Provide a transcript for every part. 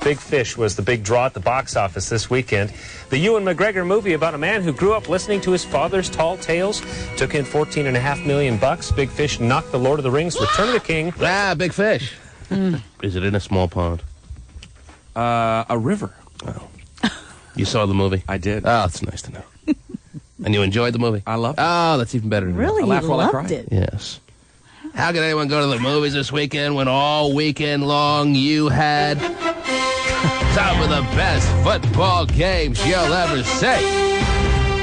Big Fish was the big draw at the box office this weekend. The Ewan McGregor movie about a man who grew up listening to his father's tall tales took in $14.5 million. Big Fish knocked the Lord of the Rings, Return of the King. Big Fish. Is it in a small pond? A river. Oh. You saw the movie? I did. Oh, it's nice to know. And you enjoyed the movie? I loved it. Oh, that's even better. Really? I laughed while I loved cried. it? Yes. How could anyone go to the movies this weekend when all weekend long you had some of the best football games you'll ever see?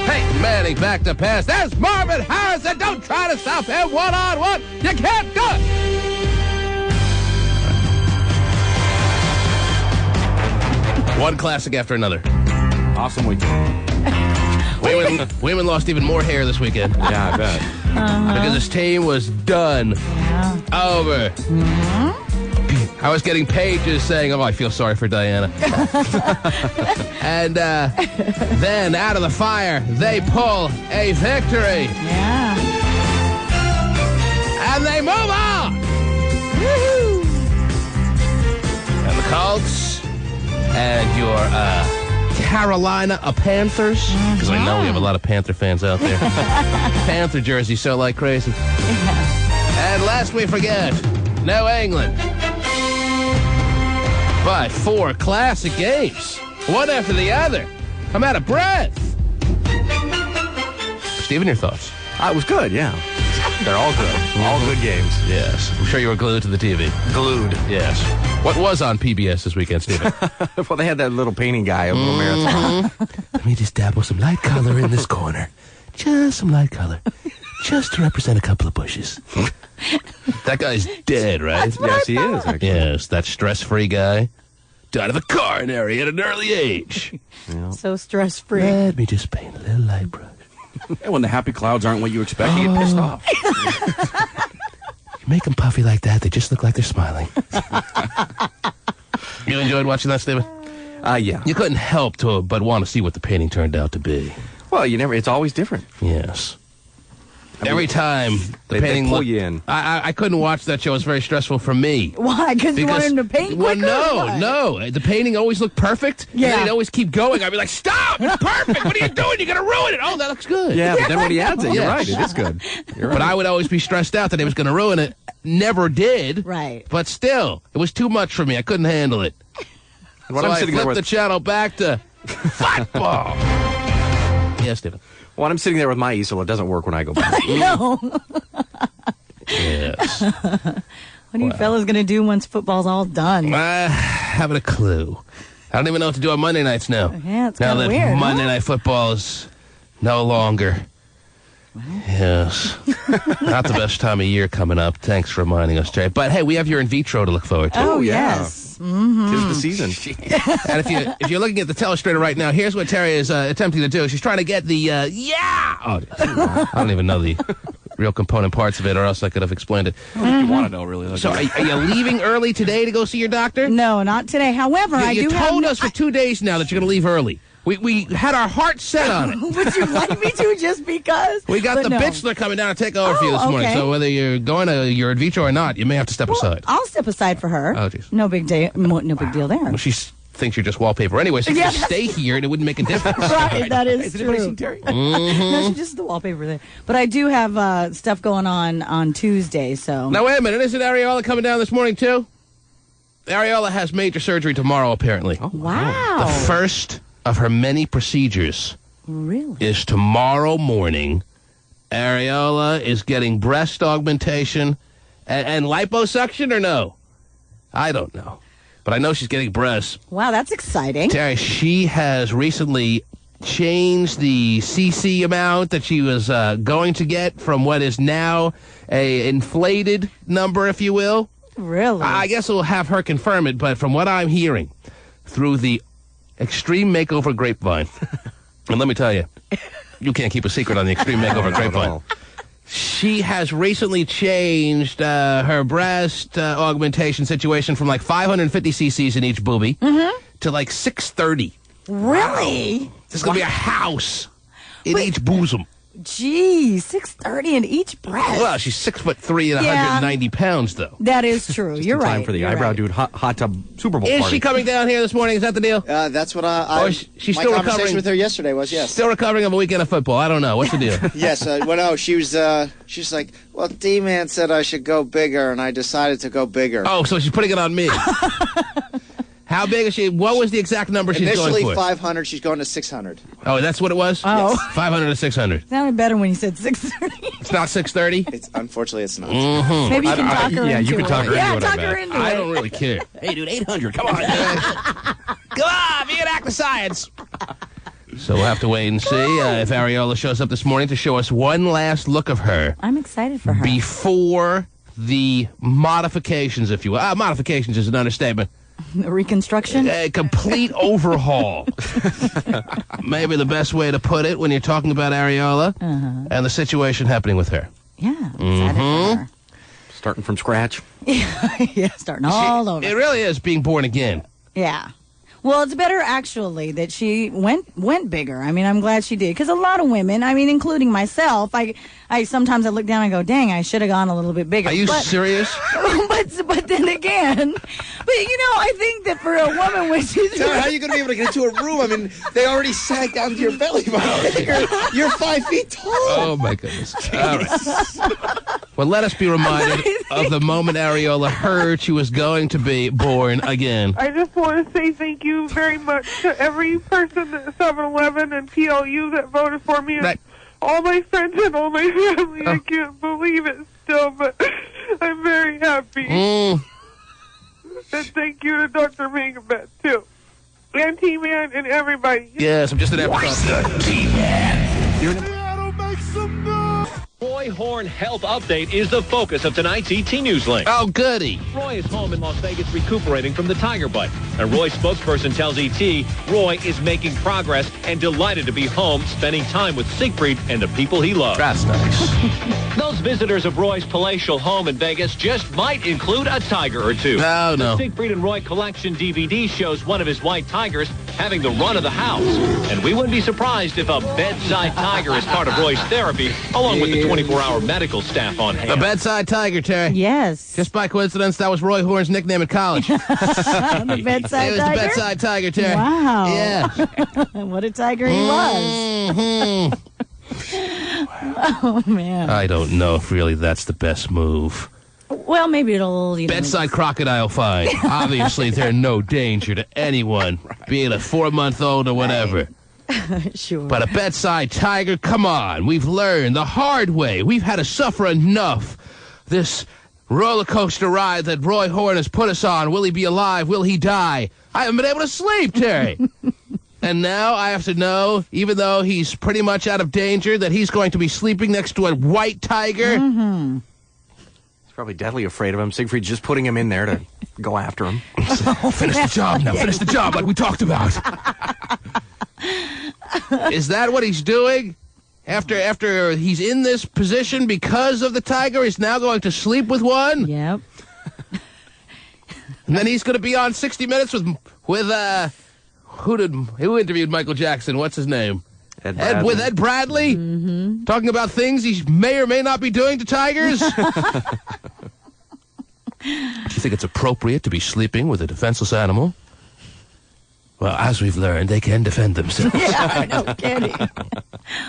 Peyton Manning back to pass. There's Marvin Harrison. Don't try to stop him one-on-one. You can't do it. One classic after another. Awesome weekend. Wayman lost even more hair this weekend. Yeah, I bet. Because his team was done. Yeah. Over. I was getting pages saying, oh, I feel sorry for Diana. And then out of the fire, they pull a victory. Yeah. And they move on. Woo-hoo. And the Colts and your Carolina Panthers, because I know we have a lot of Panther fans out there. Panther jerseys so like crazy. Yeah. And lest we forget, New England. But 4 classic games, one after the other. I'm out of breath. Steven, your thoughts? It was good, yeah. They're all good. All good games. Yes. I'm sure you were glued to the TV. Glued. Yes. What was on PBS this weekend, Steven? Well, they had that little painting guy, a little marathon. Let me just dabble some light color in this corner. Just some light color. Just to represent a couple of bushes. That guy's dead, right? Yes, he is, actually. Yes, that stress-free guy. Died of a coronary at an early age. Yeah. So stress-free. Let me just paint a little light brush. And when the happy clouds aren't what you expect, you get pissed off. You make them puffy like that, they just look like they're smiling. You enjoyed watching that, Steven? Yeah. You couldn't help but want to see what the painting turned out to be. Well, it's always different. Yes. Every time the they painting pull you in. I couldn't watch that show. It was very stressful for me. Why? Because you want him to paint well, quicker? no. The painting always looked perfect. Yeah. And he'd always keep going. I'd be like, stop! It's perfect! What are you doing? You're going to ruin it! Oh, that looks good. Yeah, but then when he adds it, you're Yes. right. It is good. You're right. But I would always be stressed out that he was going to ruin it. Never did. Right. But still, it was too much for me. I couldn't handle it. And when So I'm I sitting there flipped with the channel back to football. Yes, Stephen. when I'm sitting there with my easel, it doesn't work when I go back. No. Yes. What are you fellas going to do once football's all done? Haven't a clue. I don't even know what to do on Monday nights now. Yeah, it's now kind that of weird. Monday Night Football is no longer. Yes. Not the best time of year coming up. Thanks for reminding us, Jay. But hey, we have your in vitro to look forward to. Oh, yeah. yes. Mm-hmm. 'Tis the season. And if you're looking at the telestrator right now, here's what Tari is attempting to do. She's trying to get the yeah. Oh, I don't even know the real component parts of it, or else I could have explained it. I don't think you want to know, really. So, are you leaving early today to go see your doctor? No, not today. However, You told us for 2 days now that you're going to leave early. We had our hearts set on it. Would you like me to just because? We got But the no. Bitchler coming down to take over for you this morning. okay. So whether you're going to your in vitro or not, you may have to step aside. I'll step aside for her. Oh, jeez. No big deal. No big deal there. Well, she thinks you're just wallpaper anyway, so you Yeah, can just stay here and it wouldn't make a difference. Right, that is Has anybody true. seen Terry? No, she's just the wallpaper there. But I do have stuff going on Tuesday, so. Now, wait a minute. Isn't Ariola coming down this morning, too? Ariola has major surgery tomorrow, apparently. Oh, Wow. The first of her many procedures Really? is tomorrow morning. Ariola is getting breast augmentation and liposuction, or no? I don't know. But I know she's getting breasts. Wow, that's exciting. Terry, she has recently changed the CC amount that she was going to get from what is now a inflated number, if you will. Really? I guess we'll have her confirm it, but from what I'm hearing through the Extreme Makeover grapevine, and let me tell you, you can't keep a secret on the Extreme Makeover grapevine. She has recently changed her breast augmentation situation from like 550 cc's in each boobie to like 630. Really? There's going to be a house in each bosom. Geez, 630 in each breast. Well, she's 6'3" and Yeah. 190 pounds, though. That is true. You're right. Time for the You're eyebrow right. dude hot tub Super Bowl Is party. she coming down here this morning? Is that the deal? That's what Or she's my still conversation recovering? with her yesterday was, yes. Still recovering from a weekend of football. I don't know. What's the deal? Yes, well, no, she's like, well, D-Man said I should go bigger, and I decided to go bigger. Oh, so she's putting it on me. How big is she? What was the exact number she's Initially going for? 500, she's going to 600. Oh, that's what it was? Oh. Yes. 500 to 600. Sounded better when you said 630. It's not 630? Unfortunately, it's not. Maybe you can talk her into it. you can talk her into Yeah, it, I talk her bet. into I it. don't really care. Hey, dude, 800. Come on. Come on, be an act of science. So we'll have to wait and see if Areola shows up this morning to show us one last look of her I'm excited for her. before the modifications, if you will. Modifications is an understatement. Reconstruction? A complete overhaul. Maybe the best way to put it when you're talking about Areola and the situation happening with her. Yeah, I'm excited for her. Starting from scratch. Yeah, starting all over. It really is being born again. Yeah. Well, it's better actually that she went bigger. I mean, I'm glad she did because a lot of women, I mean, including myself, I sometimes I look down and go, "Dang, I should have gone a little bit bigger." Are you serious? But then again, I think that for a woman when she's Tara, how are you going to be able to get into a room? I mean, they already sag down to your belly button. You're 5 feet tall. Oh, my goodness. All right. Well, let us be reminded of the moment Areola heard she was going to be born again. I just want to say thank you very much to every person at 7-Eleven and PLU that voted for me, and Right. all my friends and all my family. I can't believe it still, but I'm very happy. Mm. And thank you to Dr. Megabet, too. And T-Man and everybody. Yes, I'm just an afterthought. Roy Horn Health Update is the focus of tonight's ET News Link. Oh, goody. Roy is home in Las Vegas recuperating from the tiger bite. A Roy spokesperson tells ET Roy is making progress and delighted to be home, spending time with Siegfried and the people he loves. That's nice. Those visitors of Roy's palatial home in Vegas just might include a tiger or two. No. The Siegfried and Roy collection DVD shows one of his white tigers having the run of the house. And we wouldn't be surprised if a bedside tiger is part of Roy's therapy, along with the 24-hour medical staff on hand. A bedside tiger, Terry. yes, Just by coincidence, that was Roy Horn's nickname in college. It the bedside was the tiger. bedside tiger, Terry. Wow. Yeah. What a tiger he was. Mhm. Oh man. I don't know if really that's the best move. Well, maybe it'll. Bedside crocodile fine. Obviously, they're no danger to anyone, be it a 4-month-old or whatever. Sure. But a bedside tiger, come on. We've learned the hard way. We've had to suffer enough. This roller coaster ride that Roy Horn has put us on. Will he be alive? Will he die? I haven't been able to sleep, Terry. And now I have to know, even though he's pretty much out of danger, that he's going to be sleeping next to a white tiger. Mm-hmm. He's probably deadly afraid of him. Siegfried's just putting him in there to go after him. Finish the job now. Finish the job like we talked about. Is that what he's doing? After he's in this position because of the tiger, he's now going to sleep with one? Yep. And then he's going to be on 60 Minutes with who interviewed Michael Jackson? What's his name? With Ed Bradley? Mm-hmm. Talking about things he may or may not be doing to tigers? Do you think it's appropriate to be sleeping with a defenseless animal? Well, as we've learned, they can defend themselves. Yeah, no kidding.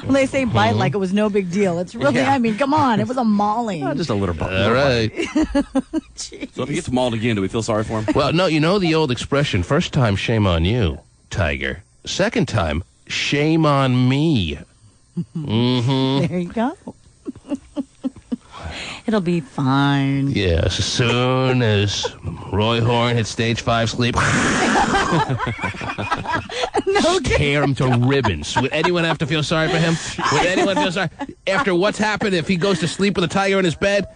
Well, they say bite like it was no big deal. It's really, Yeah. I mean, come on. It was a mauling. Just a little bit. All right. So if he gets mauled again, do we feel sorry for him? Well, no, you know the old expression, first time, shame on you, tiger. Second time, shame on me. Mm-hmm. There you go. It'll be fine. Yes, as soon as Roy Horn hits stage 5 sleep, No kidding. tear him to ribbons. Would anyone have to feel sorry for him? Would anyone feel sorry? After what's happened, if he goes to sleep with a tiger in his bed,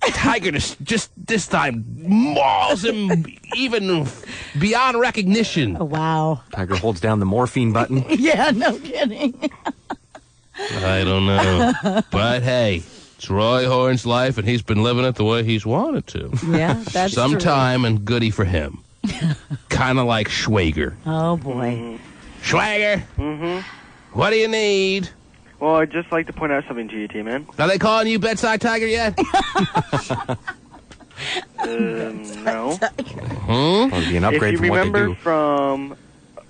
tiger just this time mauls him even beyond recognition. Oh, wow. Tiger holds down the morphine button. Yeah, no kidding. I don't know. But hey, it's Roy Horn's life, and he's been living it the way he's wanted to. Yeah, that's Some true. time and goody for him. Kind of like Schwager. Oh, boy. Schwager, what do you need? Well, I'd just like to point out something to you, T-Man. Are they calling you Bedside Tiger yet? No. That'd be an upgrade If you from what they remember do. from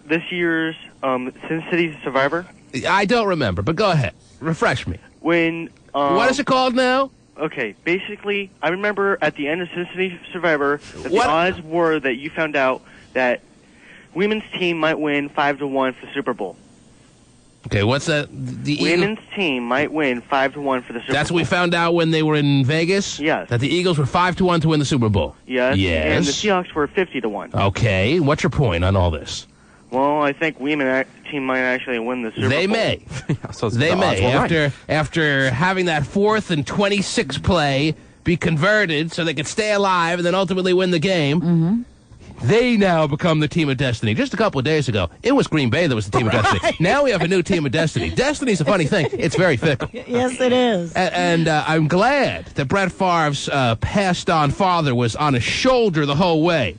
this year's Sin City Survivor, I don't remember, but go ahead. Refresh me. when... What is it called now? Okay, basically, I remember at the end of Sin City Survivor that What? the odds were that you found out that women's team might win 5-1 for the Super Bowl. Okay, what's that? The Women's team might win 5-1 for the Super Bowl. That's what we found out when they were in Vegas? Yes. That the Eagles were 5-1 to win the Super Bowl? Yes. Yes. And the Seahawks were 50-1. Okay, what's your point on all this? Well, I think women's team might actually win the Super They Bowl. may. So They the odds may. were right. After having that 4th and 26 play be converted so they could stay alive and then ultimately win the game, they now become the team of destiny. Just a couple of days ago, it was Green Bay that was the team of destiny. Now we have a new team of destiny. Destiny's a funny thing. It's very fickle. Yes, it is. And I'm glad that Brett Favre's passed-on father was on his shoulder the whole way.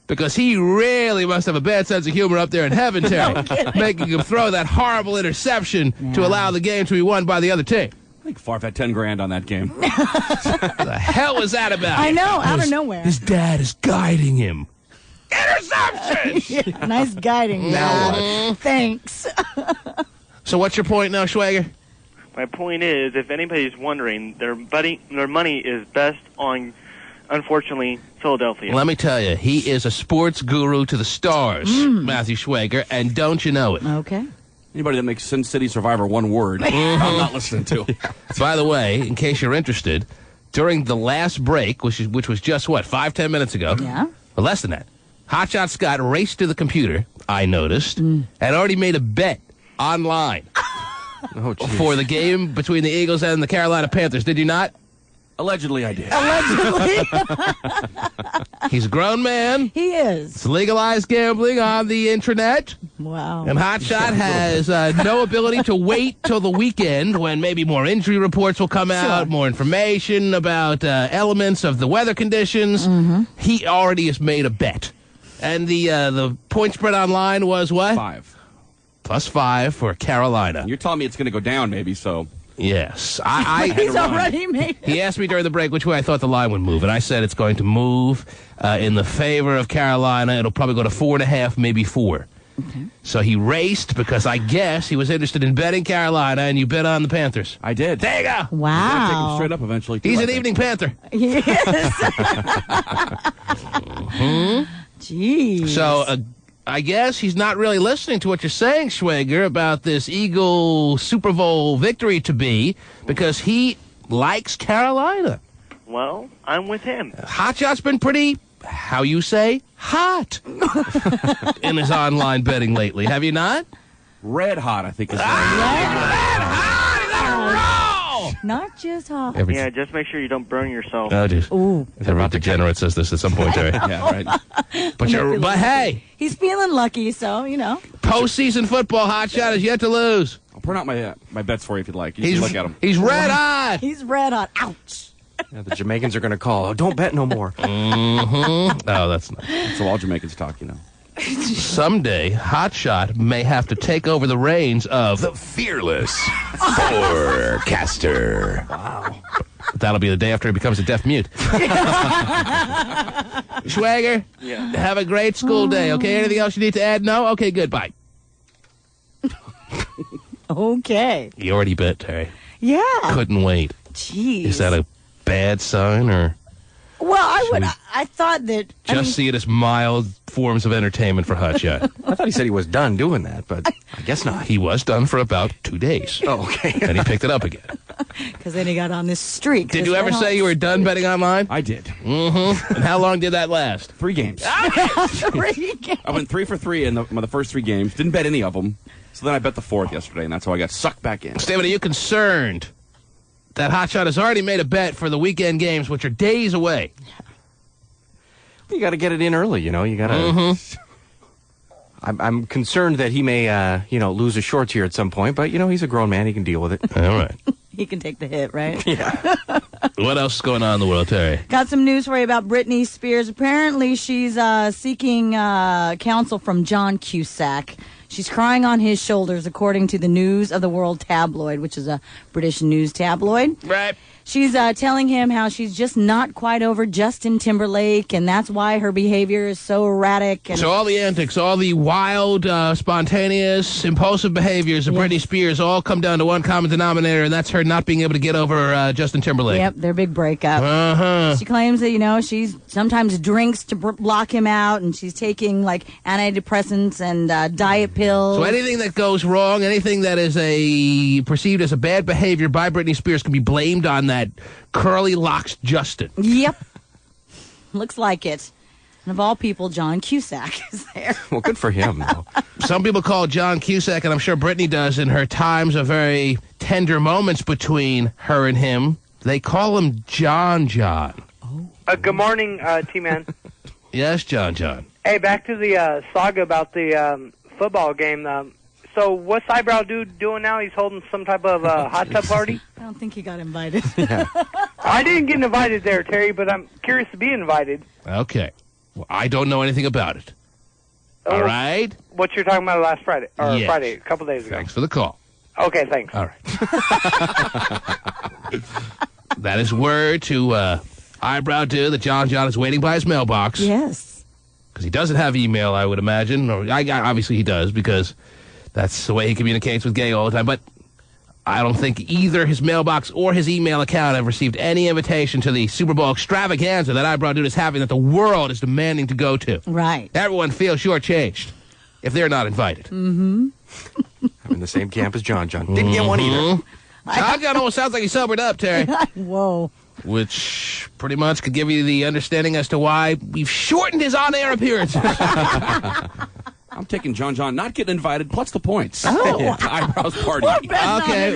Because he really must have a bad sense of humor up there in heaven, Terry, making him throw that horrible interception to allow the game to be won by the other team. I think Favre had 10 grand on that game. What the hell was that about? I know, out of nowhere. His dad is guiding him. Interception! Yeah, nice guiding. Now what? Thanks. So what's your point now, Schwager? My point is, if anybody's wondering, their money is best on, unfortunately, Philadelphia. Let me tell you, he is a sports guru to the stars, Matthew Schwager, and don't you know it? Okay. Anybody that makes Sin City Survivor one word, I'm not listening to. By the way, in case you're interested, during the last break, which was just, 5-10 minutes ago? Yeah. Well, less than that. Hotshot Scott raced to the computer, I noticed, and already made a bet online for the game between the Eagles and the Carolina Panthers. Did you not? Allegedly, I did. Allegedly. He's a grown man. He is. It's legalized gambling on the intranet. Wow. And Hotshot has no ability to wait till the weekend when maybe more injury reports will come out, more information about elements of the weather conditions. He already has made a bet. And the point spread online was what? 5. +5 for Carolina. You're telling me it's going to go down, maybe, so... Yes. He's already made it. He asked me during the break which way I thought the line would move, and I said it's going to move in the favor of Carolina. It'll probably go to 4.5, maybe 4. Okay. So he raced because I guess he was interested in betting Carolina, and you bet on the Panthers. I did. There you go. We're gonna take him Wow. straight up eventually, too, He's I an think. evening Panther. He is. Jeez. So I guess he's not really listening to what you're saying, Schwager, about this Eagle Super Bowl victory to be, because he likes Carolina. Well, I'm with him. Hotshot's been pretty, how you say, hot in his online betting lately. Have you not? Red hot, I think is Not just hot. Yeah, just make sure you don't burn yourself. Oh, geez. Ooh. Every degenerate says this at some point, Terry. Yeah, right. But hey, He's feeling lucky, so, postseason football, Hotshot is yet to lose. I'll print out my bets for you if you'd like. You can look at them. He's red hot. He's red hot. Ouch. Yeah, the Jamaicans are going to call. Oh, don't bet no more. Oh, that's not. So all Jamaicans talk, Someday, Hotshot may have to take over the reins of The fearless forecaster. Wow. That'll be the day after he becomes a deaf mute. Schwager, Yeah. have a great school day, okay? Anything else you need to add? No? Okay, good. Bye. Okay. You already bet, Terry. Yeah. Couldn't wait. Jeez. Is that a bad sign, or Well, I thought that. just see it as mild forms of entertainment for Hotshot? I thought he said he was done doing that, but I guess not. He was done for about 2 days. Oh, okay. And he picked it up again. Because then he got on this streak. Did you ever say you were done betting online? I did. Mm-hmm. And how long did that last? 3 games. 3 games? I went 3 for 3 in the first 3 games. Didn't bet any of them. So then I bet the 4th yesterday, and that's how I got sucked back in. Steven, are you concerned that Hotshot has already made a bet for the weekend games, which are days away? You got to get it in early, You got to. I'm concerned that he may, lose his shorts here at some point, but he's a grown man; he can deal with it. All right. He can take the hit, right? Yeah. What else is going on in the world, Terry? Got some news for you about Britney Spears. Apparently, she's seeking counsel from John Cusack. She's crying on his shoulders, according to the News of the World tabloid, which is a British news tabloid. Right. She's telling him how she's just not quite over Justin Timberlake, and that's why her behavior is so erratic. And So all the antics, all the wild, spontaneous, impulsive behaviors of Britney Spears all come down to one common denominator, and that's her not being able to get over Justin Timberlake. Yep, their big breakup. Uh-huh. She claims that, she sometimes drinks to block him out, and she's taking, like, antidepressants and diet pills. So anything that goes wrong, anything that is perceived as a bad behavior by Britney Spears can be blamed on that curly locks Justin. Yep. Looks like it. And of all people, John Cusack is there. Well, good for him, though. Some people call John Cusack, and I'm sure Britney does in her times of very tender moments between her and him. They call him John. Good morning, T-Man. Yes, John. Hey, back to the saga about the football game. So what's Eyebrow Dude doing now? He's holding some type of hot tub party? I don't think he got invited. I didn't get invited there, Terry, but I'm curious to be invited. Okay. Well, I don't know anything about it. All right? What you're talking about last Friday, or Yes. Friday, a couple days ago. Thanks for the call. Okay, thanks. All right. That is word to Eyebrow Dude that John is waiting by his mailbox. Yes. Because he doesn't have email, I would imagine. Or obviously he does, because that's the way he communicates with Gay all the time. But I don't think either his mailbox or his email account have received any invitation to the Super Bowl extravaganza that Eyebrow Dude is having, that the world is demanding to go to. Right. Everyone feels shortchanged if they're not invited. I'm in the same camp as John. Didn't get one either. John almost sounds like he sobered up, Terry. Whoa. Which pretty much could give you the understanding as to why we've shortened his on-air appearances. I'm taking John not getting invited, plus the points. Oh. Eyebrows party. Okay,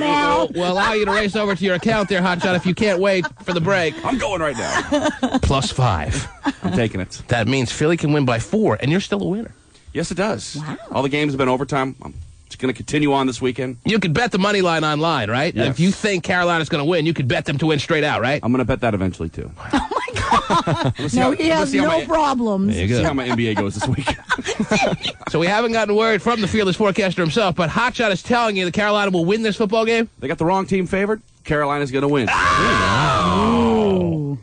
we'll allow you to race over to your account there, Hotshot, if you can't wait for the break. I'm going right now. Plus 5. I'm taking it. That means Philly can win by 4, and you're still a winner. Yes, it does. Wow. All the games have been overtime. It's going to continue on this weekend. You could bet the money line online, right? Yes. If you think Carolina's going to win, you could bet them to win straight out, right? I'm going to bet that eventually, too. No, he has no problems. There you See go. how my NBA goes this week. So we haven't gotten word from the fearless forecaster himself, but Hotshot is telling you that Carolina will win this football game? They got the wrong team favored. Carolina's going to win. Oh.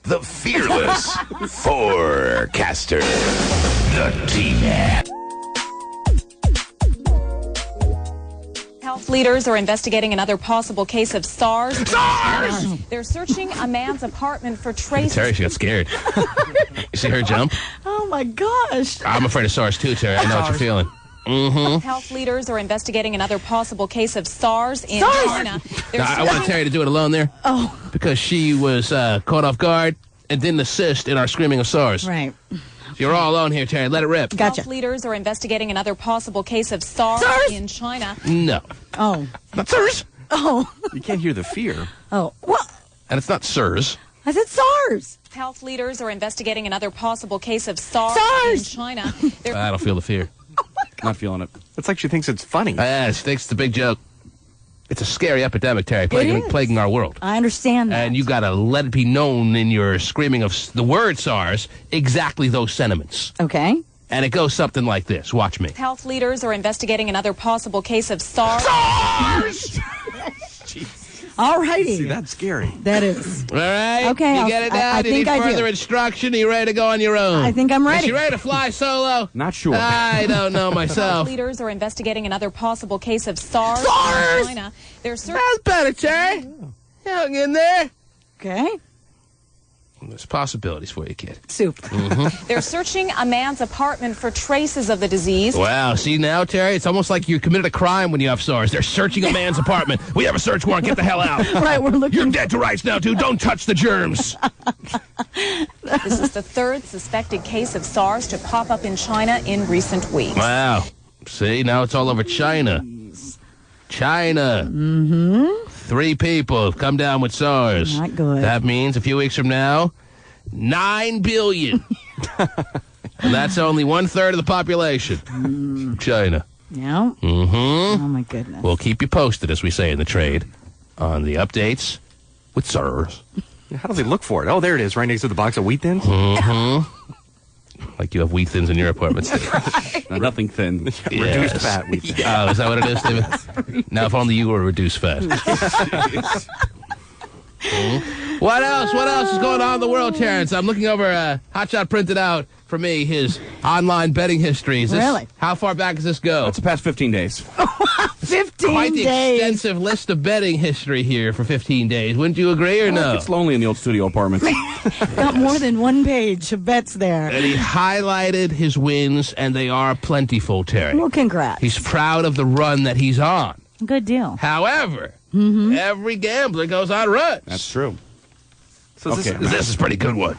The fearless forecaster, the T-Man. Health leaders are investigating another possible case of SARS. SARS! They're searching a man's apartment for traces. Terry, she got scared. You see her jump? Oh, my gosh. I'm afraid of SARS too, Terry. I know what you're feeling. Mm-hmm. Health leaders are investigating another possible case of SARS in China. I want Terry to do it alone there. Oh. Because she was caught off guard and didn't assist in our screaming of SARS. Right. You're all alone here, Terry. Let it rip. Gotcha. Health leaders are investigating another possible case of SARS in China. No. Oh. Not SARS. Oh. You can't hear the fear. Oh. Well, And it's not SIRS. I said SARS. Health leaders are investigating another possible case of SARS in China. I don't feel the fear. Not feeling it. It's like she thinks it's funny. She thinks it's a big joke. It's a scary epidemic, Terry, plaguing our world. I understand that. And you got to let it be known in your screaming of the word SARS exactly those sentiments. Okay. And it goes something like this. Watch me. Health leaders are investigating another possible case of SARS. SARS! All righty. See, that's scary. That is. All right? Okay, You get it now? I Do you need think I further do. instruction? Are you ready to go on your own? I think I'm ready. Is she ready to fly solo? Not sure. I don't know Health myself. leaders are investigating another possible case of SARS SARS! in China. They're searching. That's better, Terry. Hang in there. Okay. There's possibilities for you, kid. Super. They're searching a man's apartment for traces of the disease. Wow. See now, Terry? It's almost like you committed a crime when you have SARS. They're searching a man's apartment. We have a search warrant. Get the hell out. Right, we're looking. You're dead to rights now, dude. Don't touch the germs. This is the third suspected case of SARS to pop up in China in recent weeks. Wow. See, now it's all over China. China. Mm-hmm. 3 people have come down with SARS. Not good. That means a few weeks from now, 9 billion. And that's only 1/3 of the population. China. Yeah. Mm-hmm. Oh, my goodness. We'll keep you posted, as we say in the trade, on the updates with SARS. How does he look for it? Oh, there it is, right next to the box of wheat thins. Mm-hmm. Like you have wheat thins in your apartments. Nothing thin. Reduced fat. Oh, is that what it is, David? Now, if only you were reduced fat. What else? What else is going on in the world, Terrence? I'm looking over Hotshot printed out for me his online betting history. Really? How far back does this go? That's the past 15 days. 15 Quite the days. extensive list of betting history here for 15 days. Wouldn't you agree or no? It's lonely in the old studio apartments. Got more than one page of bets there. And he highlighted his wins, and they are plentiful, Terry. Well, congrats. He's proud of the run that he's on. Good deal. However, every gambler goes on runs. That's true. So This is a pretty good one.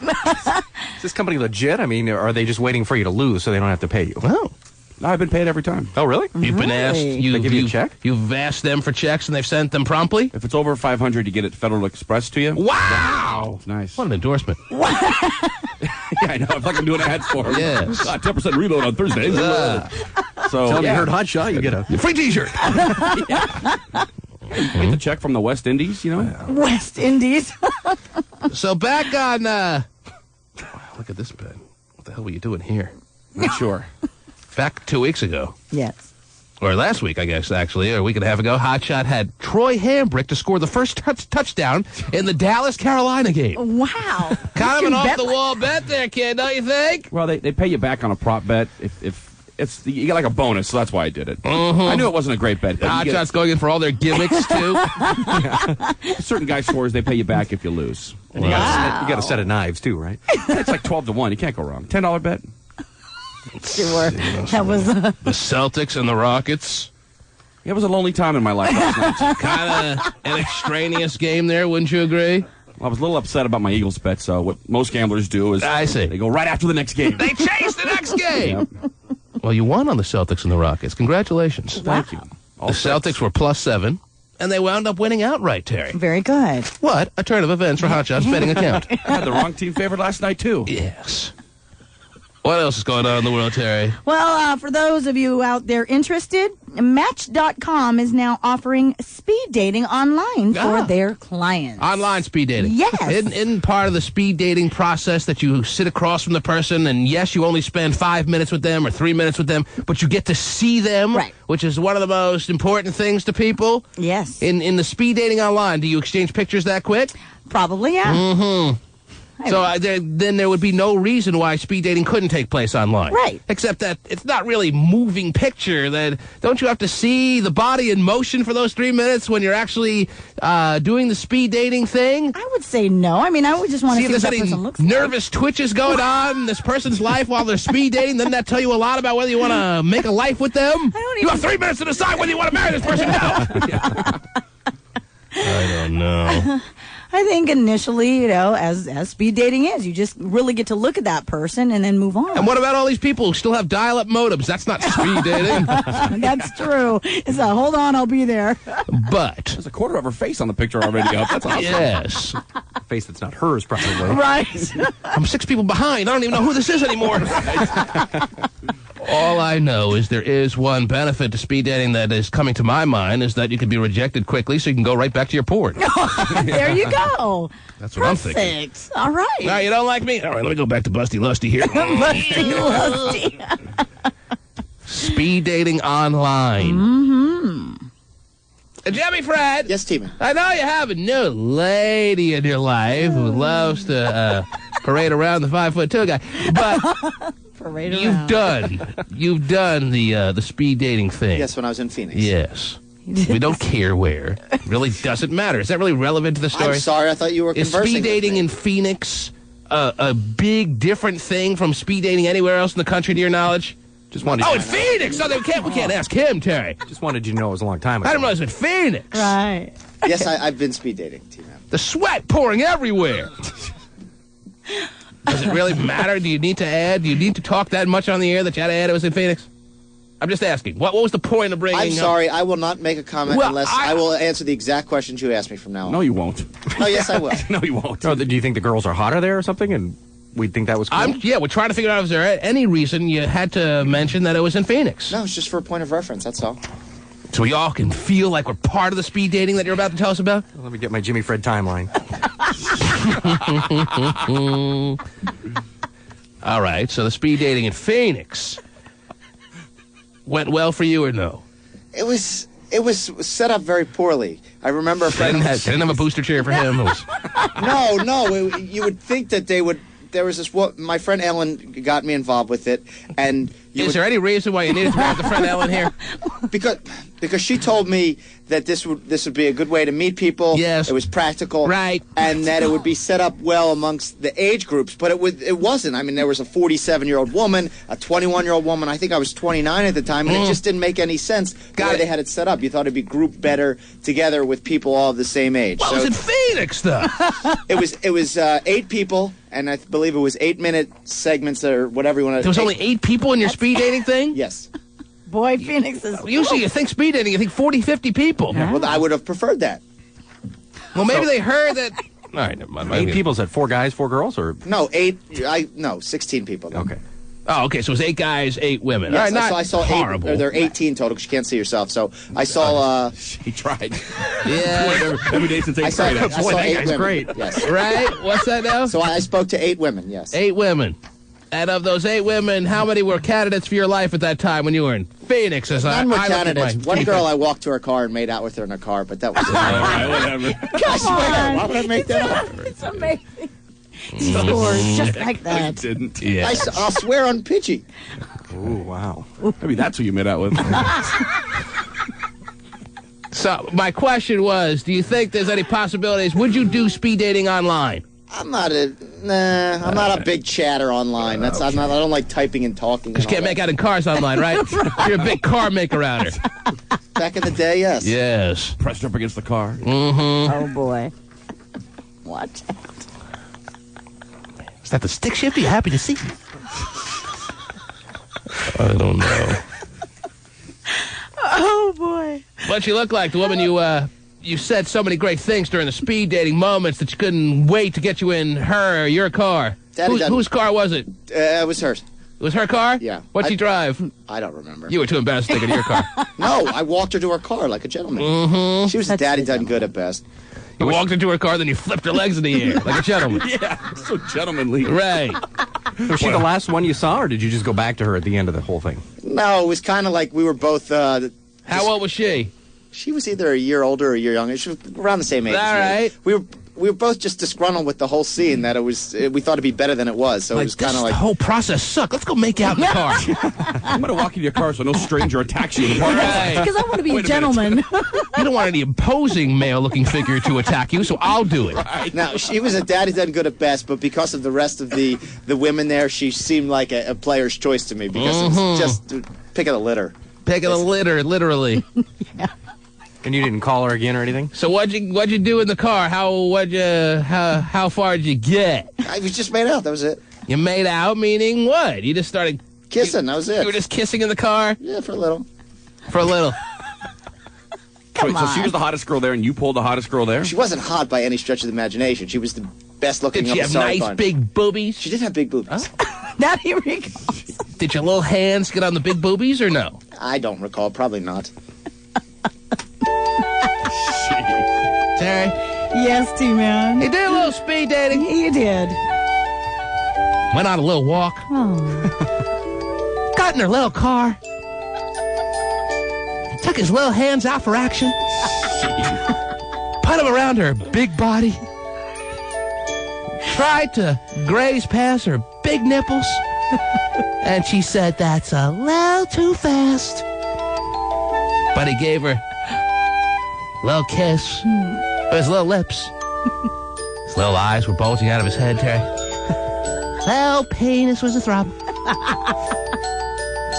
Is this company legit? I mean, are they just waiting for you to lose so they don't have to pay you? Oh. No, I've been paid every time. Oh, really? You've been asked. They give you a check? You've asked them for checks, and they've sent them promptly? If it's over 500, you get it Federal Express to you. Wow! It's nice. What an endorsement. Yeah, I know. It's like I'm doing ads for them. Yes. 10% reload on Thursdays. So, Tell them you heard Hot Shot, you get a free T-shirt. Get the check from the West Indies, you know? West Indies. So back on, look at this bet. What the hell were you doing here? Not sure. Back 2 weeks ago. Yes. Or last week, I guess, actually, or a week and a half ago, Hotshot had Troy Hambrick to score the first touchdown in the Dallas-Carolina game. Wow. Kind of an off-the-wall bet there, kid, don't you think? Well, they pay you back on a prop bet if it's you get like a bonus, so that's why I did it. I knew it wasn't a great bet. But Hotshot's going in for all their gimmicks, too. Certain guy scores, they pay you back if you lose. And you got a set of knives, too, right? It's like 12-1. You can't go wrong. $10 bet. Sure. That was the Celtics and the Rockets. It was a lonely time in my life last night. Kind of an extraneous game there, wouldn't you agree? Well, I was a little upset about my Eagles bet, so what most gamblers do is they go right after the next game. They chase the next game. Yep. Well, you won on the Celtics and the Rockets. Congratulations. Thank you. The Celtics were +7, and they wound up winning outright, Terry. very good. What a turn of events for Hotshot's betting account. I had the wrong team favored last night, too. Yes. What else is going on in the world, Terry? Well, for those of you out there interested, Match.com is now offering speed dating online for their clients. Online speed dating. Yes. Isn't part of the speed dating process that you sit across from the person, and yes, you only spend 5 minutes with them or 3 minutes with them, but you get to see them, right, which is one of the most important things to people? Yes. In the speed dating online, do you exchange pictures that quick? Probably, yeah. Mm-hmm. So then there would be no reason why speed dating couldn't take place online. Right. Except that it's not really moving picture. That don't you have to see the body in motion for those 3 minutes when you're actually doing the speed dating thing? I would say no. I mean, I would just want to see if what there's that any person looks nervous twitches going on in this person's life while they're speed dating. Doesn't that tell you a lot about whether you want to make a life with them? You have 3 minutes to decide whether you want to marry this person now. I don't know. I think initially, as speed dating is, you just really get to look at that person and then move on. And what about all these people who still have dial-up modems? That's not speed dating. That's true. It's a hold on, I'll be there. But there's a quarter of her face on the picture already up. That's awesome. Yes. A face that's not hers, probably. Right. I'm 6 people behind. I don't even know who this is anymore. All I know is there is one benefit to speed dating that is coming to my mind, is that you can be rejected quickly so you can go right back to your porn. There you go. That's what I'm thinking. Perfect. All right. Now, you don't like me? All right, let me go back to Busty Lusty here. Busty Lusty. Speed dating online. Mm-hmm. Jimmy Fred. Yes, T-Man. I know you have a new lady in your life who loves to parade around the 5'2" guy, but you've done the speed dating thing. Yes, when I was in Phoenix. Yes. We don't care where. It really doesn't matter. Is that really relevant to the story? I'm sorry, I thought you were conversing. Is speed dating in Phoenix a big different thing from speed dating anywhere else in the country, to your knowledge? Just wanted. Oh, in Phoenix! So we can't ask him, Terry. Just wanted you to know it was a long time ago. I didn't realize it was in Phoenix. Right. Yes, I've been speed dating, T-Man. The sweat pouring everywhere. Does it really matter? Do you need to talk that much on the air that you had to add it was in Phoenix? I'm just asking. What was the point of bringing I'm sorry, I will not make a comment unless I will answer the exact questions you asked me from now on. No, you won't. No, yes, I will. No, you won't. Oh, do you think the girls are hotter there or something? And we'd think that was cool? We're trying to figure out if there any reason you had to mention that it was in Phoenix. No, it's just for a point of reference, that's all. So we all can feel like we're part of the speed dating that you're about to tell us about? Well, let me get my Jimmy Fred timeline. All right, so the speed dating in Phoenix went well for you or no? It was set up very poorly. I remember a friend. They didn't have a booster chair for him. It was... No. You would think that they would. There was this. My friend Ellen got me involved with it, and is there any reason why you needed to have the friend Ellen here? Because she told me that this would be a good way to meet people. Yes, it was practical, right, and that it would be set up well amongst the age groups. But it wasn't. I mean, there was a 47-year-old woman, a 21-year-old woman. I think I was 29 at the time, and it just didn't make any sense the way they had it set up. You thought it'd be grouped better together with people all of the same age. Well, it was in Phoenix, though. It was 8 people. And I believe it was 8-minute segments or whatever you want to. There was only 8 people in your speed dating thing? Yes. Boy, Phoenix is... Usually you think speed dating, you think 40, 50 people. Yeah. Well, I would have preferred that. Well, maybe they heard that... All right, never mind. 8 people, is that 4 guys, 4 girls, or... No, 16 people. Then. Okay. Oh, okay, so it was 8 guys, 8 women. Yes, all right, not I saw horrible. 8, there are 18 total because you can't see yourself. So I saw... He tried. Yeah. Every day since 8th grade. I saw 8 women. Great. Yes. Right? What's that now? So I spoke to 8 women, yes. 8 women. And of those 8 women, how many were candidates for your life at that time when you were in Phoenix? None were candidates. One girl, I walked to her car and made out with her in her car, but that was it. All right, whatever. I swear, why would I make that up? It's amazing. He scores just like that. I didn't. Yeah. I'll swear on Pidgey. Oh, wow. Maybe that's who you made out with. So, my question was, do you think there's any possibilities? Would you do speed dating online? I'm not a big chatter online. I don't like typing and talking. Because you can't make out in cars online, right? You're a big car maker outer. Back in the day, yes. Yes. Pressed up against the car. Mm-hmm. Oh, boy. Watch out. Is that the stick shift? Are you happy to see? I don't know. Oh, boy. What she look like? The woman you said so many great things during the speed dating moments that you couldn't wait to get you in her or your car. Whose car was it? It was hers. It was her car? Yeah. What'd she drive? I don't remember. You were too embarrassed to take it to your car. No, I walked her to her car like a gentleman. Mm-hmm. She was a daddy done good at best. You walked into her car, then you flipped her legs in the air like a gentleman. Yeah, so gentlemanly. Right. Was she the last one you saw, or did you just go back to her at the end of the whole thing? No, it was kind of like we were both... How old was she? She was either a year older or a year younger. She was around the same age. All right. We were both just disgruntled with the whole scene that we thought it'd be better than it was. So it was kind of like... the whole process sucked. Let's go make out in the car. I'm going to walk into your car so no stranger attacks you in the parking lot. Right. Because I want to be a gentleman. You don't want any imposing male-looking figure to attack you, so I'll do it. Right. Now, she was a daddy done good at best, but because of the rest of the women there, she seemed like a player's choice to me because it was just pick of the litter. Pick of the litter, literally. Yeah. And you didn't call her again or anything? So what'd you do in the car? How far did you get? I was just made out. That was it. You made out, meaning what? You just started kissing. That was it. You were just kissing in the car? Yeah, for a little. For a little. Wait, so she was the hottest girl there, and you pulled the hottest girl there? She wasn't hot by any stretch of the imagination. She was the best looking. Did she have nice big boobies? She did have big boobies. That he recalls. Did your little hands get on the big boobies or no? I don't recall. Probably not. Tari? Yes, T-Man. He did a little speed dating. He did. Went on a little walk. Oh. Got in her little car. Took his little hands out for action. Put them around her big body. Tried to graze past her big nipples. And she said, that's a little too fast. But he gave her a little kiss with his little lips. His little eyes were bulging out of his head, Terry. Little penis was a throb.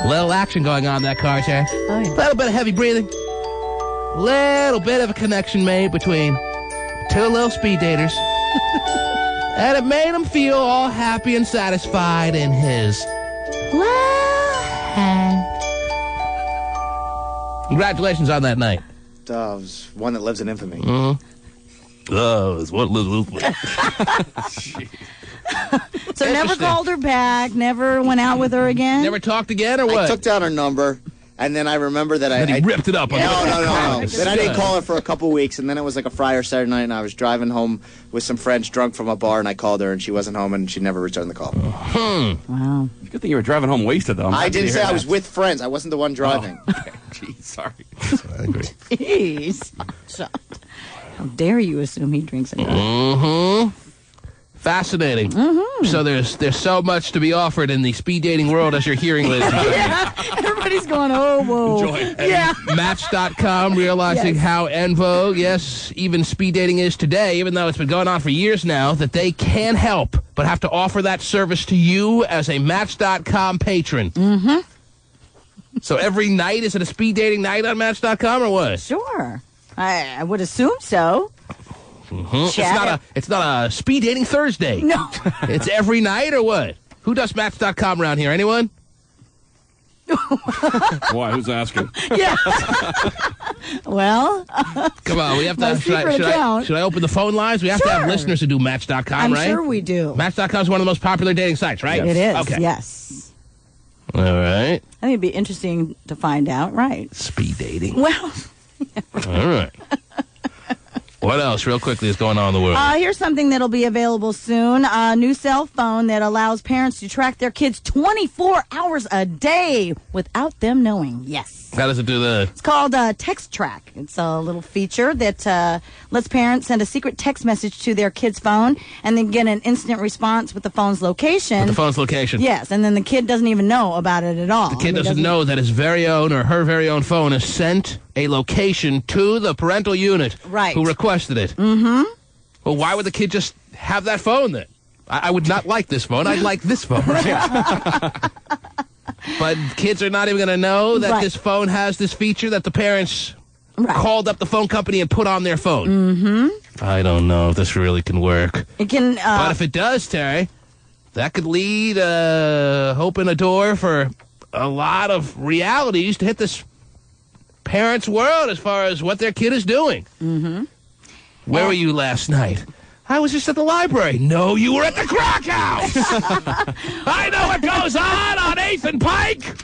Little action going on in that car, Terry. Oh, yeah. Little bit of heavy breathing. Little bit of a connection made between two little speed daters. And it made him feel all happy and satisfied in his little hand. Congratulations on that night. It was one that lives in infamy. Mm-hmm. It's one lives in infamy. So never called her back, never went out with her again? Never talked again, or what? I took down her number, And then I remember that Then he ripped it up. No. Then I didn't call her for a couple weeks, and then it was like a Friday or Saturday night, and I was driving home with some friends drunk from a bar, and I called her, and she wasn't home, and she never returned the call. Wow. Good thing you were driving home wasted, though. I didn't say I was with friends. I wasn't the one driving. Oh, okay. Jeez, sorry. I agree. Jeez. How dare you assume he drinks and drives? Mm-hmm. Fascinating. Mm-hmm. So there's so much to be offered in the speed dating world, as you're hearing, ladies and gentlemen. Yeah, everybody's going, oh, whoa. Enjoy. Yeah. Match.com realizing how en vogue, yes, even speed dating is today, even though it's been going on for years now, that they can help, but have to offer that service to you as a Match.com patron. Mm-hmm. So every night, is it a speed dating night on Match.com or what? Sure. I would assume so. Mm-hmm. It's not a speed dating Thursday. No. It's every night or what? Who does Match.com around here? Anyone? Why? Who's asking? Yeah. Well. Come on, we have to. Should I open the phone lines? We have to have listeners who do Match.com, I'm right? sure we do. Match.com is one of the most popular dating sites, right? It is. Okay. Yes. All right. I think it'd be interesting to find out, right? Speed dating. Well. All right. What else, real quickly, is going on in the world? Here's something that'll be available soon. A new cell phone that allows parents to track their kids 24 hours a day without them knowing. Yes. How does it do that? It's called Text Track. It's a little feature that lets parents send a secret text message to their kid's phone and then get an instant response with the phone's location. With the phone's location. Yes, and then the kid doesn't even know about it at all. The kid doesn't know that his very own or her very own phone has sent a location to the parental unit who requested it. Mm-hmm. Well, why would the kid just have that phone then? I would not like this phone. I'd like this phone. But kids are not even going to know that this phone has this feature that the parents called up the phone company and put on their phone. Mm-hmm. I don't know if this really can work. It can. But if it does, Terry, that could lead, open a door for a lot of realities to hit this parents' world as far as what their kid is doing. Mm-hmm. Where were you last night? I was just at the library. No, you were at the crack house. I know what goes on 8th and Pike.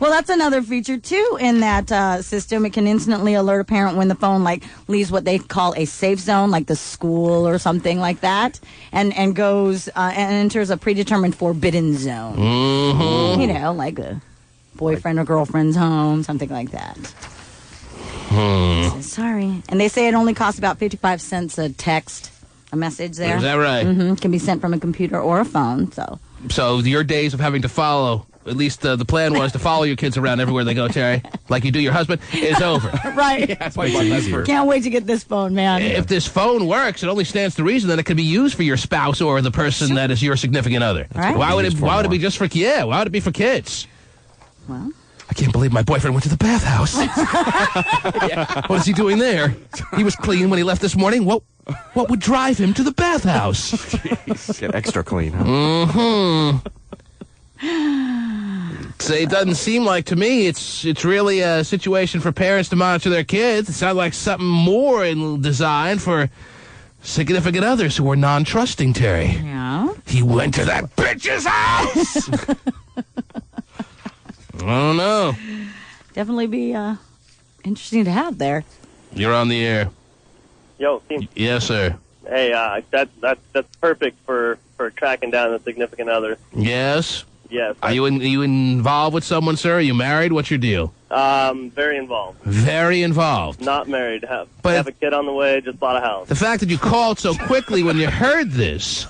Well, that's another feature, too, in that system. It can instantly alert a parent when the phone, leaves what they call a safe zone, like the school or something like that, and goes and enters a predetermined forbidden zone. Mm-hmm. You know, like a boyfriend or girlfriend's home, something like that. So, sorry. And they say it only costs about 55 cents a message there. Is that right? Mm-hmm. Can be sent from a computer or a phone, So your days of having to follow, at least the plan was to follow your kids around everywhere they go, Terry, like you do your husband, is over. Right. Yeah, that's easier. Can't wait to get this phone, man. If this phone works, it only stands to reason that it could be used for your spouse or the person that is your significant other. Right. Why would it be just for Why would it be for kids? Well, I can't believe my boyfriend went to the bathhouse. What is he doing there? He was clean when he left this morning. What would drive him to the bathhouse? Get extra clean, huh? Mm-hmm. So it doesn't seem like to me it's really a situation for parents to monitor their kids. It sounds like something more designed for significant others who are non-trusting, Terry. Yeah. He went to that bitch's house! I don't know. Definitely be interesting to have there. You're on the air. Yo, team. Yes, sir. Hey, that's perfect for tracking down a significant other. Yes? Yes. Are you involved with someone, sir? Are you married? What's your deal? Very involved. Very involved. Not married. Have But a kid on the way, just bought a house. The fact that you called so quickly when you heard this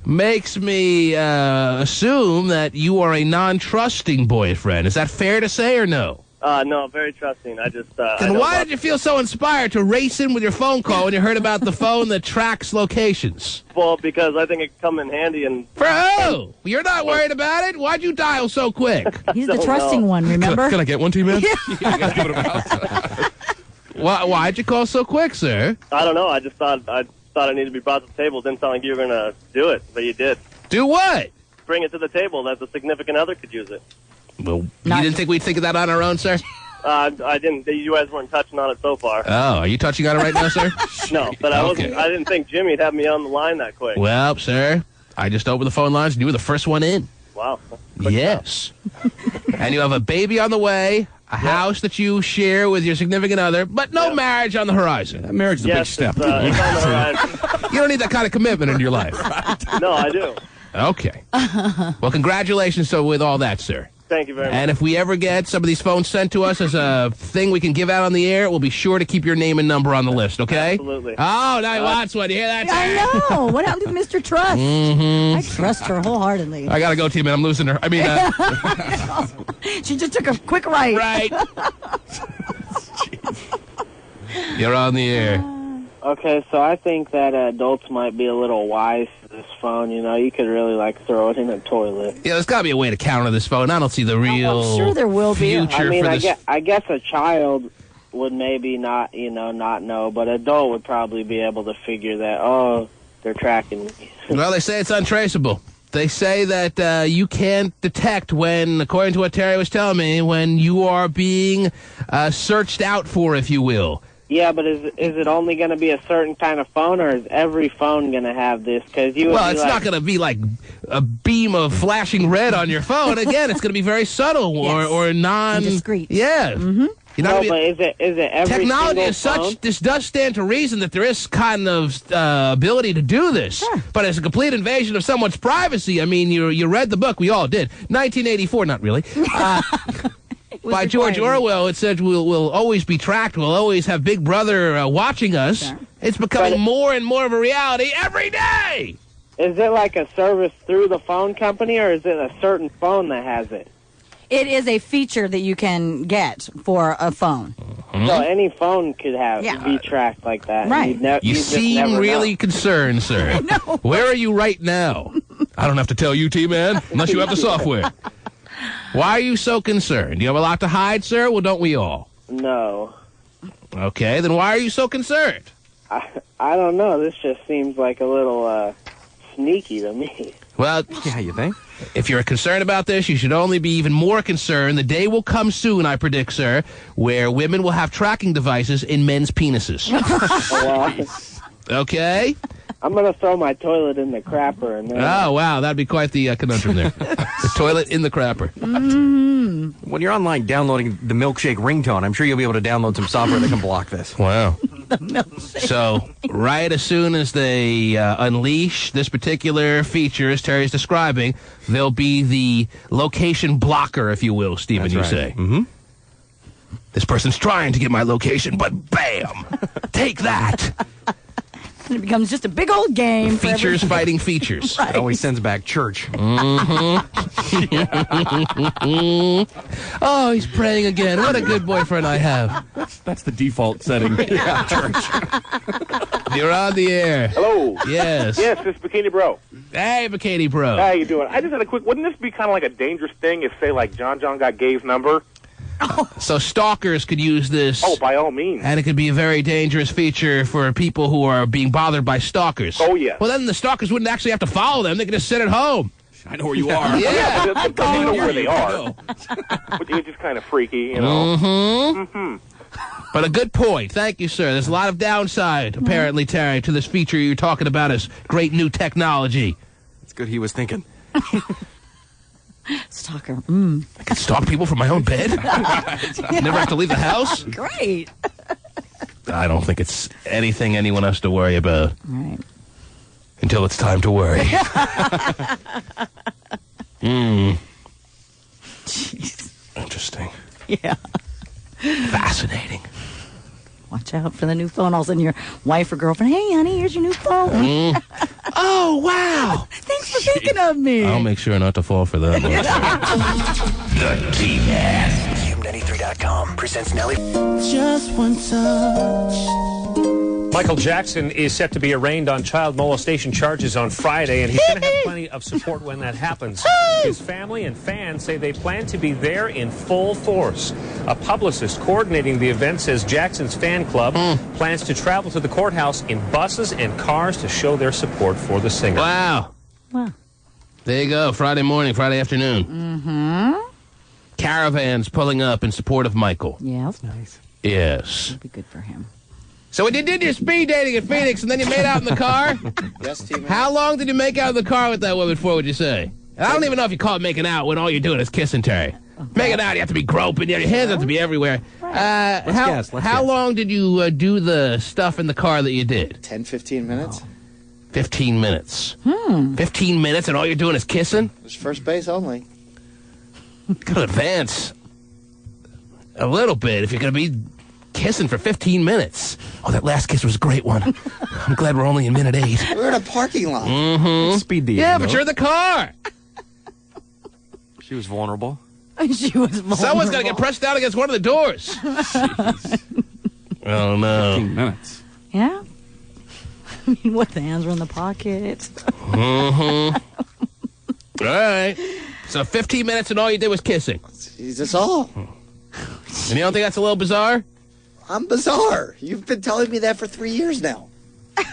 makes me assume that you are a non-trusting boyfriend. Is that fair to say or no? No, very trusting. I just... Then why did you feel so inspired to race in with your phone call when you heard about the phone that tracks locations? Well, because I think it could come in handy and... For who? You're not worried about it? Why'd you dial so quick? He's the trusting one, remember? Can I get one, T-Man? Why'd you call so quick, sir? I don't know. I just thought I needed to be brought to the table. It didn't sound like you were going to do it, but you did. Do what? Bring it to the table that the significant other could use it. Well, you didn't think we'd think of that on our own, sir? I didn't. You guys weren't touching on it so far. Oh, are you touching on it right now, sir? No, but I wasn't. I didn't think Jimmy'd have me on the line that quick. Well, sir, I just opened the phone lines and you were the first one in. Wow. Yes. And you have a baby on the way, a house that you share with your significant other, but no marriage on the horizon. That marriage is a big step. It's on the horizon. You don't need that kind of commitment in your life. No, I do. Okay. Well, congratulations with all that, sir. Thank you very much. And if we ever get some of these phones sent to us as a thing we can give out on the air, we'll be sure to keep your name and number on the list, okay? Absolutely. Oh, now he wants one. You hear that? I know. What happened to Mr. Trust? Mm-hmm. I trust her wholeheartedly. I gotta go, T-Man. I'm losing her. I mean, she just took a quick right. Right. You're on the air. Okay, so I think that adults might be a little wise to this phone. You know, you could really, throw it in the toilet. Yeah, there's got to be a way to counter this phone. I don't see the real I'm sure there will be. future I mean, for this. I guess a child would maybe not know, but adult would probably be able to figure that, they're tracking me. Well, they say it's untraceable. They say that you can't detect when, according to what Terry was telling me, when you are being searched out for, if you will. Yeah, but is it only going to be a certain kind of phone, or is every phone going to have this? Well, it's not going to be like a beam of flashing red on your phone. Again, it's going to be very subtle or discreet. Yeah. Mm-hmm. No, but is it every technology single is such, phone? this does stand to reason that there is kind of ability to do this. Sure. But it's a complete invasion of someone's privacy. I mean, you read the book. We all did. 1984, not really. By George Orwell, it said we'll always be tracked. We'll always have Big Brother watching us. Sure. It's becoming more and more of a reality every day. Is it like a service through the phone company, or is it a certain phone that has it? It is a feature that you can get for a phone. Mm-hmm. So any phone could be tracked like that. Right. You seem really concerned, sir. I know. Where are you right now? I don't have to tell you, T-Man, unless you have the software. Why are you so concerned? Do you have a lot to hide, sir? Well, don't we all? No. Okay, then why are you so concerned? I don't know. This just seems like a little sneaky to me. Well, yeah, you think? If you're concerned about this, you should only be even more concerned. The day will come soon, I predict, sir, where women will have tracking devices in men's penises. Okay? I'm going to throw my toilet in the crapper. And then... Oh, wow. That'd be quite the conundrum there. The toilet in the crapper. Mm-hmm. When you're online downloading the milkshake ringtone, I'm sure you'll be able to download some software that can block this. Wow. The milkshake. So, right as soon as they unleash this particular feature, as Terry's describing, there'll be the location blocker, if you will, Stephen, That's you right. say. Mm-hmm. This person's trying to get my location, but bam! Take that! And it becomes just a big old game. Features fighting features. Right. It always sends back church. Mm-hmm. Oh, he's praying again. What a good boyfriend I have. That's the default setting. Yeah, church. You're on the air. Hello. Yes. Yes, it's Bikini Bro. Hey, Bikini Bro. How you doing? I just had a quick. Wouldn't this be kind of like a dangerous thing if, say, like John got Gabe's number? So stalkers could use this. Oh, by all means. And it could be a very dangerous feature for people who are being bothered by stalkers. Oh, yes. Well, then the stalkers wouldn't actually have to follow them. They could just sit at home. I know where you are. Yeah. But they know where they are. But it's just kind of freaky, you know. Mm-hmm. Mm-hmm. But a good point. Thank you, sir. There's a lot of downside, apparently, Terry, to this feature you're talking about as great new technology. It's good he was thinking. Stalker. I can stalk people from my own bed? Never have to leave the house? Great. I don't think it's anything anyone has to worry about. Right. Until it's time to worry. Jeez. Interesting. Yeah. Fascinating. Watch out for the new phone. All of a sudden, your wife or girlfriend, hey, honey, here's your new phone. Oh, wow. Thanks for thinking of me. I'll make sure not to fall for that one. The T-Man. KUBE93.com presents Nelly. Just one touch. Michael Jackson is set to be arraigned on child molestation charges on Friday, and he's going to have plenty of support when that happens. His family and fans say they plan to be there in full force. A publicist coordinating the event says Jackson's fan club plans to travel to the courthouse in buses and cars to show their support for the singer. Wow. Wow. There you go. Friday morning, Friday afternoon. Mm-hmm. Caravans pulling up in support of Michael. Yeah, that's nice. Yes. That'd be good for him. So when you did your speed dating at Phoenix and then you made out in the car? Yes, T-Man. How long did you make out in the car with that woman for, would you say? And I don't even know if you call it making out when all you're doing is kissing, Terry. Making out, you have to be groping. Your hands have to be everywhere. How long did you do the stuff in the car that you did? 10, 15 minutes. 15 minutes. 15 minutes and all you're doing is kissing? It was first base only. Gotta advance a little bit if you're going to be kissing for 15 minutes. Oh, that last kiss was a great one. I'm glad we're only in minute 8. We're in a parking lot. Mm-hmm. Speed dating. Yeah, but you're in the car. She was vulnerable. She was vulnerable. Someone's got to get pressed down against one of the doors. Oh, no. 15 minutes. Yeah. I mean, what, the hands were in the pocket? Mm-hmm. All right. So 15 minutes and all you did was kissing. That's all. And you don't think that's a little bizarre? I'm bizarre. You've been telling me that for 3 years now. All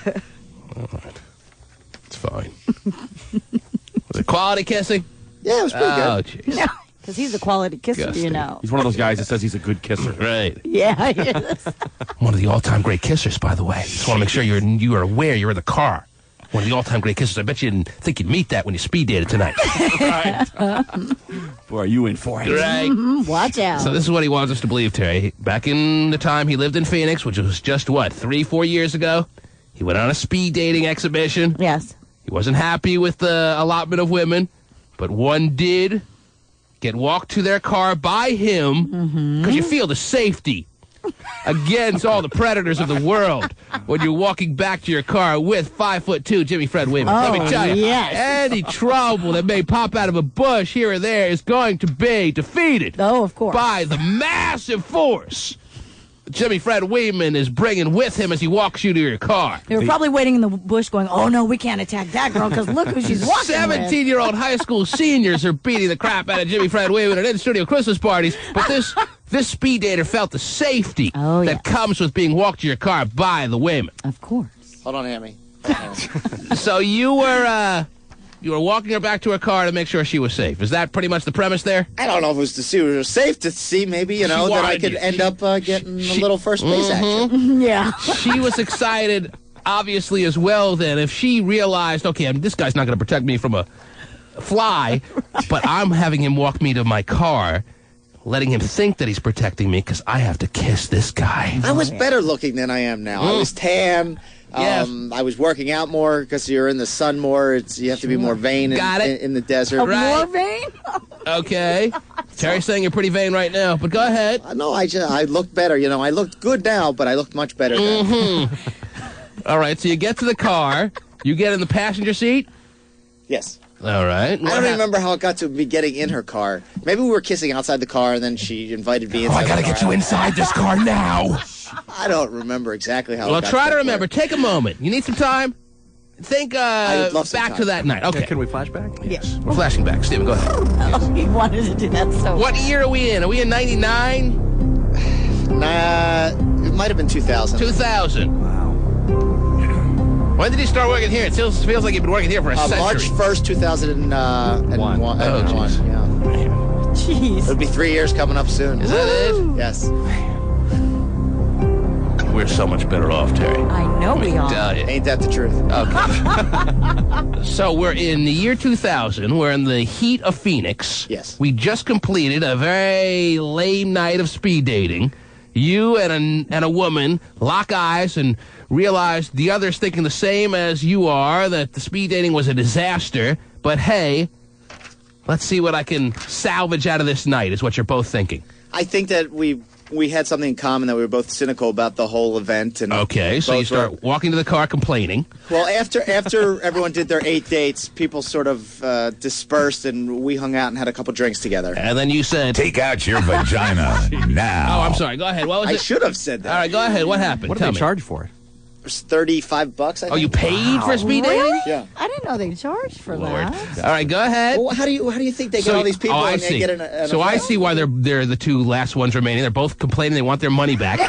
right. It's fine. Was it quality kissing? Yeah, it was pretty Oh, good. jeez. No, because he's a quality kisser, Disgusting. you know. He's one of those guys that says he's a good kisser. Right. Yeah, he is. One of the all-time great kissers, by the way. Just want to make sure you are aware you're in the car. One of the all-time great kissers. I bet you didn't think you'd meet that when you speed dated tonight. Right. Boy, are you in for it? Right. Watch out. So this is what he wants us to believe, Terry. Back in the time he lived in Phoenix, which was just, 3-4 years ago, he went on a speed dating exhibition. Yes. He wasn't happy with the allotment of women, but one did get walked to their car by him because you feel the safety against all the predators of the world when you're walking back to your car with 5'2" Jimmy Fred Weeman. Let me tell you, yes. any trouble that may pop out of a bush here or there is going to be defeated. Oh, of course. By the massive force Jimmy Fred Weeman is bringing with him as he walks you to your car. They were probably waiting in the bush going, oh, no, we can't attack that girl because look who she's walking 17-year-old high school seniors are beating the crap out of Jimmy Fred Weeman at in-studio Christmas parties, but this speed dater felt the safety that comes with being walked to your car by the women. Of course. Hold on, Amy. So you were walking her back to her car to make sure she was safe. Is that pretty much the premise there? I don't know if it was to see. It was safe to see, maybe, that I could end up getting a little first base action. Yeah. She was excited, obviously, as well, then, if she realized, okay, this guy's not going to protect me from a fly, but I'm having him walk me to my car, letting him think that he's protecting me because I have to kiss this guy. I was better looking than I am now. I was tan. Yes. I was working out more because you're in the sun more. You have to be more vain in the desert. More vain? Okay. Terry's saying you're pretty vain right now, but go ahead. No, I looked better. I looked good now, but I looked much better then. All right, so you get to the car. You get in the passenger seat? Yes. All right. I don't remember how it got to me getting in her car. Maybe we were kissing outside the car, and then she invited me inside I got to get you inside this car now. I don't remember exactly how Well, it got try to that remember. Take a moment. You need some time? Think would love some back time. to that night. Okay. Can we flash back? Yes. We're flashing back. Steven, go ahead. Oh, he wanted to do that so What year are we in? Are we in 99? Nah, it might have been 2000. 2000. Wow. When did you start working here? It feels like you've been working here for a century. March 1st, 2001. Oh, jeez. Yeah. Jeez. It'll be 3 years coming up soon. Is that it? Yes. We're so much better off, Terry. I know we are. Tell you. Ain't that the truth? Okay. So we're in the year 2000. We're in the heat of Phoenix. Yes. We just completed a very lame night of speed dating. You and a woman lock eyes and realize the other's thinking the same as you are, that the speed dating was a disaster. But hey, let's see what I can salvage out of this night, is what you're both thinking. I think that we had something in common, that we were both cynical about the whole event. And Okay, so you start walking to the car complaining. Well, after everyone did their 8 dates, people sort of dispersed, and we hung out and had a couple drinks together. And then you said, Take out your vagina now. oh, I'm sorry, go ahead. What was I it? should have said that. All right, go ahead. What happened? What Tell did they me. charge for it? It was $35, I think. Oh, you paid for speed dating? Really? Yeah. I didn't know they charged for Lord. that. All right, go ahead. Well, how do you think they get all these people I and see. they get an So I event? see why they're the two last ones remaining. They're both complaining they want their money back.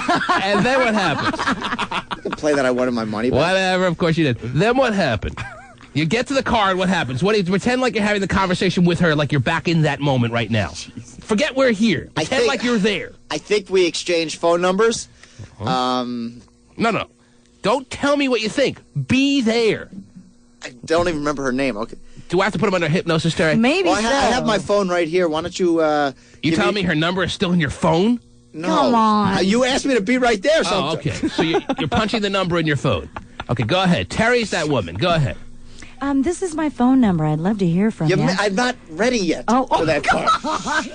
And then what happens? I complain that I wanted my money back. Whatever, of course you did. Then what happened? You get to the car and what happens? What do you pretend like you're having the conversation with her, like you're back in that moment right now. Forget we're here. Pretend like you're there. I think we exchanged phone numbers. No. Don't tell me what you think. Be there. I don't even remember her name. Okay. Do I have to put him under hypnosis, Terry? Maybe Well, I have my phone right here. Why don't you... You tell me her number is still in your phone? No. Come on. You asked me to be right there. Oh, okay. So you're punching the number in your phone. Okay, go ahead. Terry's that woman. Go ahead. This is my phone number. I'd love to hear from you. I'm not ready yet for that part.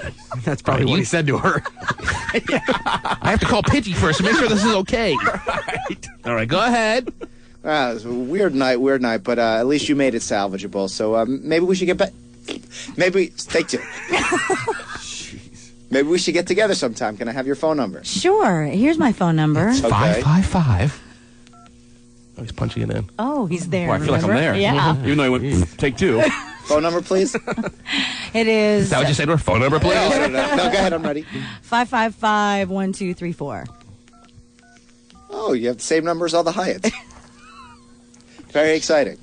That's probably what he said to her. I have to call Pidgey first to make sure this is okay. Right. All right, go ahead. It was a weird night, but at least you made it salvageable. So maybe we should get back. Take two. Maybe we should get together sometime. Can I have your phone number? Sure. Here's my phone number. It's 555. Oh, he's punching it in. Oh, he's there. Well, I feel like I'm there. Yeah. Even though he went, take two. Phone number, please. It is. Is that what you said? Our phone number, please? No, go ahead. I'm ready. 555-1234. Oh, you have the same number as all the Hyatts. Very exciting.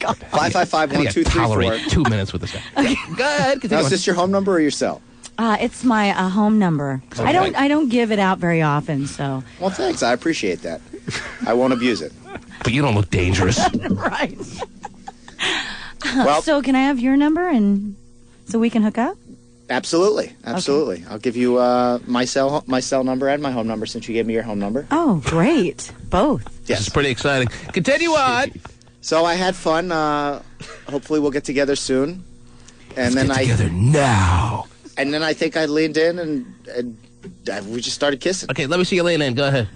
555-1234. Tolerate 2 minutes with this guy. Okay. Go ahead. Now, is this your home number or your cell? It's my home number. Okay. I don't give it out very often, so. Well, thanks. I appreciate that. I won't abuse it. But you don't look dangerous. Right. Well, so can I have your number and so we can hook up? Absolutely. Okay. I'll give you my cell number and my home number since you gave me your home number. Oh, great. Both. Yes. This is pretty exciting. Continue on. So I had fun. Hopefully we'll get together soon. And Let's get together now. And then I think I leaned in and we just started kissing. Okay, let me see you lean in. Go ahead.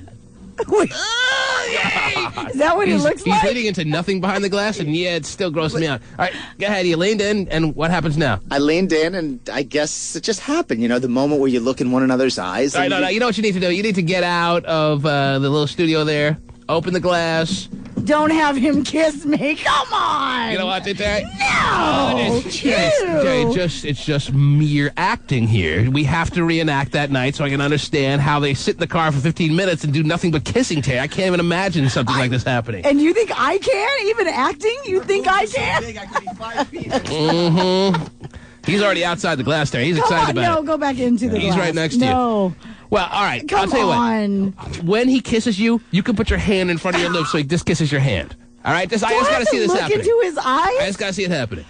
Wait. Is that what he looks like? He's leaning into nothing behind the glass, and yeah, it's still grossing me out. All right, go ahead. You leaned in, and what happens now? I leaned in, and I guess it just happened. You know, the moment where you look in one another's eyes. All right, no. You know what you need to do? You need to get out of the little studio there, open the glass. Don't have him kiss me. Come on. You know what, Terry? No. It's just mere acting here. We have to reenact that night so I can understand how they sit in the car for 15 minutes and do nothing but kissing, Terry. I can't even imagine something like this happening. And you think I can? Even acting? You think I can? Big, I could be 5 feet. Mm-hmm. He's already outside the glass, Terry. He's excited about it. No, go back into the glass. He's right next to you. No. Well, all right. Come I'll tell you on. what. When he kisses you, you can put your hand in front of your lips so he just kisses your hand. All right? I just got to see this happening. Look into his eyes? I just got to see it happening.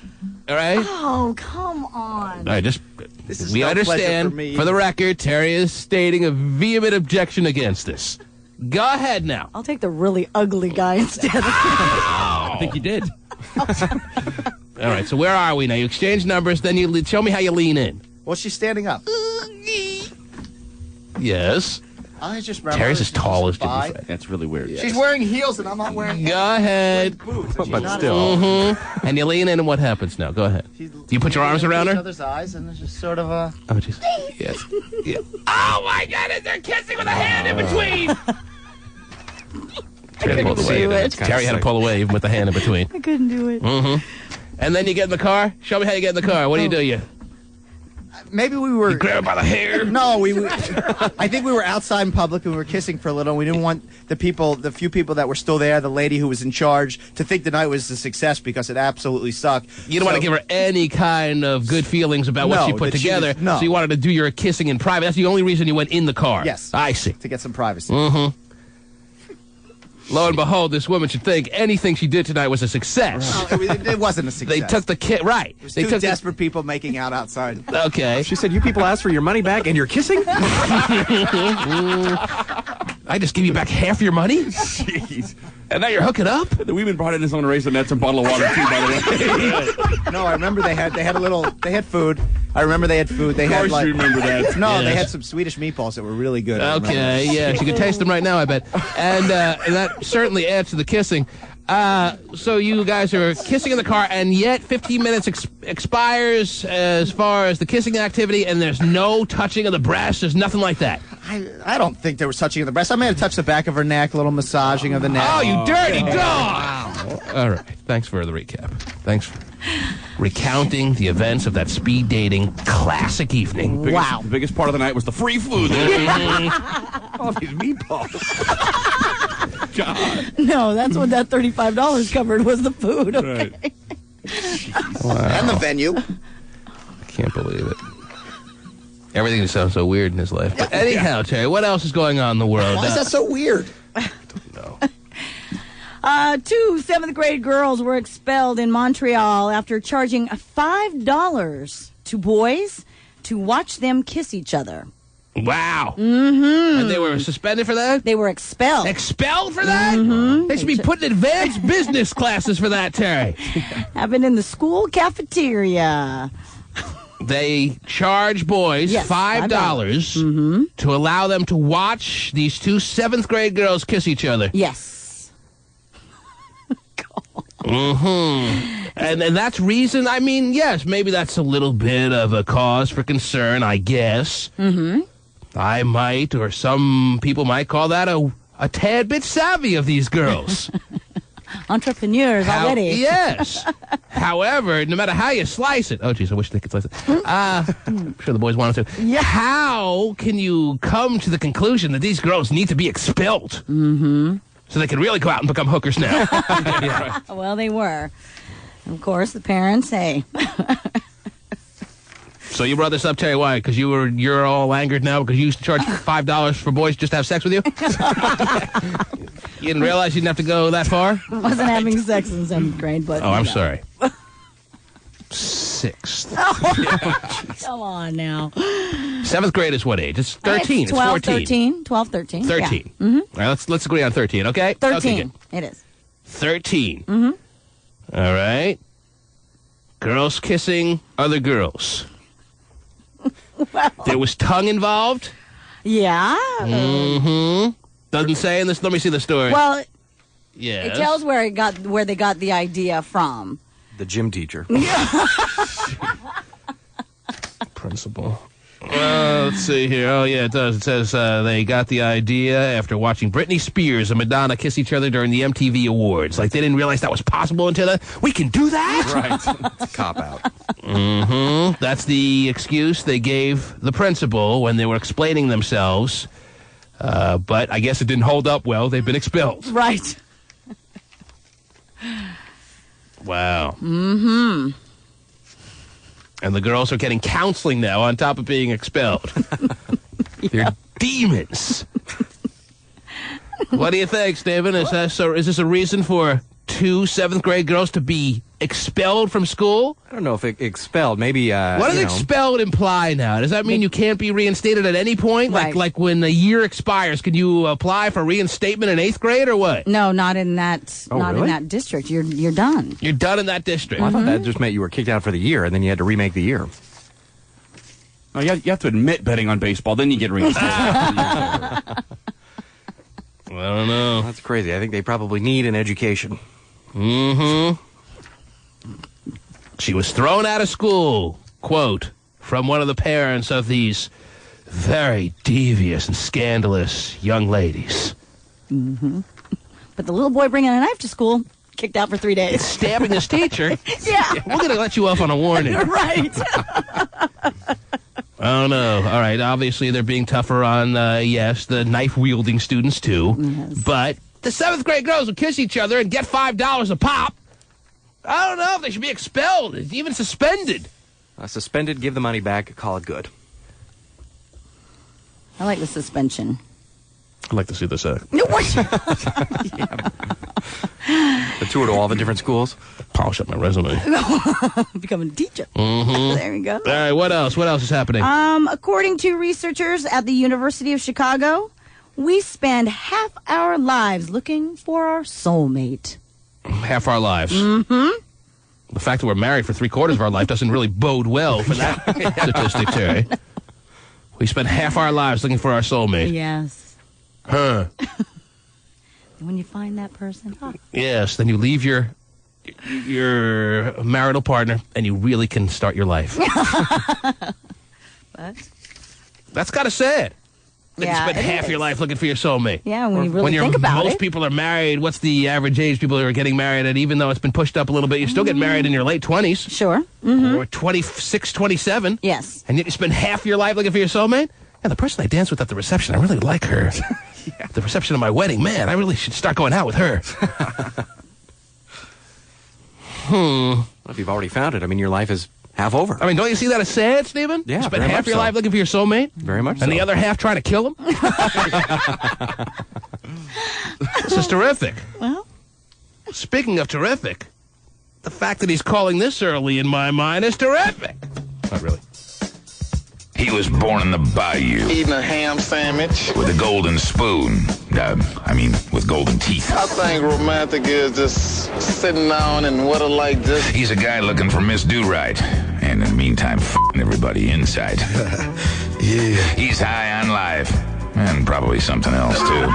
All right? Oh, come on. All right, we understand. For the record, Terry is stating a vehement objection against this. Go ahead now. I'll take the really ugly guy instead. I think you did. All right, so where are we now? You exchange numbers, then you show me how you lean in. Well, she's standing up. Yes. I just remember Terry's as tall as Jimmy by. Fred. That's really weird. She's wearing heels, and I'm not wearing Go ahead. boots. But She's not still. Mm-hmm. And you lean in, and what happens now? Go ahead. Do you put your arms around Each her? other's eyes, and it's just sort of a. Oh, jeez. Yes. Yeah. Oh, my God, they're kissing with a hand in between. Terry had to pull away even with the hand in between. I couldn't do it. Mm-hmm. And then you get in the car. Show me how you get in the car. What do you do? Maybe we were. You grab her by the hair. No, I think we were outside in public and we were kissing for a little. And we didn't want the few people that were still there, the lady who was in charge, to think the night was a success because it absolutely sucked. You don't want to give her any kind of good feelings about what she put together. So you wanted to do your kissing in private. That's the only reason you went in the car. Yes. I see. To get some privacy. Mm-hmm. Lo and behold, this woman should think anything she did tonight was a success. It wasn't a success. They took the kit right. It was two desperate people making out outside. Okay. She said, "You people asked for your money back, and you're kissing." I just give you back half your money. Jeez. And now you're hooking up. The women brought in his own race and that's a bottle of water too, by the way. No, I remember they had food. I remember they had food. They of course had you remember that. No, they had some Swedish meatballs that were really good. Okay, yes, you can taste them right now, I bet. And that certainly adds to the kissing. So you guys are kissing in the car, and yet 15 minutes expires as far as the kissing activity, and there's no touching of the breast. There's nothing like that. I don't think there was touching of the breast. I may have touched the back of her neck, a little massaging of the neck. Oh, you dirty dog! Wow. All right. Thanks for the recap. Thanks for recounting the events of that speed dating classic evening. The biggest part of the night was the free food. All these meatballs. God. No, that's what that $35 covered was the food. Okay. Right. Wow. And the venue. I can't believe it. Everything just sounds so weird in his life. But anyhow, Terry, what else is going on in the world? Why is that so weird? I don't know. Two 7th grade girls were expelled in Montreal after charging $5 to boys to watch them kiss each other. Wow. Mm-hmm. And they were suspended for that? They were expelled. Expelled for that? Mm-hmm. They should be put in advanced business classes for that, Terry. Happened in the school cafeteria. They charge boys $5 to allow them to watch these two 7th grade girls kiss each other. Yes. And that's reason, I mean, yes, maybe that's a little bit of a cause for concern, I guess. I might, or some people might call that a tad bit savvy of these girls. Entrepreneurs already. Yes. However, no matter how you slice it. Oh, geez, I wish they could slice it. I'm sure the boys wanted to. Yeah. How can you come to the conclusion that these girls need to be expelled? So they can really go out and become hookers now. Well, they were. Of course, the parents, hey. So you brought this up, Terry, why? Because you're all angered now because you used to charge $5 for boys just to have sex with you? You didn't realize you didn't have to go that far? Wasn't having sex in 7th grade, but... Oh, I'm sorry. 6th. Come on now. 7th grade is what age? It's 13. It's 12, it's 14. 13. 12, 13. 13. Yeah. All right, let's agree on 13, okay? 13. Okay, good. It is. 13. All right. Girls kissing other girls. Well. There was tongue involved? Yeah. Doesn't say in this. Let me see the story. Well, yes. it tells where they got the idea from. The gym teacher. Principal. Let's see here. Oh, yeah, it does. It says they got the idea after watching Britney Spears and Madonna kiss each other during the MTV Awards. Like, they didn't realize that was possible until we can do that? Right. It's a cop-out. That's the excuse they gave the principal when they were explaining themselves. But I guess it didn't hold up well. They've been expelled. Right. Wow. And the girls are getting counseling now on top of being expelled. They're demons. What do you think, Stephen? Is this a reason for two 7th grade girls to be expelled from school? I don't know if expelled. Maybe. What does expelled imply now? Does that mean you can't be reinstated at any point? Right. Like when a year expires, can you apply for reinstatement in 8th grade or what? No, not in that. Not really? in that district. You're done. You're done in that district. Well, I thought that just meant you were kicked out for the year, and then you had to remake the year. No, you have to admit betting on baseball, then you get reinstated. I don't know. That's crazy. I think they probably need an education. She was thrown out of school, quote, from one of the parents of these very devious and scandalous young ladies. But the little boy bringing a knife to school, kicked out for 3 days. Stabbing his teacher? Yeah. We're going to let you off on a warning. Right. Oh, no. All right. Obviously, they're being tougher on, the knife-wielding students, too. Yes. But the 7th grade girls will kiss each other and get $5 a pop. I don't know if they should be expelled, even suspended. Suspended, give the money back, call it good. I like the suspension. I'd like to see this. What? The tour to all the different schools. Polish up my resume. Becoming a teacher. Mm-hmm. There we go. All right, what else? What else is happening? According to researchers at the University of Chicago, we spend half our lives looking for our soulmate. Half our lives. Mm-hmm. The fact that we're married for 3/4 of our life doesn't really bode well for that statistic, Terry. We spend half our lives looking for our soulmate. Yes. Huh. When you find that person, huh? Yes, then you leave your marital partner and you really can start your life. But that's kind of sad. That you spend half your life looking for your soulmate. Yeah, when you really think about most it. people are married, what's the average age people are getting married at? Even though it's been pushed up a little bit, you still get married in your late 20s. Sure. Or 26, 27. Yes. And yet you spend half your life looking for your soulmate? Yeah, the person I danced with at the reception, I really like her. The reception of my wedding, man, I really should start going out with her. Well, if you've already found it, I mean, your life is half over. I mean, don't you see that as sad, Stephen? Yeah, you spend very half much your so. life looking for your soulmate? Very much And so. the other half trying to kill him? This is terrific. Well, Speaking of terrific, the fact that he's calling this early in my mind is terrific. Not really. He was born in the bayou. Eating a ham sandwich. With a golden spoon. With golden teeth. I think romantic is just sitting down and what a like this. He's a guy looking for Miss Do-Right. And in the meantime, f***ing everybody inside. Yeah. He's high on life. And probably something else, too.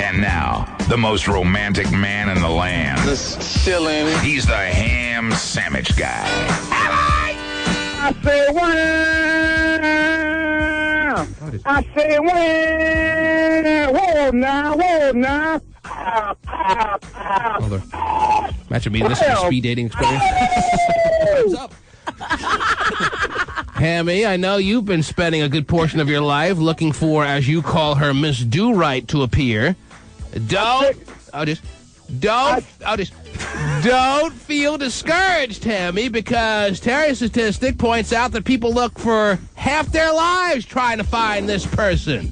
And now, the most romantic man in the land. Just chilling. He's the ham sandwich guy. I say wow. I say wow. Whoa now. Imagine me this is a speed dating experience. What's up? Hammy, I know you've been spending a good portion of your life looking for, as you call her, Miss Do-Right to appear. Don't feel discouraged, Tammy, because Tari's statistic points out that people look for half their lives trying to find this person.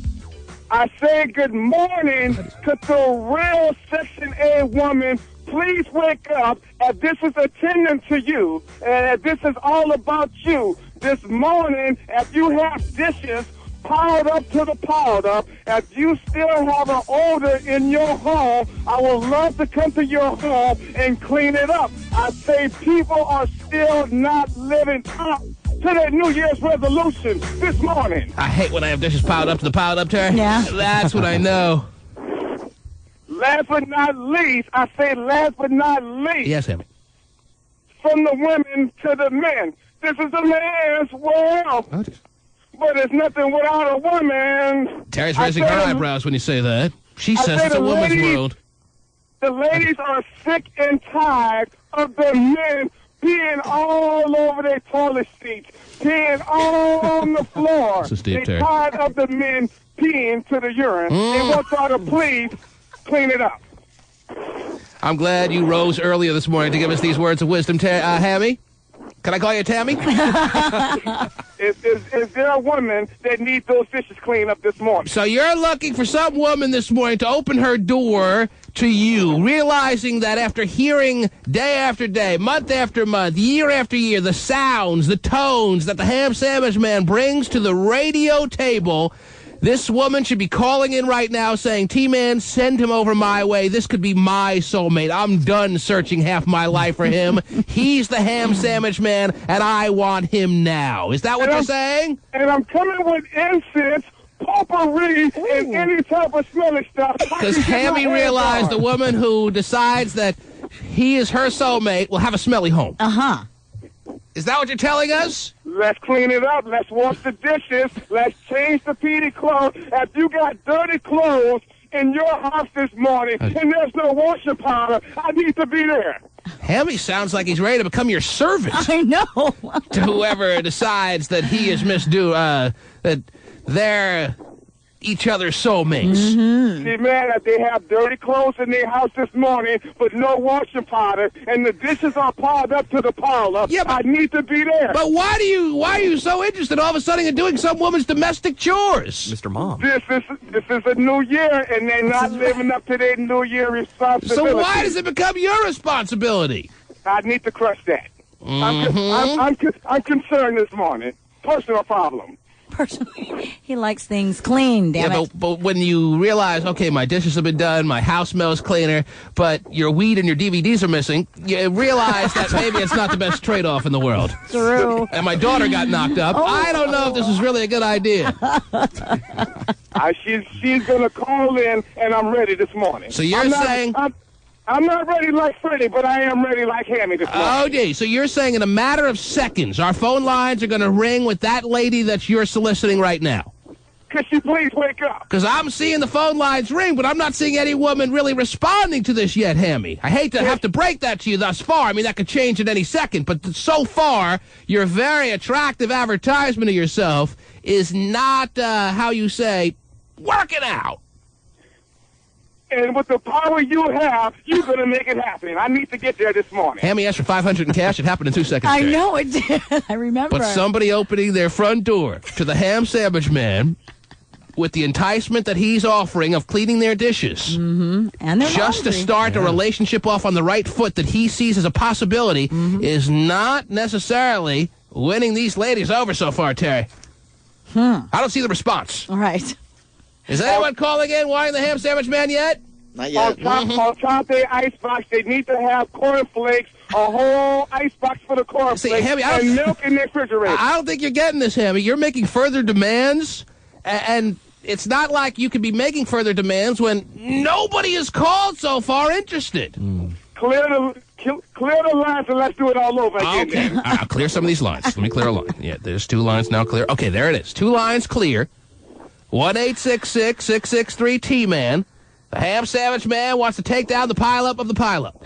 I say good morning to the real Section A woman. Please wake up, as this is attending to you, and as this is all about you. This morning, if you have dishes piled up to the piled up, if you still have an odor in your home, I would love to come to your home and clean it up. I say people are still not living up to their New Year's resolution this morning. I hate when I have dishes piled up to the piled up, Tari. Yeah. That's what I know. Last but not least, Yes, Hammy. from the women to the men. This is a man's world. But it's nothing without a woman. Tari's raising her eyebrows when you say that. She says it's a woman's world. The ladies are sick and tired of the men peeing all over their toilet seats, peeing all on the floor. This is deep, They're Tari. tired of the men peeing to the urine. They want y'all to please clean it up. I'm glad you rose earlier this morning to give us these words of wisdom, Hammy. Can I call you Tammy? Is there a woman that needs those dishes cleaned up this morning? So you're looking for some woman this morning to open her door to you, realizing that after hearing day after day, month after month, year after year, the sounds, the tones that the ham sandwich man brings to the radio table, this woman should be calling in right now saying, T-Man, send him over my way. This could be my soulmate. I'm done searching half my life for him. He's the ham sandwich man, and I want him now. Is that what you're saying? And I'm coming with incense, potpourri, and any type of smelly stuff. Because Hammy realized the woman who decides that he is her soulmate will have a smelly home. Uh-huh. Is that what you're telling us? Let's clean it up. Let's wash the dishes. Let's change the PD clothes. If you got dirty clothes in your house this morning and there's no washing powder, I need to be there. Hammy sounds like he's ready to become your servant. I know. To whoever decides that he is that they're each other's soulmates. Mm-hmm. See, man, if they have dirty clothes in their house this morning but no washing powder and the dishes are piled up to the parlor, I need to be there. But why are you so interested all of a sudden in doing some woman's domestic chores? Mr. Mom. This is a new year, and they're not living up to their New Year responsibility. So why does it become your responsibility? I need to crush that. I'm concerned this morning. Personal problem. Personally, he likes things clean, damn it. But when you realize, okay, my dishes have been done, my house smells cleaner, but your weed and your DVDs are missing, you realize that maybe it's not the best trade-off in the world. True. And my daughter got knocked up. I don't know if this is really a good idea. She's going to call in, and I'm ready this morning. So you're saying... I'm not ready like Freddie, but I am ready like Hammy this morning. Oh, gee. So you're saying in a matter of seconds, our phone lines are going to ring with that lady that you're soliciting right now? Could she please wake up? Because I'm seeing the phone lines ring, but I'm not seeing any woman really responding to this yet, Hammy. I hate to have to break that to you thus far. I mean, that could change at any second. But so far, your very attractive advertisement of yourself is not, how you say, working out. And with the power you have, you're going to make it happen. I need to get there this morning. Hammy asked for $500 in cash. It happened in 2 seconds. I know it did. I remember. But somebody opening their front door to the ham sandwich man with the enticement that he's offering of cleaning their dishes. Mm-hmm. And they're just laundry. to start a relationship off on the right foot that he sees as a possibility is not necessarily winning these ladies over so far, Terry. I don't see the response. All right. Is anyone calling in wanting the ham sandwich man yet? Not yet. On top of their icebox, they need to have cornflakes, a whole icebox for the cornflakes, Hammy, and milk in their refrigerator. I don't think you're getting this, Hammy. You're making further demands, and it's not like you could be making further demands when nobody has called so far interested. Clear the lines and let's do it all over again. Okay. I'll clear some of these lines. Let me clear a line. Yeah, there's 2 lines now clear. Okay, there it is. 2 lines clear. 1-866-663-T-Man. The ham sandwich man wants to take down the pileup of the pileup.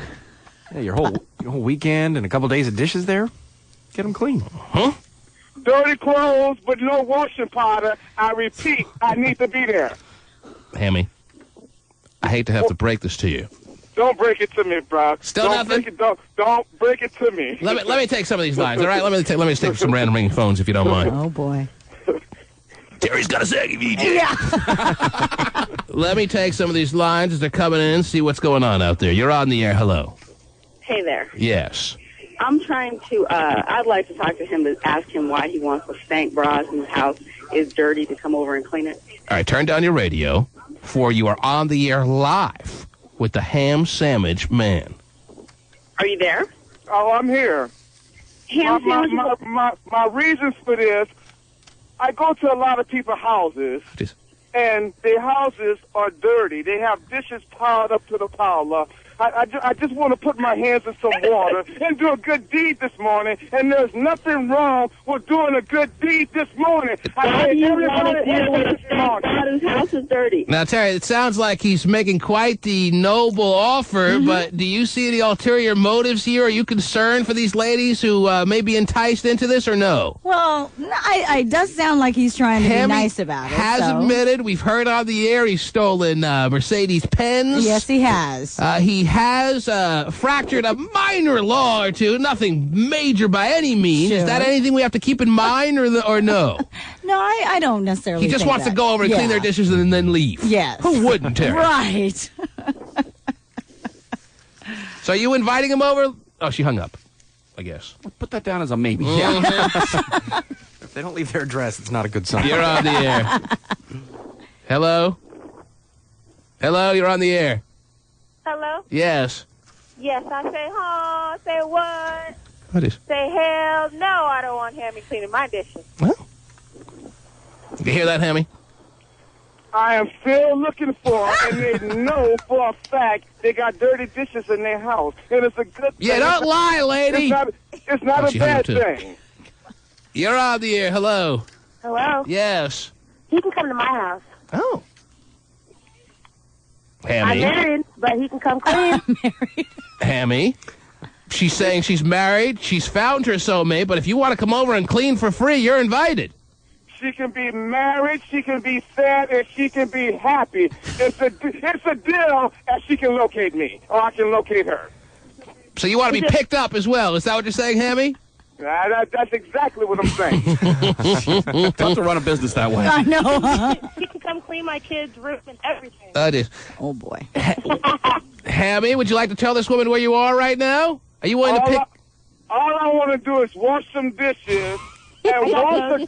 Yeah, your whole weekend and a couple days of dishes there. Get them clean. Dirty clothes, but no washing powder. I repeat, I need to be there. Hammy, I hate to have to break this to you. Don't break it to me, bro. Still nothing? Don't break it to me. Let me take some of these lines, all right? Let me just take some random ringing phones if you don't mind. Oh, boy. Terry's got a saggy VJ. Yeah. Let me take some of these lines as they're coming in, see what's going on out there. You're on the air. Hello. Hey there. Yes. I'm trying to, I'd like to talk to him to ask him why he wants the stank bras in his house is dirty to come over and clean it. All right, turn down your radio, for you are on the air live with the ham sandwich man. Are you there? Oh, I'm here. My reasons for this, I go to a lot of people's houses, and their houses are dirty. They have dishes piled up to the pile. I just want to put my hands in some water and do a good deed this morning, and there's nothing wrong with doing a good deed this morning. His house is dirty. Now, Terry, it sounds like he's making quite the noble offer, but do you see any ulterior motives here? Are you concerned for these ladies who may be enticed into this, or no? Well, it does sound like he's trying to be nice about it. Has admitted, we've heard on the air, he's stolen Mercedes pens. Yes, he has. He has fractured a minor law or two, nothing major by any means. Sure. Is that anything we have to keep in mind, or no? No, I don't necessarily He just think wants that. to go over and clean their dishes and then leave. Yes. Who wouldn't, Terry? Right. So are you inviting him over? Oh, she hung up, I guess. Put that down as a maybe. If they don't leave their address, it's not a good sign. You're on the air. Hello? Hello, you're on the air. Hello? Yes. Yes, I say, huh? Say what? What is? Say, hell no, I don't want Hammy cleaning my dishes. You hear that, Hammy? I am still looking for, and they know for a fact they got dirty dishes in their house. And it's a good thing. Yeah, don't lie, lady. It's not a bad thing. You're on the air. Hello. Hello? Yes. He can come to my house. Oh. Hammy. I'm married, but he can come clean. Hammy. She's saying she's married. She's found her soulmate, but if you want to come over and clean for free, you're invited. She can be married, she can be sad, and she can be happy. It's a deal, and she can locate me, or I can locate her. So you want to be picked up as well. Is that what you're saying, Hammy? That's exactly what I'm saying. Tough to run a business that way. I know. He can come clean my kids' room and everything. That is. Oh, boy. Hammy, would you like to tell this woman where you are right now? Are you willing to pick? All I want to do is wash some dishes and wash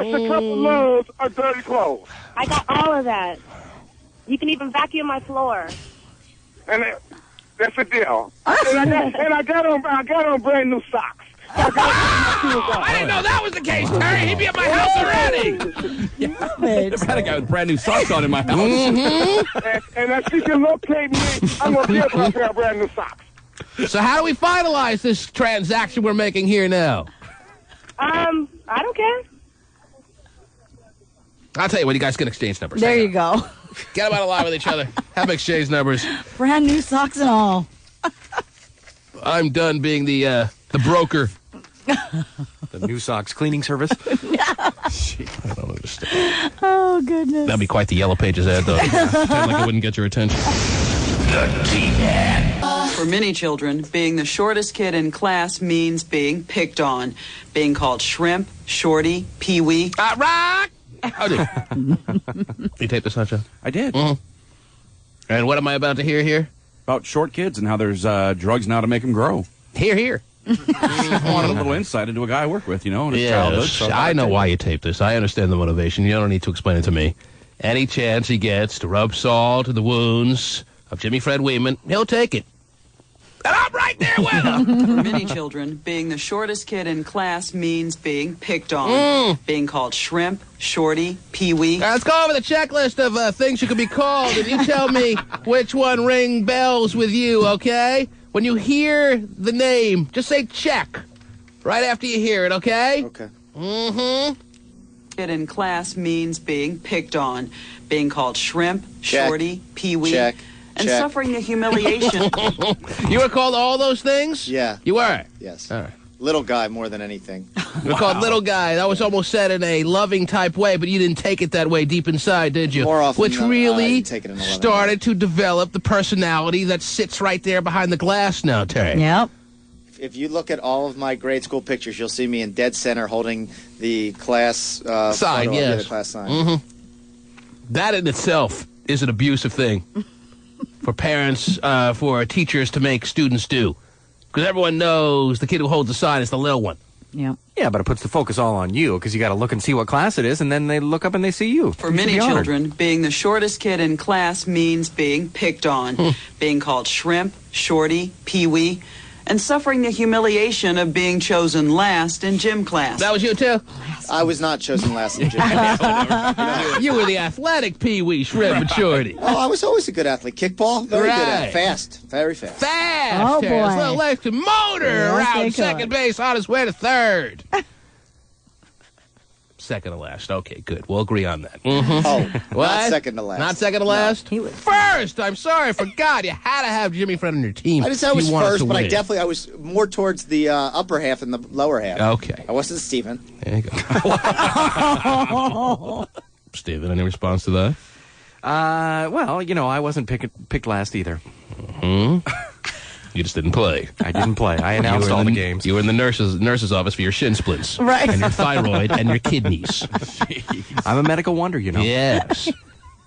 a couple loads of dirty clothes. I got all of that. You can even vacuum my floor. And that's a deal. And I got on brand new socks. I didn't know that was the case, Terry. He'd be at my house already. I've had a guy with brand new socks on in my house. And if she can locate me, I'm going to give her a pair of brand new socks. So how do we finalize this transaction we're making here now? I don't care. I'll tell you what, you guys can exchange numbers. There you go. Get them out of line with each other. Have exchange numbers. Brand new socks and all. I'm done being the broker. The New Socks cleaning service. I don't understand. Oh, goodness. That'd be quite the Yellow Pages ad, though. Pretend like it wouldn't get your attention. The T-Man. For many children, being the shortest kid in class means being picked on. Being called shrimp, shorty, peewee. Rock! How did you tape the sunshine? I did. And what am I about to hear here? About short kids and how there's drugs now to make them grow. Here. I wanted a little insight into a guy I work with, in his childhood. So I know why you taped this. I understand the motivation. You don't need to explain it to me. Any chance he gets to rub salt in the wounds of Jimmy Fred Weeman, he'll take it. And I'm right there with him. For many children, being the shortest kid in class means being picked on, being called shrimp, shorty, peewee. Let's go over the checklist of things you could be called, and you tell me which one ring bells with you, okay? When you hear the name, just say check right after you hear it, okay? Okay. Kid in class means being picked on, being called shrimp, shorty, peewee. Check. And suffering the humiliation. You were called all those things? Yeah. You were? Yes. All right. Little guy more than anything. You were called little guy. That was almost said in a loving type way, but you didn't take it that way deep inside, did you? More often Which than not, I really didn't take it in a loving started to develop the personality that sits right there behind the glass now, Terry. Yep. If you look at all of my grade school pictures, you'll see me in dead center holding the class sign, yes. the class sign. That in itself is an abusive thing for parents, for teachers to make students do. Because everyone knows the kid who holds the sign is the little one. Yeah. Yeah, but it puts the focus all on you because you got to look and see what class it is, and then they look up and they see you. For many children, being the shortest kid in class means being picked on, being called shrimp, shorty, peewee, and suffering the humiliation of being chosen last in gym class. That was you, too? I was not chosen last in gym class. You were the athletic peewee, shrimp, and shorty. Oh, I was always a good athlete. Kickball, very good at Right. it. Fast, very fast. Fast! Oh, Terry. His boy. little legs could motor Yes, they around could. second base on his way to third. Second to last. Okay, good. We'll agree on that. Oh, What? not second to last. Not second to last? He was First! I'm sorry, I forgot. You had to have Jimmy Fred on your team. I didn't say I was You want us first, to but win. I was more towards the upper half than the lower half. Okay. I wasn't Steven. There you go. Steven, any response to that? Well, I wasn't picked last either. You just didn't play. I didn't play. I announced all the games. You were in the nurse's office for your shin splints. Right. And your thyroid and your kidneys. I'm a medical wonder, Yes.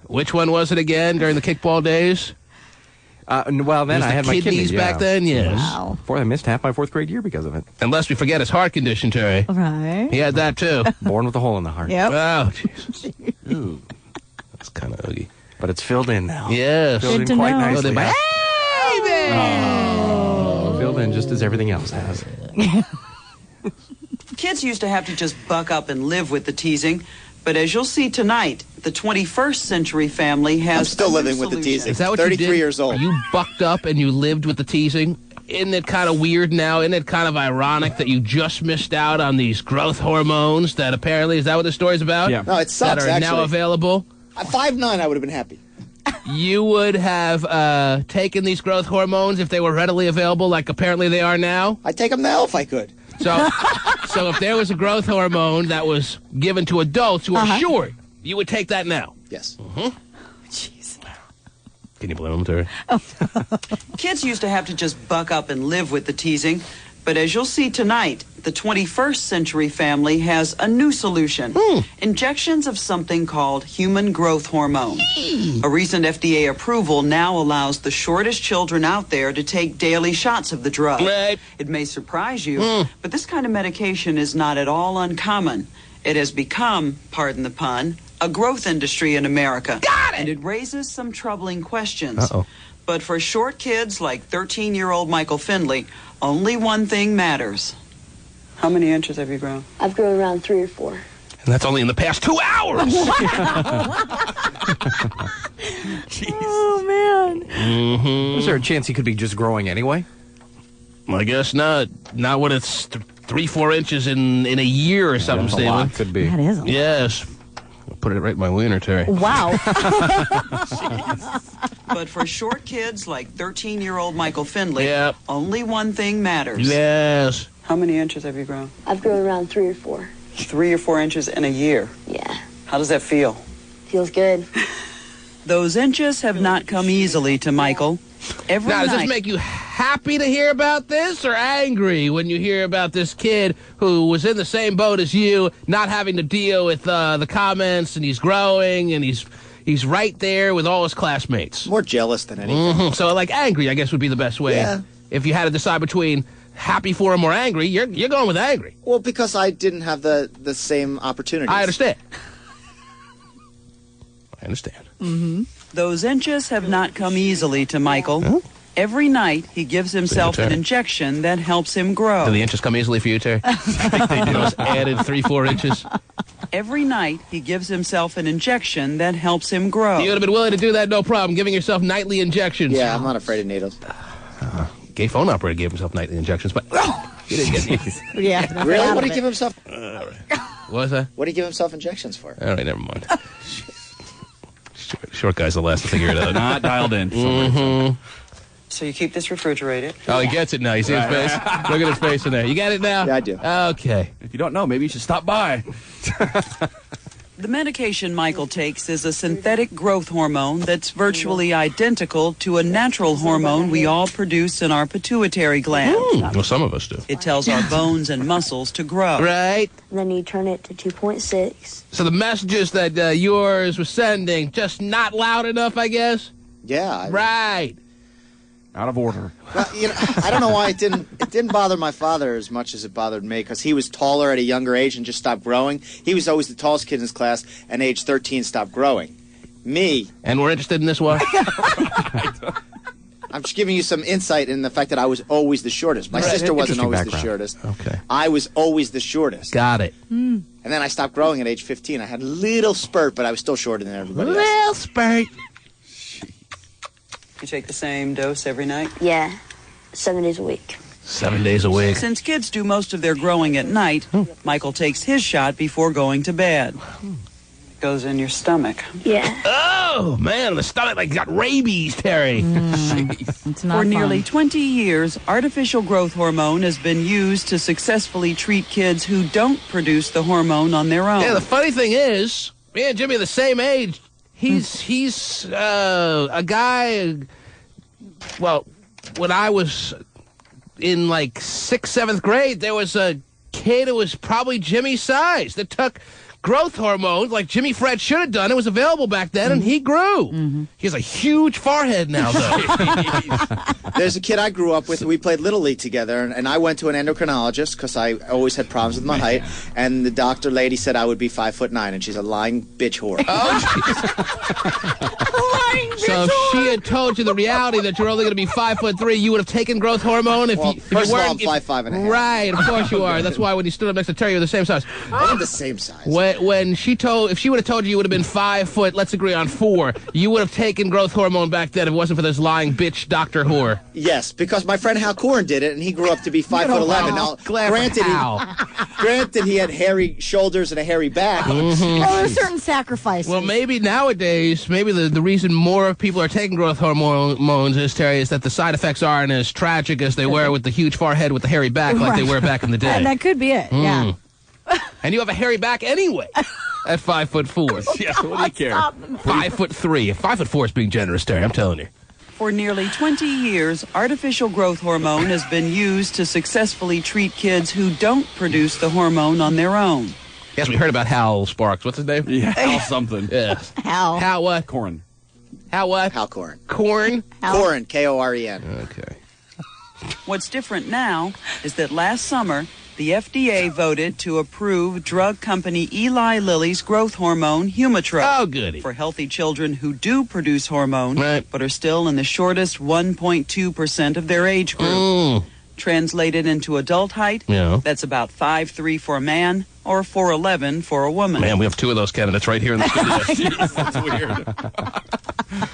Which one was it again during the kickball days? Well, then Was I the had my kidneys back then, yes. Wow. I missed half my fourth grade year because of it. And lest we forget his heart condition, Terry. Right. He had that too. Born with a hole in the heart. Yep. Oh, Jesus. Ooh. That's kind of ugly. But it's filled in now. Yes. Filled Good in to quite know. nicely. Baby! Filled in just as everything else has. Kids used to have to just buck up and live with the teasing, but as you'll see tonight, the 21st century family has I'm still a new living with the solution. teasing. Is that what 33 you did? years old. You bucked up and you lived with the teasing? Isn't it kind of weird now? Isn't it kind of ironic that you just missed out on these growth hormones that apparently, is that what the story's about? Yeah. No, it sucks, That are now actually. available? At 5'9", I would have been happy. You would have taken these growth hormones if they were readily available, like apparently they are now? I'd take them now if I could. So if there was a growth hormone that was given to adults who are short, you would take that now? Yes. Jeez. Can you blame them, Terry? Kids used to have to just buck up and live with the teasing, but as you'll see tonight, the 21st century family has a new solution. Injections of something called human growth hormone. A recent FDA approval now allows the shortest children out there to take daily shots of the drug. Right. It may surprise you, but this kind of medication is not at all uncommon. It has become, pardon the pun, a growth industry in America. Got it! And it raises some troubling questions. Uh-oh. But for short kids like 13-year-old Michael Findley, only one thing matters. How many inches have you grown? I've grown around 3 or 4. And that's only in the past 2 hours! Oh, man. Is there a chance he could be just growing anyway? I guess not. Not when it's 3-4 inches in a year or something, That's a Stephen. lot. Could be. That is a lot. Yes. I'll put it right in my wiener, Terry. Wow. But for short kids like 13-year-old Michael Findley, Yep. only one thing matters. Yes. How many inches have you grown? I've grown around 3 or 4. 3 or 4 inches in a year. Yeah. How does that feel? Feels good. Those inches have not come easily to Michael. Every Now, does night. this make you happy to hear about this or angry when you hear about this kid who was in the same boat as you, not having to deal with the comments, and he's growing, and he's right there with all his classmates? More jealous than anything. So, like, angry, I guess, would be the best way. Yeah. If you had to decide between happy for him or angry, you're going with angry. Well, because I didn't have the same opportunities. I understand. I understand. Mm-hmm. Those inches have not come easily to Michael. Huh? Every night, he gives himself an injection that helps him grow. Do the inches come easily for you, Terry? I think they do. Added 3-4 inches. Every night, he gives himself an injection that helps him grow. You would have been willing to do that, no problem, giving yourself nightly injections. Yeah, I'm not afraid of needles. Gay phone operator gave himself nightly injections, but he didn't get these. Yeah. Really? What did he give himself? What was that? What did he give himself injections for? All right, never mind. Short guy's the last to figure it out. Not dialed in. So you keep this refrigerated? Oh, he gets it now. You see his face? Look at his face in there. You got it now? Yeah, I do. Okay. If you don't know, maybe you should stop by. The medication Michael takes is a synthetic growth hormone that's virtually identical to a natural hormone we all produce in our pituitary gland. Well, some of us do. It tells our bones and muscles to grow. Right. And then you turn it to 2.6. So the messages that yours was sending, just not loud enough, I guess? Yeah. Right. Out of order. Well, I don't know why it didn't bother my father as much as it bothered me, because he was taller at a younger age and just stopped growing. He was always the tallest kid in his class, and age 13 stopped growing. Me. And we're interested in this one? I'm just giving you some insight in the fact that I was always the shortest. My sister wasn't always the shortest. Okay. I was always the shortest. Got it. And then I stopped growing at age 15. I had a little spurt, but I was still shorter than everybody else. Little spurt. You take the same dose every night? Yeah, 7 days a week. 7 days a week. Since kids do most of their growing at night, Michael takes his shot before going to bed. Goes in your stomach. Yeah. Oh, man, the stomach like got rabies, Terry. It's not For nearly fun. 20 years, artificial growth hormone has been used to successfully treat kids who don't produce the hormone on their own. Yeah, the funny thing is, me and Jimmy are the same age. He's a guy, well, when I was in like 6th, 7th grade, there was a kid who was probably Jimmy's size that took growth hormones like Jimmy Fred should have done. It was available back then, and he grew. He has a huge forehead now, though. There's a kid I grew up with. We played Little League together, and I went to an endocrinologist because I always had problems with my height. And the doctor lady said I would be 5'9", and she's a lying bitch whore. So if she had told you the reality that you're only going to be 5'3", you would have taken growth hormone. If Well, you, if first you of all, weren't, I'm 5'5.5". Right, of course you are. That's why when you stood up next to Terry, you're the same size. I'm the same size. When she if she would have told you would have been 5 foot, let's agree on 4, you would have taken growth hormone back then if it wasn't for this lying bitch doctor whore. Yes, because my friend Hal Corn did it, and he grew up to be 5'11". Now, granted, he had hairy shoulders and a hairy back. Well, there's certain sacrifices. Well, maybe nowadays, the reason more people are taking growth hormones is, Terry, is that the side effects aren't as tragic as they were with the huge forehead with the hairy back like they were back in the day. That could be it, yeah. And you have a hairy back anyway. At 5'4". Yeah, what do you care? 5'3". 5'4" is being generous, Terry. I'm telling you. For nearly 20 years, artificial growth hormone has been used to successfully treat kids who don't produce the hormone on their own. Yes, we heard about Hal Sparks. What's his name? Yeah, Hal something. Yes. Hal what? Corn. Hal what? Hal Corn. Corn? Corn, K-O-R-E-N. Okay. What's different now is that last summer, the FDA voted to approve drug company Eli Lilly's growth hormone, Humatrol. Oh, goody. For healthy children who do produce hormone, but are still in the shortest 1.2% of their age group. Translated into adult height, that's about 5'3" for a man or 4'11" for a woman. Man, we have 2 of those candidates right here in the studio. Jeez, that's weird.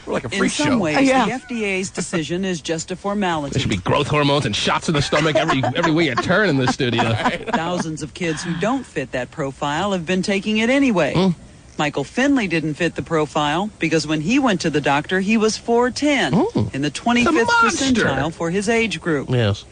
We're like a freak show. In some ways, the FDA's decision is just a formality. There should be growth hormones and shots in the stomach every way you turn in this studio. Thousands of kids who don't fit that profile have been taking it anyway. Michael Finley didn't fit the profile because when he went to the doctor, he was 4'10", in the 25th percentile for his age group. Yes.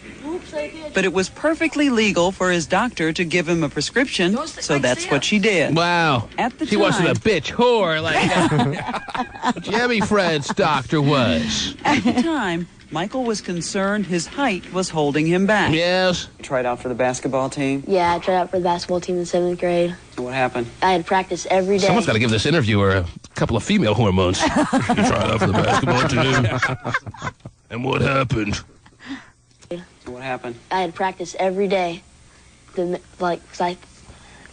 But it was perfectly legal for his doctor to give him a prescription, so that's what she did. Wow. At the She wasn't a bitch whore like Jimmy Fred's doctor was. At the time, Michael was concerned his height was holding him back. Yes. You tried out for the basketball team? Yeah, I tried out for the basketball team in 7th grade. What happened? I had practice every day. Someone's got to give this interviewer a couple of female hormones. You tried out for the basketball team. And what happened? What happened? I had practice every day. Cause I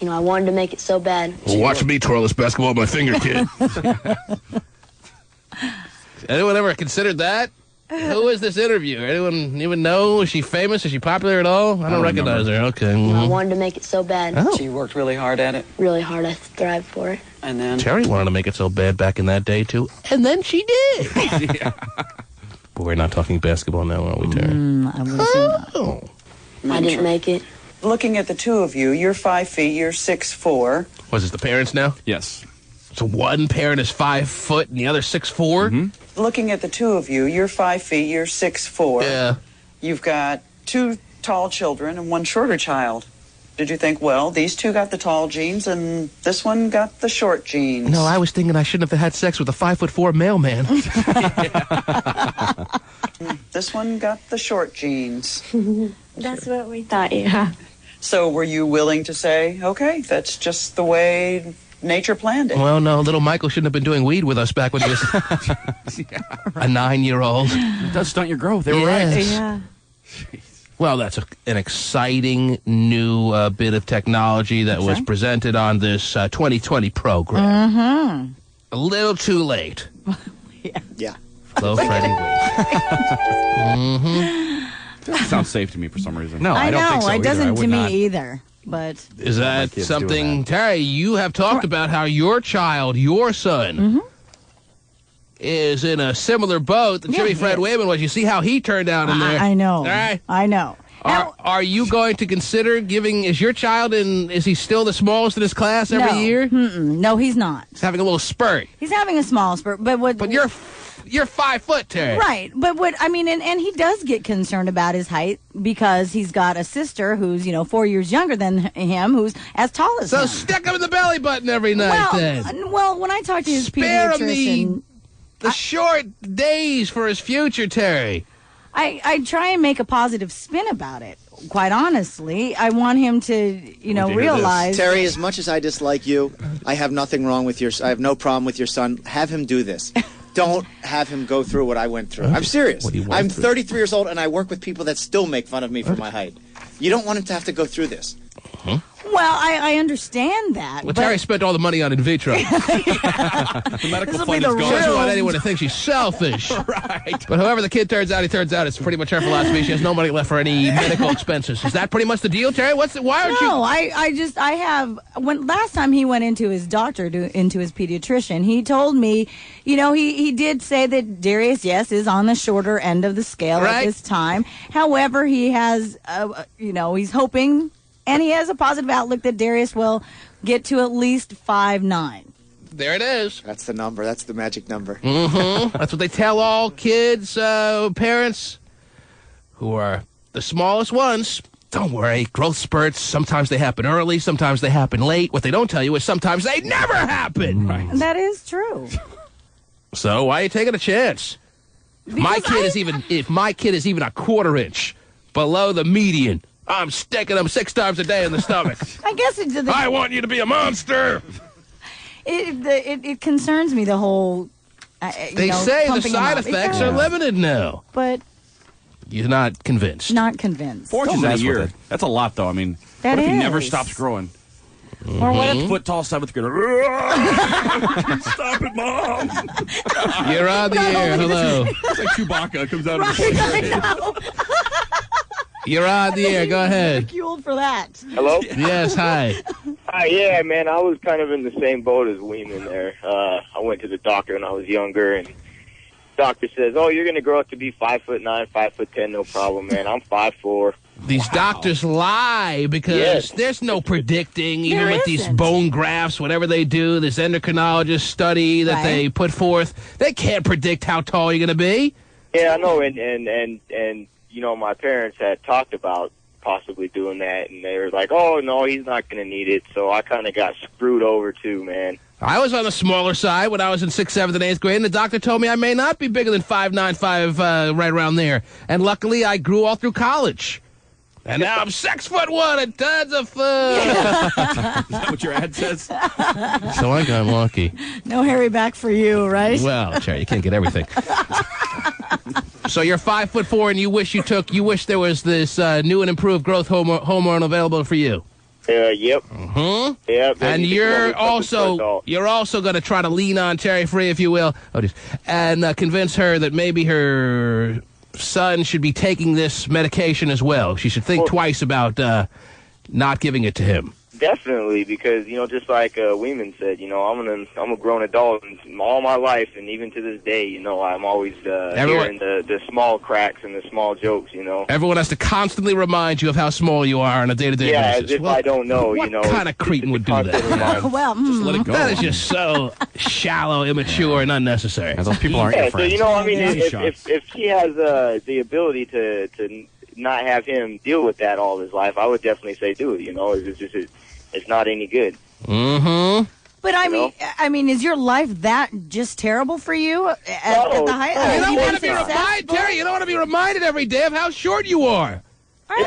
wanted to make it so bad. Well, watch me twirl this basketball with my finger, kid. Anyone ever considered that? Who is this interviewer? Anyone even know? Is she famous? Is she popular at all? I don't recognize her. Okay. I wanted to make it so bad. Oh. She worked really hard at it. Really hard. I thrived for it. And then Terry wanted to make it so bad back in that day, too. And then she did. But we're not talking basketball now, are we, Terry? I didn't make it. Looking at the two of you, you're 5 feet, you're 6'4". Was it the parents now? Yes. So one parent is 5 foot and the other 6'4"? Mm-hmm. Looking at the two of you, you're 5 feet, you're 6'4". Yeah. You've got 2 tall children and 1 shorter child. Did you think, well, these 2 got the tall genes and this one got the short genes? No, I was thinking I shouldn't have had sex with a 5'4" mailman. This one got the short genes. That's what we thought, yeah. So were you willing to say, okay, that's just the way nature planned it? Well, no, little Michael shouldn't have been doing weed with us back when he was a 9-year-old. It does stunt your growth. They were right. Yeah. Well, that's an exciting new bit of technology that was presented on this 2020 program. Mm-hmm. A little too late. Yeah. Hello, Freddie. That sounds safe to me for some reason. No, I don't think so it either. doesn't I would to me not. either. But Is that something, Tari, you have talked about how your child, your son, is in a similar boat that Jimmy Fred Wayman was. You see how he turned out in there. I know. All right. I know. Are you going to consider giving, is your child is he still the smallest in his class every year? No, he's not. He's having a little spurt. He's having a small spurt, but you're 5 foot, Terry. Right, but and he does get concerned about his height because he's got a sister who's 4 years younger than him, who's as tall as him. So stick him in the belly button every night, then. Well, when I talk to his Spare pediatrician, him the short days for his future, Terry. I try and make a positive spin about it. Quite honestly, I want him to, realize. Terry, as much as I dislike you, I have nothing wrong with I have no problem with your son. Have him do this. Don't have him go through what I went through. I'm serious. I'm 33 years old, and I work with people that still make fun of me for my height. You don't want him to have to go through this. Well, I understand that. Well, Terry spent all the money on in vitro. The medical fund is gone. She doesn't want anyone to think she's selfish. Right. But whoever the kid turns out, he turns out. It's pretty much her philosophy. She has no money left for any medical expenses. Is that pretty much the deal, Terry? Why aren't you? No, I have. When last time he went into his doctor, into his pediatrician, he told me, he did say that Darius, yes, is on the shorter end of the scale at this time. However, he has, he's hoping. And he has a positive outlook that Darius will get to at least 5'9". There it is. That's the number. That's the magic number. Mm-hmm. That's what they tell all kids, parents, who are the smallest ones. Don't worry, growth spurts, sometimes they happen early, sometimes they happen late. What they don't tell you is sometimes they never happen. Right. That is true. So why are you taking a chance? If my kid is even a quarter inch below the median, I'm sticking them 6 times a day in the stomach. I guess I want you to be a monster. It concerns me, the whole. They say the side effects are limited now. But you're not convinced. Not convinced. 4 inches a year. That's a lot, though. I mean, what if he never stops growing? Or what if foot tall 7th grader? Stop it, Mom! You're on the air. Hello. It's like Chewbacca comes out of the You're on the air. Go ahead. Ridiculed for that. Hello? Yes, hi. Hi, yeah, man. I was kind of in the same boat as Weeman there. I went to the doctor when I was younger, and the doctor says, "Oh, you're going to grow up to be 5'9", 5'10", no problem, man. I'm 5'4". These doctors lie because there's no predicting, even with these bone grafts, whatever they do, this endocrinologist study that they put forth, they can't predict how tall you're going to be. Yeah, I know, and my parents had talked about possibly doing that, and they were like, "Oh, no, he's not going to need it." So I kind of got screwed over too, man. I was on the smaller side when I was in 6th, 7th, and 8th grade, and the doctor told me I may not be bigger than 5'9", right around there. And luckily, I grew all through college. And now I'm 6'1" and tons of food. Is that what your ad says? So I got lucky. No hairy back for you, right? Well, Cherry, you can't get everything. So you're 5'4", and you wish there was this new and improved growth hormone available for you. Yep. Mm-hmm. Yep. And you're also going to try to lean on Cherry Free, if you will, and convince her that maybe her son should be taking this medication as well. She should think twice about not giving it to him. Definitely, because just like Weeman said, I'm a grown adult, and all my life, and even to this day, I'm always hearing the small cracks and the small jokes. Everyone has to constantly remind you of how small you are on a day-to-day basis. Yeah, as if I don't know. What kind of cretin would do that? Well, just let it go. That is just so shallow, immature, and unnecessary. And those people aren't your friends. So if he has the ability to not have him deal with that all his life, I would definitely say do it. It's not any good. Mm-hmm. But I mean, is your life that just terrible for you at the height? You don't want to be reminded, Terry. You don't want to be reminded every day of how short you are. I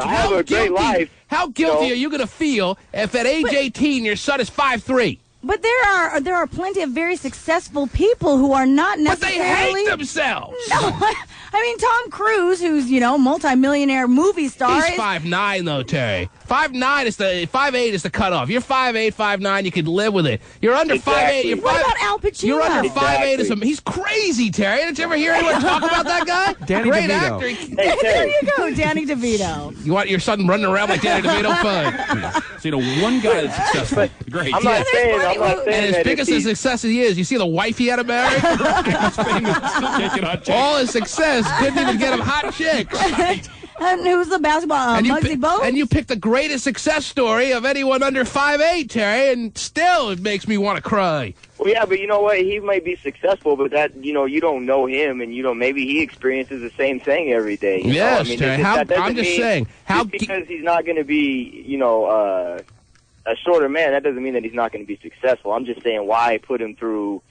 have a great life. How guilty are you going to feel if at age 18 your son is 5'3"? But there are plenty of very successful people who are not necessarily. But they hate themselves. No, I mean Tom Cruise, who's multi-millionaire movie star. He's 5'9" though, Terry. 5'8" is the cutoff. You're 5'8", 5'9", you can live with it. You're under 5'8". What about Al Pacino? You're under 5'8". He's crazy, Terry. Did you ever hear anyone talk about that guy? Danny Great DeVito. actor. Hey, there you go, Danny DeVito. You want your son running around like Danny DeVito? Fine. So one guy that's successful. Great. I'm not saying and as big as his success he is, you see the wife he had to marry? All his success couldn't even get him hot chicks. And who's the basketball? Muggsy Bogues? And you picked the greatest success story of anyone under 5'8", Terry, and still it makes me want to cry. Well, yeah, but you know what? He might be successful, but that you don't know him, and maybe he experiences the same thing every day. Yes, Terry. I'm just saying. Because he's not going to be, a shorter man, that doesn't mean that he's not going to be successful. I'm just saying, why put him through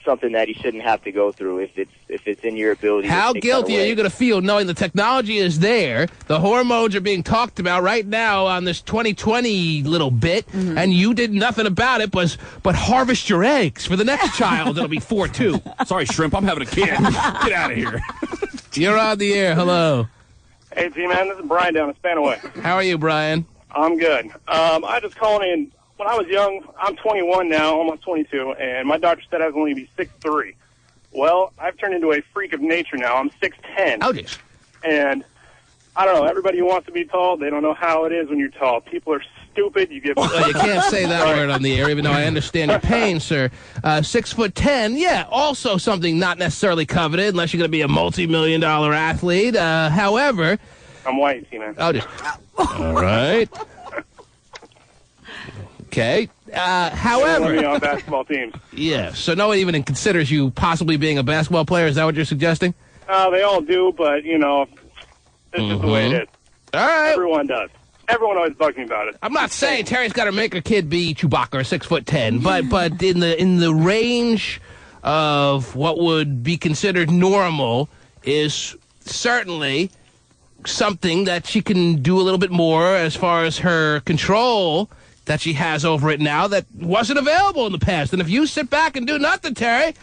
something that he shouldn't have to go through if it's in your ability. How to take guilty that away. are you going to feel knowing the technology is there, the hormones are being talked about right now on this 2020 little bit, and you did nothing about it but harvest your eggs for the next child that'll be 4'2". Sorry, Shrimp, I'm having a kid. Get out of here. You're on the air. Hello. Hey, T-Man, this is Brian down in Spanaway. How are you, Brian? I'm good. I just called in. When I was young, I'm 21 now, almost 22, and my doctor said I was only going to be 6'3". Well, I've turned into a freak of nature now. I'm 6'10". Oh, geez. And I don't know, everybody wants to be tall. They don't know how it is when you're tall. People are stupid. You get. Well, you can't say that word on the air, even though I understand your pain, sir. 6'10", yeah, also something not necessarily coveted, unless you're going to be a multi-million-dollar athlete. However, I'm white, T-Man. Oh, just all right. Okay. However, on basketball teams. Yeah. So no one even considers you possibly being a basketball player. Is that what you're suggesting? They all do, but it's just the way it is. All right. Everyone does. Everyone always bugs me about it. I'm not saying Terry's got to make a kid be Chewbacca or 6'10", but in the range of what would be considered normal is certainly something that she can do a little bit more as far as her control that she has over it now that wasn't available in the past. And if you sit back and do nothing, Terry,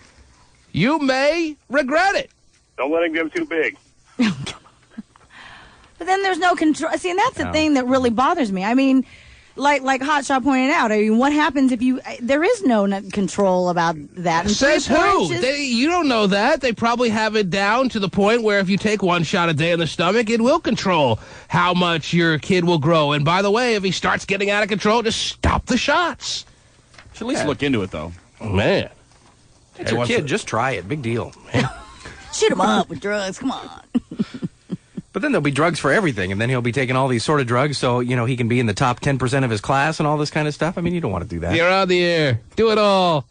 you may regret it. Don't let it get too big. But then there's no control. See, and that's the thing that really bothers me. I mean, like Hotshot pointed out, I mean, what happens if there is no control about that? And Says who? You don't know that. They probably have it down to the point where if you take one shot a day in the stomach, it will control how much your kid will grow. And by the way, if he starts getting out of control, just stop the shots. Should at least look into it, though. Oh, man. It's your kid. Just try it. Big deal. Shoot him up with drugs. Come on. But then there'll be drugs for everything, and then he'll be taking all these sort of drugs so, he can be in the top 10% of his class and all this kind of stuff. I mean, you don't want to do that. You're on the air. Do it all.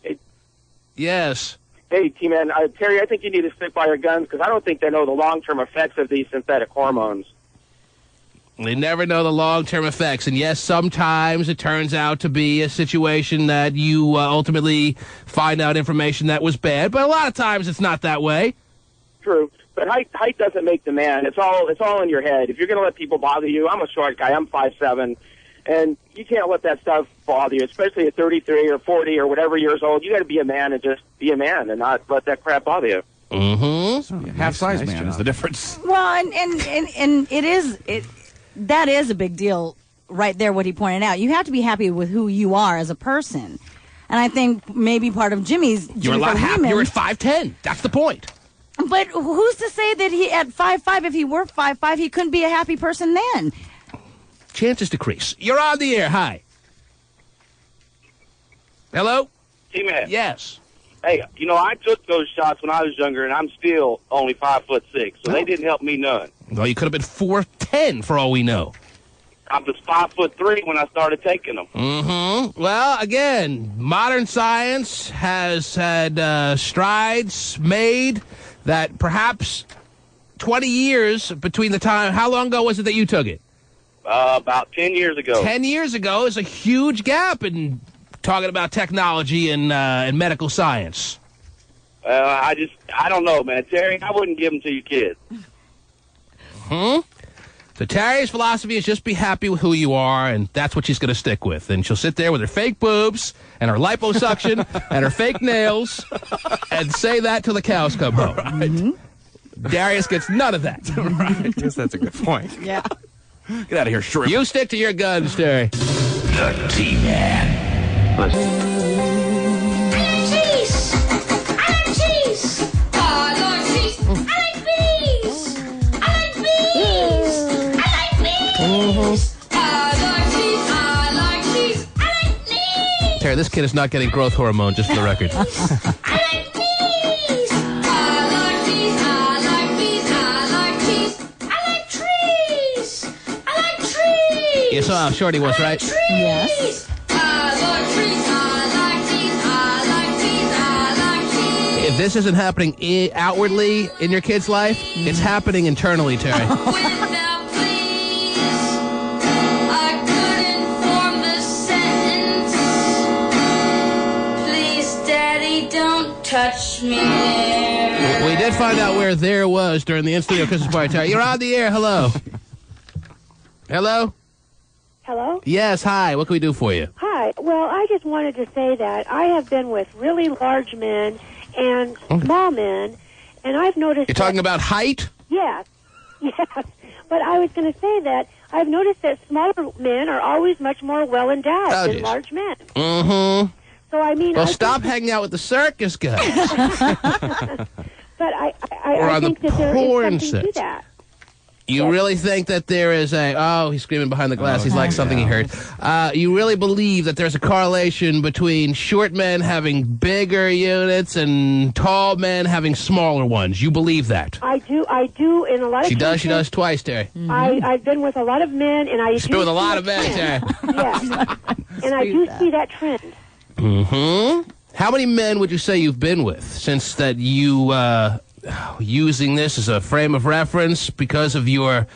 Hey. Yes. Hey, T-Man, Terry, I think you need to stick by your guns because I don't think they know the long-term effects of these synthetic hormones. They never know the long-term effects. And yes, sometimes it turns out to be a situation that you ultimately find out information that was bad. But a lot of times it's not that way. True. But height doesn't make the man. It's all in your head. If you're going to let people bother you, I'm a short guy. I'm 5'7", and you can't let that stuff bother you, especially at 33 or 40 or whatever years old. You got to be a man and just be a man and not let that crap bother you. Mm-hmm. Half-size man is the difference. Well, and that is a big deal right there, what he pointed out. You have to be happy with who you are as a person. And I think maybe part of Jimmy's... You're a lot happier. You're at 5'10". That's the point. But who's to say that he, at 5'5", if he were 5'5", he couldn't be a happy person then? Chances decrease. You're on the air. Hi. Hello? T-Man. Yes. Hey, I took those shots when I was younger, and I'm still only 5'6", so they didn't help me none. Well, you could have been 4'10", for all we know. I was 5'3" when I started taking them. Mm-hmm. Well, again, modern science has had strides made that perhaps 20 years between the time... How long ago was it that you took it? About 10 years ago. 10 years ago is a huge gap in talking about technology and medical science. I don't know, man. Terry, I wouldn't give them to your kids. So Tari's philosophy is just be happy with who you are, and that's what she's going to stick with. And she'll sit there with her fake boobs and her liposuction and her fake nails and say that till the cows come home. Right. Darius gets none of that. Right. I guess that's a good point. Yeah. Get out of here, shrimp. You stick to your guns, Terry. The T-Man. I like cheese. I like cheese. I like cheese. I like bees. I like bees. I like bees. I like cheese. I like cheese. I like bees. Terry, this kid is not getting growth hormone, just for the record. I like bees. I like cheese. I like bees. I like cheese. I like trees. I like trees. You saw how short he was, right? Yes. If this isn't happening outwardly in your kid's life, it's happening internally, Terry. Touch me there. We did find out where there was during the in-studio Christmas party, Terry. You're on the air. Hello. Hello? Hello? Yes, hi. What can we do for you? Hi. Well, I just wanted to say that I have been with really large men and small men, and I've noticed... You're talking about height? Yes. Yes. But I was going to say that I've noticed that smaller men are always much more well-endowed than large men. Mm-hmm. So, I mean... Well, stop hanging out with the circus guys. But I think that there is something to that. You really think that there is he's screaming behind the glass. He's like something he heard. You really believe that there's a correlation between short men having bigger units and tall men having smaller ones. You believe that? I do in a lot of cases. She does twice, Terry. I've been with a lot of men, and She's been with a lot of men, Terry. Yes. And I do see that trend. Mm-hmm. How many men would you say you've been with since that you... using this as a frame of reference because of your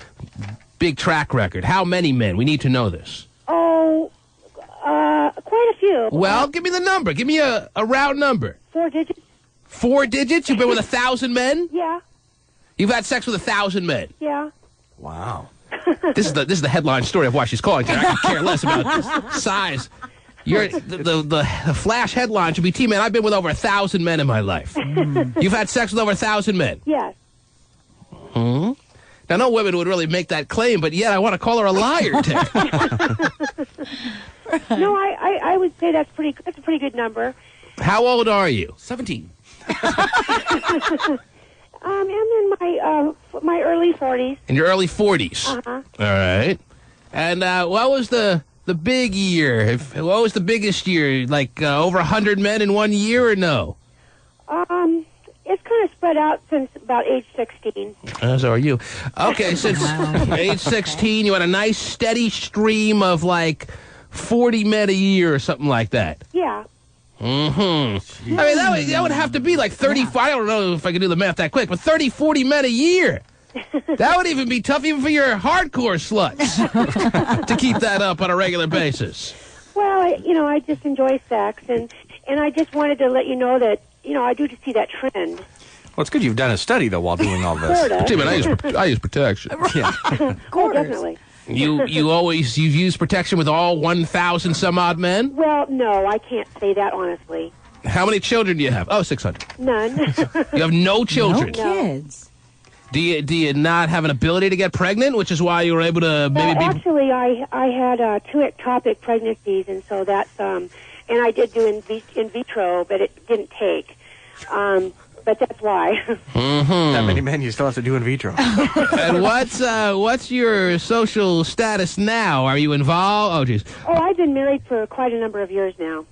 big track record? How many men? We need to know this. Oh, quite a few. Well, give me the number. Give me a round number. 4 digits. 4 digits? You've been with 1,000 men? Yeah. You've had sex with 1,000 men? Yeah. Wow. This is the headline story of why she's calling today. I could care less about size. The flash headline should be, T-Man, I've been with over 1,000 men in my life. You've had sex with over 1,000 men? Yes. Hmm? Now, no women would really make that claim, but yet I want to call her a liar, Terry. No, I would say that's a pretty good number. How old are you? 17. I'm in my early 40s. In your early 40s? Uh-huh. All right. And what was the big year? What was the biggest year? Like over 100 men in 1 year or no? It's kind of spread out since about age 16. So are you. Okay, since age 16, you had a nice steady stream of like 40 men a year or something like that. Yeah. Mm-hmm. I mean, that would have to be like 35. I don't know if I can do the math that quick, but 30, 40 men a year. That would even be tough even for your hardcore sluts to keep that up on a regular basis. Well, I just enjoy sex, and I just wanted to let you know that, I do see that trend. Well, it's good you've done a study, though, while doing all this. Sort of. Gee, but I use protection. Yeah. Oh, definitely. You've used protection with all 1,000 some odd men? Well, no, I can't say that honestly. How many children do you have? Oh, 600. None. You have no children? No kids. Do you not have an ability to get pregnant, which is why you were able to maybe be... Actually, I had 2 ectopic pregnancies, and so that's, and I did do in vitro, but it didn't take. But that's why. That many men you still have to do in vitro. And what's your social status now? Are you involved? Oh, jeez. Oh, I've been married for quite a number of years now.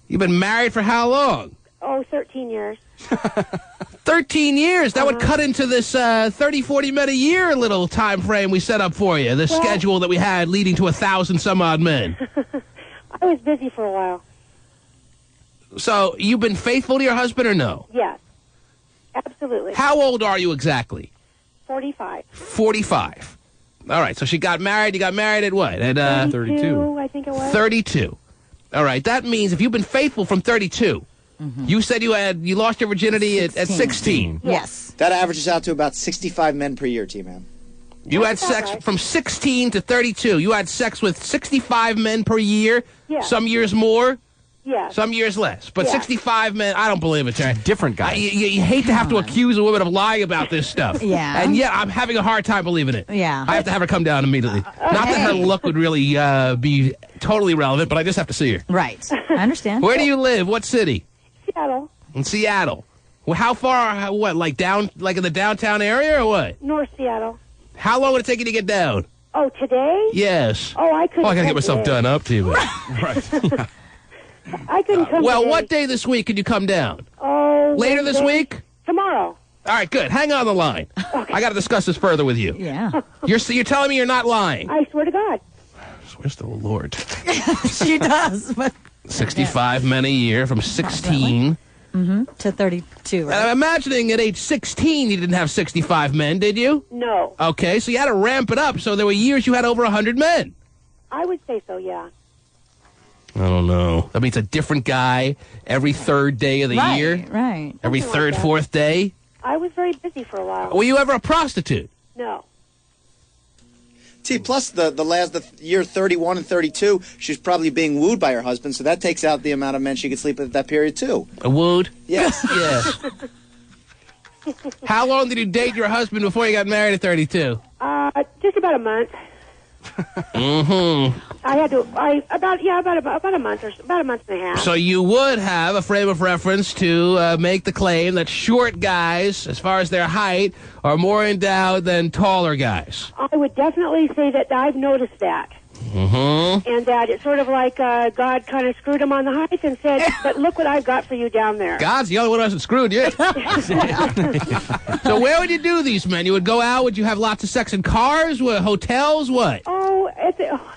You've been married for how long? Oh, 13 years. 13 years? That would cut into this 30, 40 men a year little time frame we set up for you. The schedule that we had leading to 1,000 some odd men. I was busy for a while. So, you've been faithful to your husband or no? Yes. Absolutely. How old are you exactly? 45. 45. All right, so she got married. You got married at what? At 32, I think it was. 32. All right, that means if you've been faithful from 32, you said you lost your virginity at 16. Yes. That averages out to about 65 men per year, T-Man. You had sex from 16 to 32. You had sex with 65 men per year. Yeah. Some years more. Yeah. Some years less. But Yeah. 65 men, I don't believe it, Terry. Different guy. You hate to have to accuse a woman of lying about this stuff. Yeah. And yet, I'm having a hard time believing it. Yeah. I have to have her come down immediately. Not that her look would really be totally relevant, but I just have to see her. Right. I understand. Where do you live? What city? Seattle. In Seattle. Well, how far, like in the downtown area or what? North Seattle. How long would it take you to get down? Oh, today? Yes. Oh, I couldn't. Oh, I gotta come get myself today. done up to you. Right. I couldn't come Well, today. what day this week could you come down? Oh, Later this Wednesday? week? Tomorrow. All right, good. Hang on the line. I got to discuss this further with you. Yeah. You're telling me you're not lying. I swear to God. Where's the Lord? She does. But 65 men a year from 16. to 32, And right? I'm imagining at age 16 you didn't have 65 men, did you? No. Okay, so you had to ramp it up. So there were years you had over 100 men. I would say so, yeah. I don't know. That means a different guy every third day of the year? Right. Every Something third, like that. fourth day? I was very busy for a while. Were you ever a prostitute? No. T, plus the year 31 and 32, she was probably being wooed by her husband, so that takes out the amount of men she could sleep with at that period, too. Wooed? Yes. Yes. How long did you date your husband before you got married at 32? Just about a month. Mm-hmm. I had to. About a month and a half. So you would have a frame of reference to make the claim that short guys, as far as their height, are more endowed than taller guys. I would definitely say that I've noticed that. Mm-hmm. And that it's sort of like God kind of screwed him on the height and said, but look what I've got for you down there. God's the only one who hasn't screwed you. So where would you do these, men? You would go out? Would you have lots of sex in cars? What, hotels? What? Oh,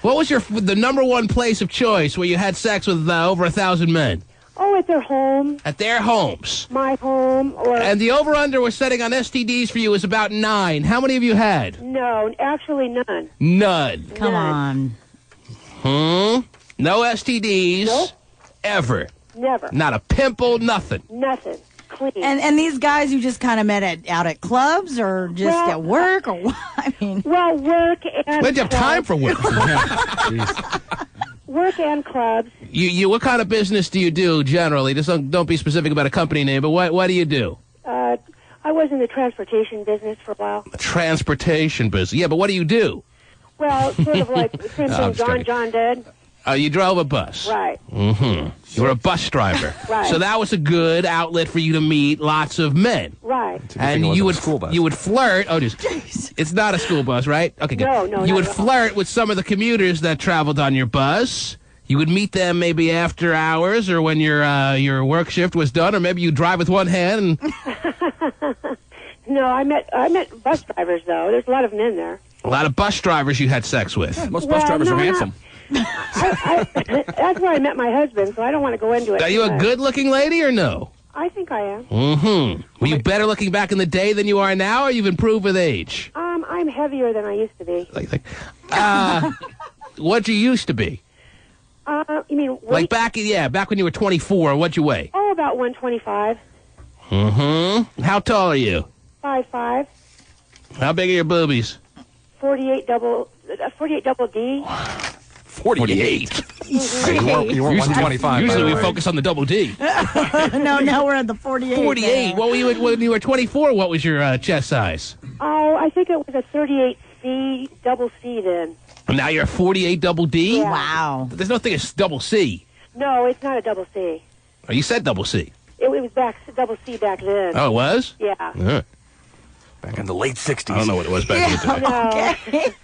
What was the number one place of choice where you had sex with over 1,000 men? oh, at their home. At their homes. My home, or And the over-under we're setting on STDs for you is about 9. How many have you had? no, actually none. None. Come on. No STDs. Nope. Ever. Never. Not a pimple, nothing. Nothing. Clean. And these guys you just kind of met out at clubs or just Well, at work or what? I mean, well, work and Where'd you have time for work? work and clubs. You what kind of business do you do generally? Just don't be specific about a company name, but what do you do? I was in the transportation business for a while. Transportation business. Yeah, but what do you do? Well, sort of like the same I'm thing just John did. You drove a bus. Right. Mm-hmm. You were a bus driver. Right. So that was a good outlet for you to meet lots of men. Right. And you would flirt. Oh, just it's not a school bus, right? Okay, good. No, you not would at all. flirt with some of the commuters that traveled on your bus. You would meet them maybe after hours or when your work shift was done, or maybe you drive with one hand. And No, I met bus drivers though. There's a lot of men there. a lot of bus drivers you had sex with. Most bus drivers are handsome. That's where I met my husband, so I don't want to go into it. Are you too a much. good-looking lady or no? I think I am. Mm-hmm. Were you better looking back in the day than you are now, or you've improved with age? I'm heavier than I used to be. What'd you used to be? You mean weight? Like back when you were 24, what'd you weigh? Oh, about 125. Mm-hmm. How tall are you? 5'5". How big are your boobies? 48 double D. 48. You were 125. Usually we focus on the double D. No, now we're at the 48. 48. What were you when you were 24? What was your chest size? Oh, I think it was a 38C double C then. And now you're a 48 double D? Yeah. Wow. There's no thing as double C. No, it's not a double C. Oh, you said double C. It was double C back then. Oh, it was? Yeah. Right. Back in the late 60s. I don't know what it was back in the day. Okay.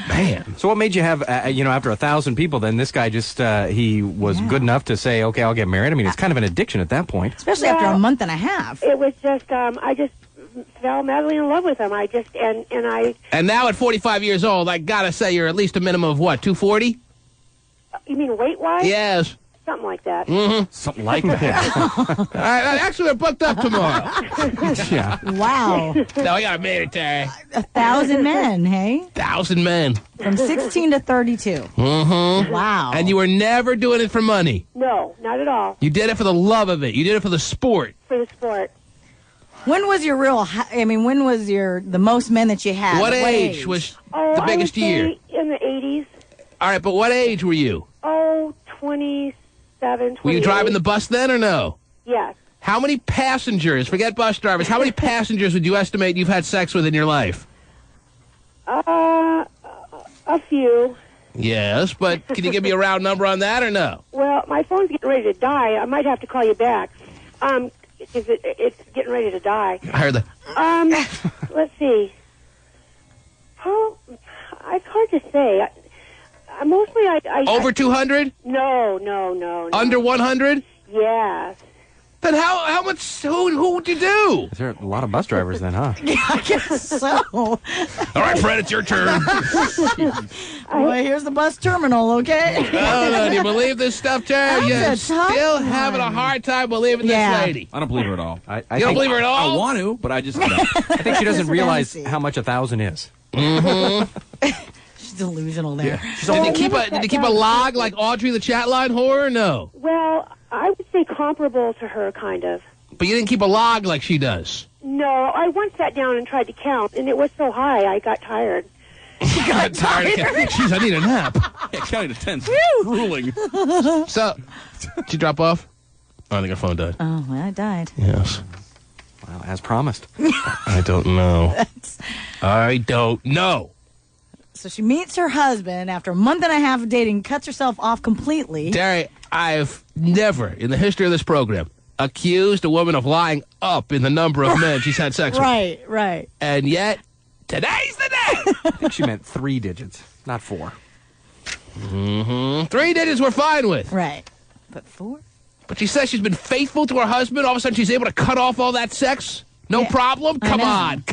Man. So what made you have, after 1,000 people, then this guy just, he was good enough to say, okay, I'll get married? I mean, it's kind of an addiction at that point. Especially after a month and a half. It was just, I just fell madly in love with him. And now at 45 years old, I gotta say you're at least a minimum of what, 240? You mean weight-wise? Yes. Something like that. Mm-hmm. Something like that. All right, actually, we're booked up tomorrow. Yeah. Wow. No, I got made it, Tari. 1,000 men, hey? 1,000 men. From 16 to 32. Mm-hmm. Wow. And you were never doing it for money. No, not at all. You did it for the love of it. You did it for the sport. For the sport. When was your when was the most men that you had? What age was the biggest year? In the 80s. All right, but what age were you? Oh, 27, 28. Were you driving the bus then or no? Yes. How many passengers, forget bus drivers, how many passengers would you estimate you've had sex with in your life? A few. Yes, but can you give me a round number on that or no? Well, my phone's getting ready to die. I might have to call you back. It's getting ready to die. I heard that. Let's see. Oh, it's hard to say. Mostly I Over 200? No. Under 100? Yes. Then how much, who would you do? There are a lot of bus drivers then, huh? Yeah, I guess so. All right, Fred, it's your turn. Well, here's the bus terminal, okay? Oh, do you believe this stuff, Tara? You're That's a tough still one. having a hard time believing this lady. I don't believe her at all. I You don't believe her at all? I want to, but I just don't. I think she doesn't That's realize fancy. how much 1,000 is. Mm-hmm. She's delusional there. Did you keep a log like Audrey the chat line whore or no? Well, I would say comparable to her, kind of. But you didn't keep a log like she does. No, I once sat down and tried to count, and it was so high I got tired. You got tired. Jeez, I need a nap. Yeah, counting to 10's grueling. So, did you drop off? Oh, I think her phone died. Oh, well, I died. Yes. Well, as promised. I don't know. I don't know. So she meets her husband after a month and a half of dating, cuts herself off completely. Terry, I've never, in the history of this program, accused a woman of lying up in the number of men she's had sex with. Right. And yet, today's the day! I think she meant 3 digits, not 4. Mm-hmm. 3 digits we're fine with. Right. But 4? But she says she's been faithful to her husband. All of a sudden she's able to cut off all that sex? No problem? Come on!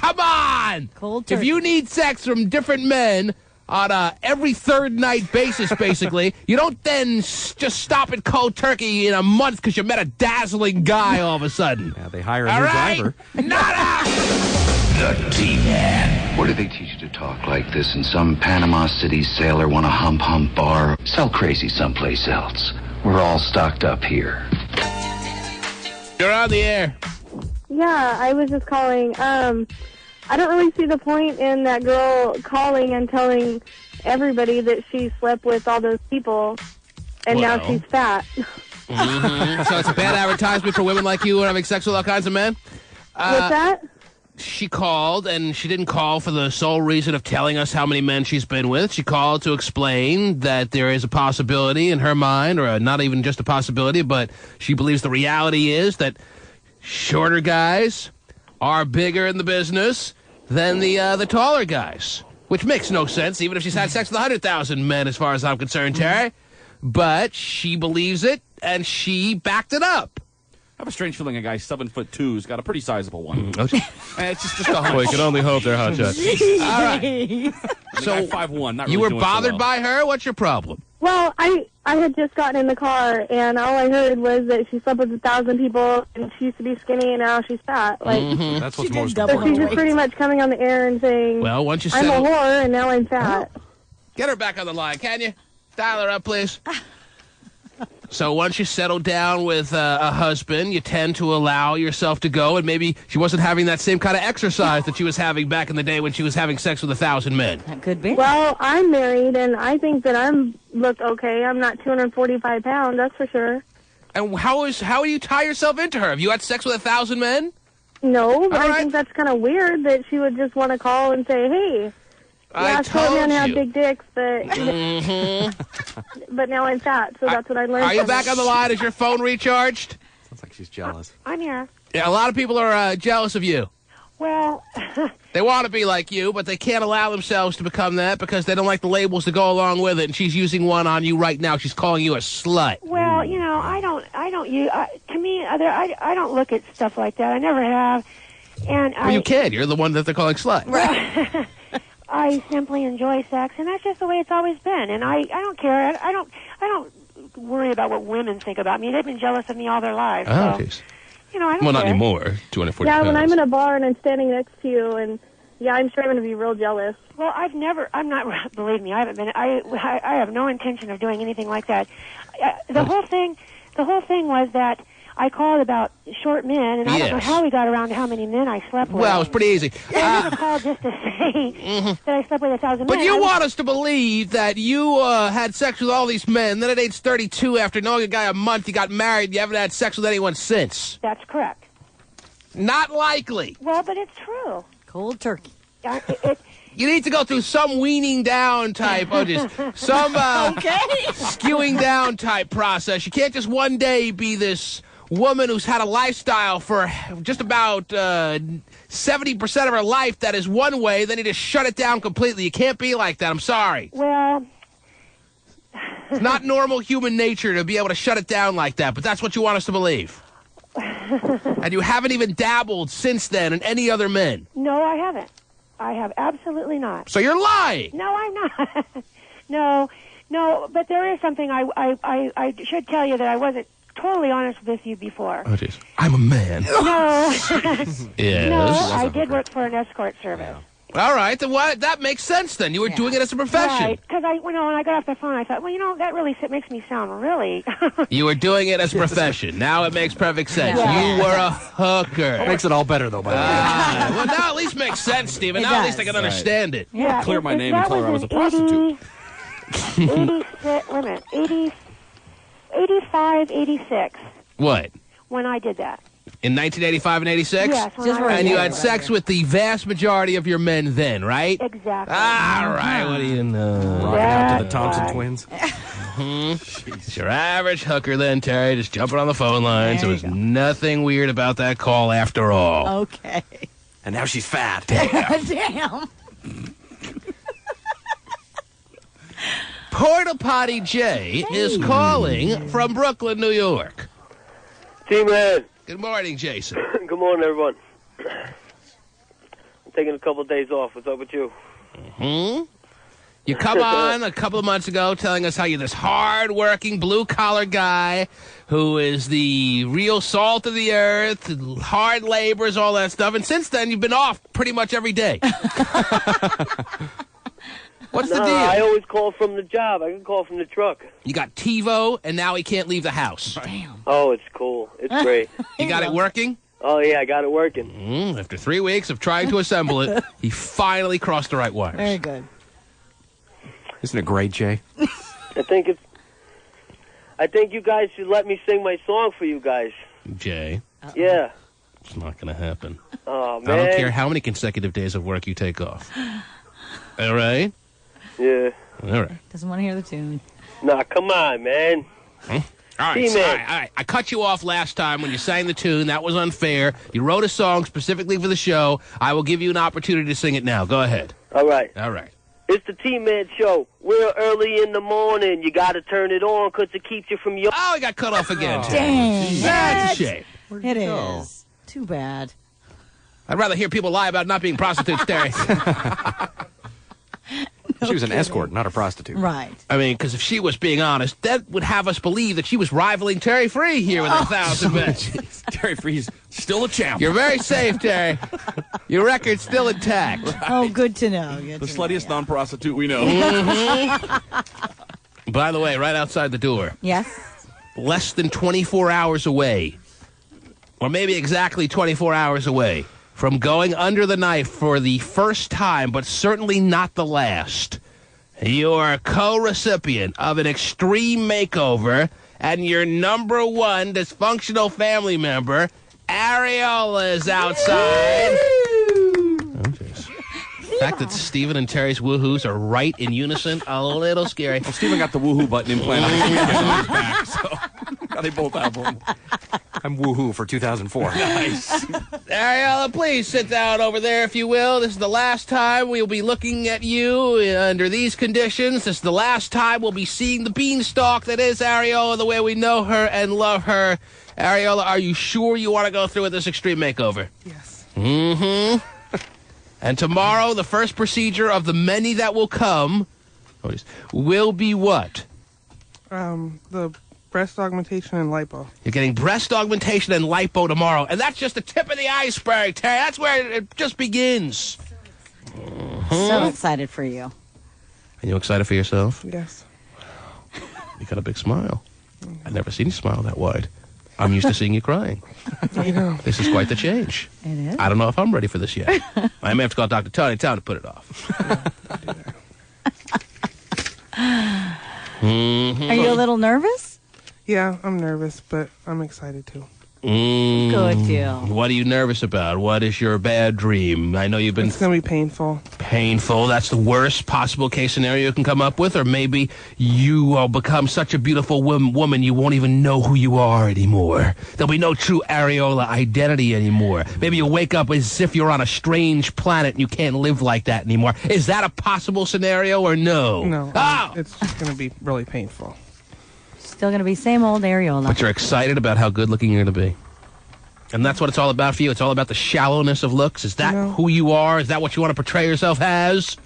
Cold turkey. If you need sex from different men on a every third night basis, basically, you don't then just stop at cold turkey in a month because you met a dazzling guy all of a sudden. Yeah, they hire a All new right? driver. The T-Man. Where do they teach you to talk like this? In some Panama City sailor want a hump bar? Sell crazy someplace else. We're all stocked up here. You're on the air. Yeah, I was just calling. I don't really see the point in that girl calling and telling everybody that she slept with all those people, and now she's fat. Mm-hmm. So it's a bad advertisement for women like you who are having sex with all kinds of men? What's that? She called, and she didn't call for the sole reason of telling us how many men she's been with. She called to explain that there is a possibility in her mind, or not even just a possibility, but she believes the reality is that shorter guys are bigger in the business than the taller guys, which makes no sense, even if she's had sex with 100,000 men, as far as I'm concerned, Terry. But she believes it, and she backed it up. I have a strange feeling a guy 7'2"'s got a pretty sizable one. It's just a hunch. Boy, you can only hope they're hot shots. All right. So 5'1", not really you were doing bothered so well. by her? What's your problem? Well, I had just gotten in the car, and all I heard was that she slept with 1,000 people, and she used to be skinny, and now she's fat. Like, That's what's most important. So she's just pretty much coming on the air and saying, Well, once you I'm a settle- whore, and now I'm fat. Get her back on the line, can you? Dial her up, please. So once you settle down with a husband, you tend to allow yourself to go, and maybe she wasn't having that same kind of exercise that she was having back in the day when she was having sex with 1,000 men. That could be. Well, I'm married, and I think that I'm look okay. I'm not 245 pounds, that's for sure. And how do you tie yourself into her? Have you had sex with 1,000 men? No, but All right. I think that's kind of weird that she would just want to call and say, hey, I told men told have you. big dicks, but but now I'm fat, so that's what I learned. Are you from back it. on the line? Is your phone recharged? Sounds like she's jealous. I'm here. Yeah, a lot of people are jealous of you. Well, They want to be like you, but they can't allow themselves to become that because they don't like the labels to go along with it. And she's using one on you right now. She's calling you a slut. Well, you know, I don't to me, I don't look at stuff like that. I never have. And Well, you can. You're the one that they're calling slut. Right. I simply enjoy sex, and that's just the way it's always been. And I don't care. I don't worry about what women think about me. They've been jealous of me all their lives. Oh, so, jeez. you know, I don't Well, care. not anymore. 240 Yeah, when pounds. I'm in a bar and I'm standing next to you, and yeah, I'm sure I'm going to be real jealous. Well, I'm not, believe me, I haven't been, I have no intention of doing anything like that. The whole thing was that I called about short men, and I don't know Yes. how we got around to how many men I slept with. Well, it was pretty easy. I never called just to say that I slept with 1,000 men. But you I was- want us to believe that you had sex with all these men, then at age 32, after knowing a guy a month, you got married, you haven't had sex with anyone since. That's correct. Not likely. Well, but it's true. Cold turkey. You need to go through some weaning down type, some skewing down type process. You can't just one day be this woman who's had a lifestyle for just about 70% of her life that is one way, then you just shut it down completely. You can't be like that. I'm sorry. Well, it's not normal human nature to be able to shut it down like that, but that's what you want us to believe. And you haven't even dabbled since then in any other men. No, I haven't. I have absolutely not. So you're lying. No, I'm not. no, but there is something I should tell you that I wasn't totally honest with you before. Oh, jeez. I'm a man. No. Yes. No, I did work for an escort service. All right, then that makes sense then. You were doing it as a profession. Right, because when I got off the phone, I thought, well, you know, that really makes me sound really... You were doing it as a profession. Now it makes perfect sense. Yeah. You were a hooker. Makes it all better, though, by the way. Well, now at least makes sense, Stephen. It Now at least does. I can understand it. Yeah, Clear my name that and tell her I was a prostitute. 86, wait a minute, 85, 86, What? when I did that. In 1985 and 86? Yes, when I was And you there. had sex with the vast majority of your men then, right? Exactly. All right, what do you know? Rocking out to the Thompson twins. It's your average hooker then, Terry, just jumping on the phone lines. There was nothing weird about that call after all. Okay. And now she's fat. Damn. Porta Potty Jay is calling from Brooklyn, New York. T-Man. Good morning, Jason. Good morning, everyone. I'm taking a couple of days off. What's up with you? You come on a couple of months ago telling us how you're this hard-working, blue-collar guy who is the real salt of the earth, hard labors, all that stuff. And since then, you've been off pretty much every day. What's the deal? I always call from the job. I can call from the truck. You got TiVo, and now he can't leave the house. Damn. Oh, it's cool. It's great. You got it working? Oh, yeah, I got it working. After 3 weeks of trying to assemble it, he finally crossed the right wires. Very good. Isn't it great, Jay? I think you guys should let me sing my song for you guys. Jay, Yeah. it's not going to happen. Oh, man. I don't care how many consecutive days of work you take off. All right? Yeah. All right. Doesn't want to hear the tune. Nah, come on, man. All right, T-Man. all right. I cut you off last time when you sang the tune. That was unfair. You wrote a song specifically for the show. I will give you an opportunity to sing it now. Go ahead. All right. All right. It's the T-Man Show. We're early in the morning. You got to turn it on because it keeps you from your... Oh, he got cut off again. Dang. That's a shame. It is. Too bad. I'd rather hear people lie about not being prostitutes, Terry. She was an escort, not a prostitute. Right. I mean, because if she was being honest, that would have us believe that she was rivaling Terry Free here with 1,000 bets. Terry Free's still a champ. You're very safe, Terry. Your record's still intact. Oh, good to know. Good The to sluttiest non-prostitute we know. By the way, right outside the door, Yes. less than 24 hours away, or maybe exactly 24 hours away, from going under the knife for the first time, but certainly not the last, you're a co-recipient of an extreme makeover, and your number one dysfunctional family member, Areola, is outside. The fact that Stephen and Terry's woohoos are right in unison, a little scary. Well, Stephen got the woohoo button implanted on his back, so now they both have one. I'm woohoo for 2004. Nice. Areola, please sit down over there, if you will. This is the last time we'll be looking at you under these conditions. This is the last time we'll be seeing the beanstalk that is Areola the way we know her and love her. Areola, are you sure you want to go through with this extreme makeover? Yes. Mm-hmm. And tomorrow, the first procedure of the many that will come will be what? The breast augmentation and lipo. You're getting breast augmentation and lipo tomorrow. And that's just the tip of the iceberg, Terry. That's where it just begins. So excited for you. Are you excited for yourself? Yes. You got a big smile. I've never seen you smile that wide. I'm used to seeing you crying. I know. This is quite the change. It is. I don't know if I'm ready for this yet. I may have to call Dr. Tari Town to put it off. Are you a little nervous? Yeah, I'm nervous, but I'm excited too. Good deal. What are you nervous about? What is your bad dream? I know you've been... It's going to be painful. Painful. That's the worst possible case scenario you can come up with. Or maybe you will become such a beautiful woman you won't even know who you are anymore. There'll be no true Areola identity anymore. Maybe you'll wake up as if you're on a strange planet and you can't live like that anymore. Is that a possible scenario or no? No. Oh! It's just going to be really painful. Still going to be same old Areola. But you're excited about how good looking you're going to be. And that's what it's all about for you. It's all about the shallowness of looks. Is that who you are? Is that what you want to portray yourself as?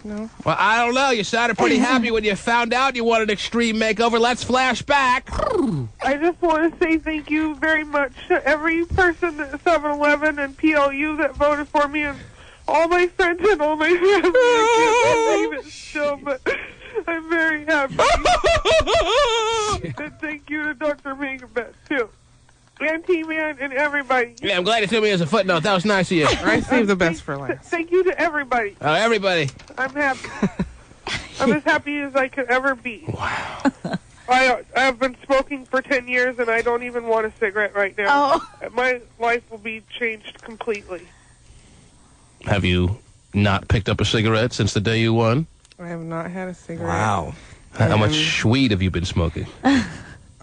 No. Well, I don't know. You sounded pretty happy when you found out you wanted an extreme makeover. Let's flash back. I just want to say thank you very much to every person at 7-Eleven and PLU that voted for me, and all my friends and all my family. I can't believe it still, but I'm very happy. And thank you to Dr. Megabet, too. And T-Man and everybody. Yeah, I'm glad you threw me as a footnote. That was nice of you. I saved the best for last. Thank you to everybody. Oh, everybody. I'm happy. I'm as happy as I could ever be. Wow. I've been smoking for 10 years, and I don't even want a cigarette right now. Oh. My life will be changed completely. Have you not picked up a cigarette since the day you won? I have not had a cigarette. Wow. How much weed have you been smoking?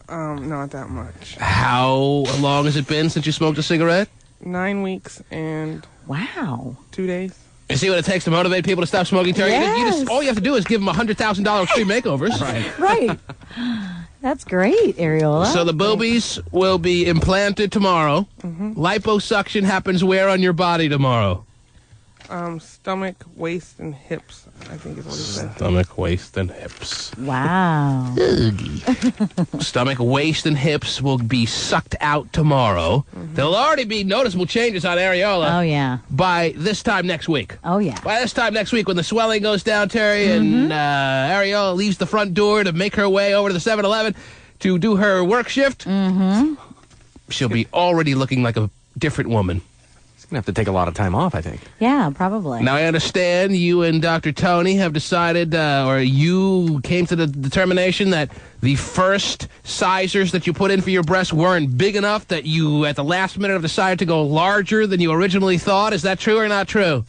Not that much. How long has it been since you smoked a cigarette? 9 weeks and... Wow. 2 days. You see what it takes to motivate people to stop smoking, Terry? Yes. All you have to do is give them $100,000 free makeovers. Right. That's great, Areola. So the boobies will be implanted tomorrow. Liposuction happens where on your body tomorrow? Stomach, waist, and hips, I think is what he said. Stomach, waist, and hips. Wow. Stomach, waist, and hips will be sucked out tomorrow. There'll already be noticeable changes on Areola. Oh, yeah. By this time next week. Oh, yeah. By this time next week, when the swelling goes down, Terry, and Areola leaves the front door to make her way over to the 7-Eleven to do her work shift, she'll be already looking like a different woman. Going to have to take a lot of time off, I think. Yeah, probably. Now, I understand you and Dr. Tony have decided, or you came to the determination that the first sizers that you put in for your breasts weren't big enough, that you, at the last minute, have decided to go larger than you originally thought. Is that true or not true?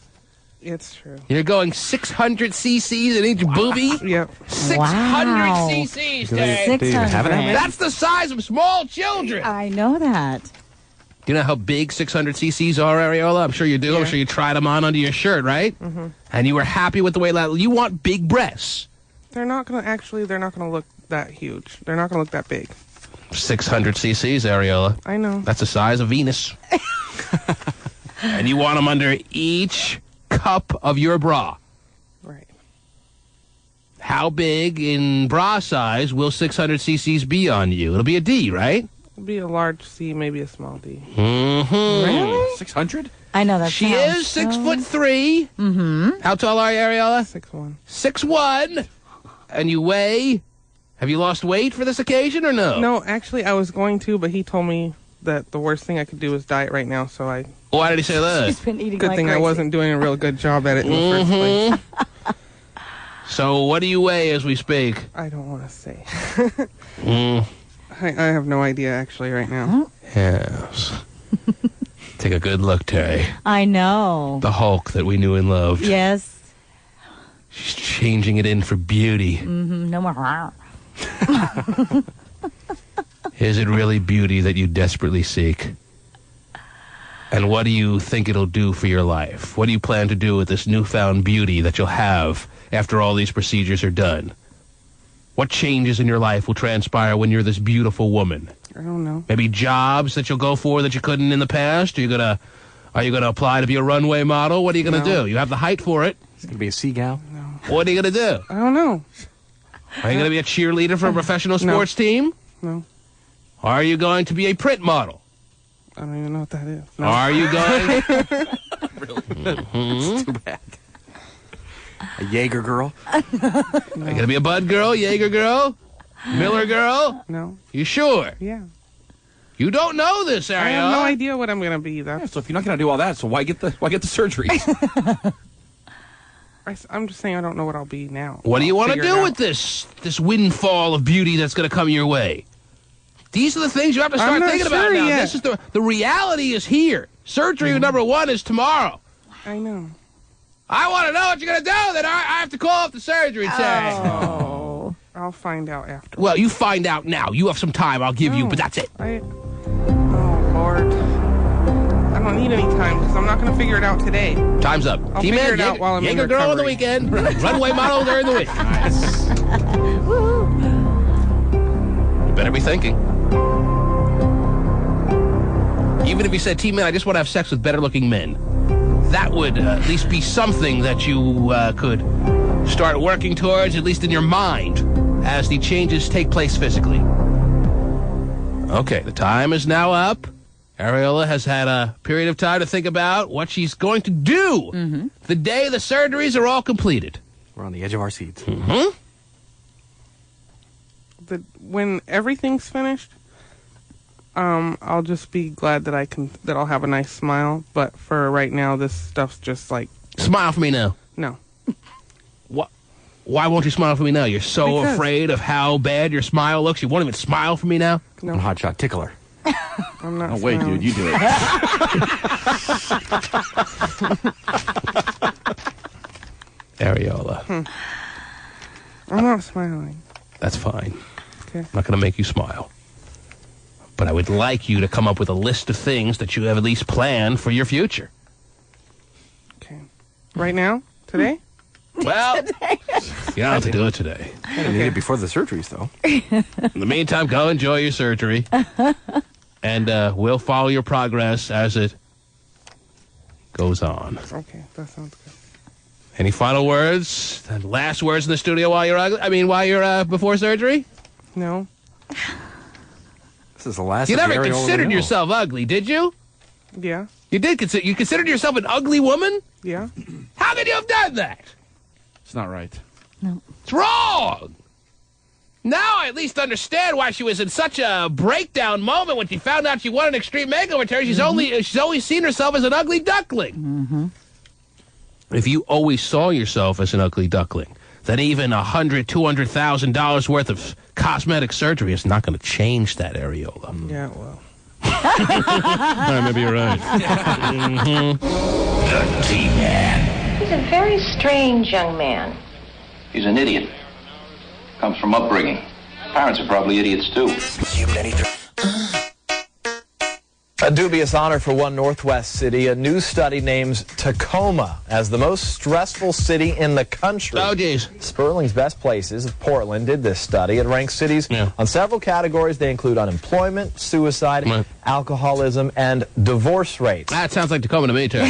It's true. You're going 600 cc's in each boobie? Yep. 600 cc's, Terry. That's the size of small children. I know that. Do you know how big 600 cc's are, Areola? I'm sure you do. I'm sure you tried them on under your shirt, right? And you were happy with the way that... You want big breasts. They're not going to look that huge. They're not going to look that big. 600 cc's, Areola. I know. That's the size of Venus. And you want them under each cup of your bra. Right. how big in bra size will 600 cc's be on you? It'll be a D, right? It'll be a large C, maybe a small D. Mm-hmm. Really? 600? I know that. She is 6'3". Mm-hmm. How tall are you, Ariola? 6'1". 6'1". And you weigh? Have you lost weight for this occasion or no? No, actually, I was going to, but he told me that the worst thing I could do is diet right now, so I... Why did he say that? She's been eating Good like thing I crazy. wasn't doing a real good job at it in the first place. So what do you weigh as we speak? I don't want to say. Mm. I have no idea, actually, right now. Yes. Take a good look, Terry. I know. The Hulk that we knew and loved. Yes. She's changing it in for beauty. Mm-hmm. No more. Is it really beauty that you desperately seek? And what do you think it'll do for your life? What do you plan to do with this newfound beauty that you'll have after all these procedures are done? What changes in your life will transpire when you're this beautiful woman? I don't know. Maybe jobs that you'll go for that you couldn't in the past? Are you gonna apply to be a runway model? What are you gonna do? You have the height for it. It's gonna be a seagull. No. What are you gonna do? I don't know. Are you gonna be a cheerleader for a professional sports team? No. Are you going to be a print model? I don't even know what that is. No. Are you going? It's too bad. A Jaeger girl? Are you going to be a Bud girl, Jaeger girl, Miller girl? No. You sure? Yeah. You don't know this, Ariel. I have no idea what I'm going to be. So if you're not going to do all that, so why get the surgery? I'm just saying I don't know what I'll be now. What do you want to Figure it do out. with this windfall of beauty that's going to come your way? These are the things you have to I'm start not thinking about sure now. yet. This is the reality is here. Surgery number 1 is tomorrow. I know. I want to know what you're going to do. Then I have to call off the surgery, Terry. Oh. I'll find out after. Well, you find out now. You have some time. I'll give you, but that's it. Oh, Lord. I don't need any time because I'm not going to figure it out today. Time's up. I'll figure it out while I'm in Jaeger girl on the recovery. weekend. Runway model during the week. Nice. You better be thinking. Even if you said, T-Man, I just want to have sex with better-looking men. That would at least be something that you could start working towards, at least in your mind, as the changes take place physically. Okay, the time is now up. Ariola has had a period of time to think about what she's going to do the day the surgeries are all completed. We're on the edge of our seats. Mm-hmm. When everything's finished, I'll just be glad that I'll have a nice smile. But for right now, this stuff's just like... Smile for me now. No. What? Why won't you smile for me now? You're so Because- afraid of how bad your smile looks. You won't even smile for me now? No. Hot shot tickler. I'm not. Oh, wait, smiling. dude, you do it. Ariola. I'm not smiling. That's fine. Okay. I'm not going to make you smile. But I would like you to come up with a list of things that you have at least planned for your future. Okay. Right now? Today? Well, you don't have to do it today. I need it before the surgeries, though. In the meantime, go enjoy your surgery. And we'll follow your progress as it goes on. Okay, that sounds good. Any final words? The last words in the studio while you're ugly? I mean, while you're before surgery? No. This is the last. You of the never Ariola considered we know. yourself ugly, did you? Yeah. You did consider. You considered yourself an ugly woman? Yeah. How could you have done that? It's not right. It's wrong. Now I at least understand why she was in such a breakdown moment when she found out she wanted an extreme makeover. Terry, she's always seen herself as an ugly duckling. Mm-hmm. If you always saw yourself as an ugly duckling, then even $100,000, $200,000 worth of cosmetic surgery is not going to change that, Ariola. Yeah, well. Maybe you're right. The T-Man. He's a very strange young man. He's an idiot. Comes from upbringing. Parents are probably idiots, too. A dubious honor for one Northwest city. A new study names Tacoma as the most stressful city in the country. Oh, geez. Sperling's Best Places of Portland did this study. It ranks cities on several categories. They include unemployment, suicide, alcoholism, and divorce rates. That sounds like Tacoma to me, Terry.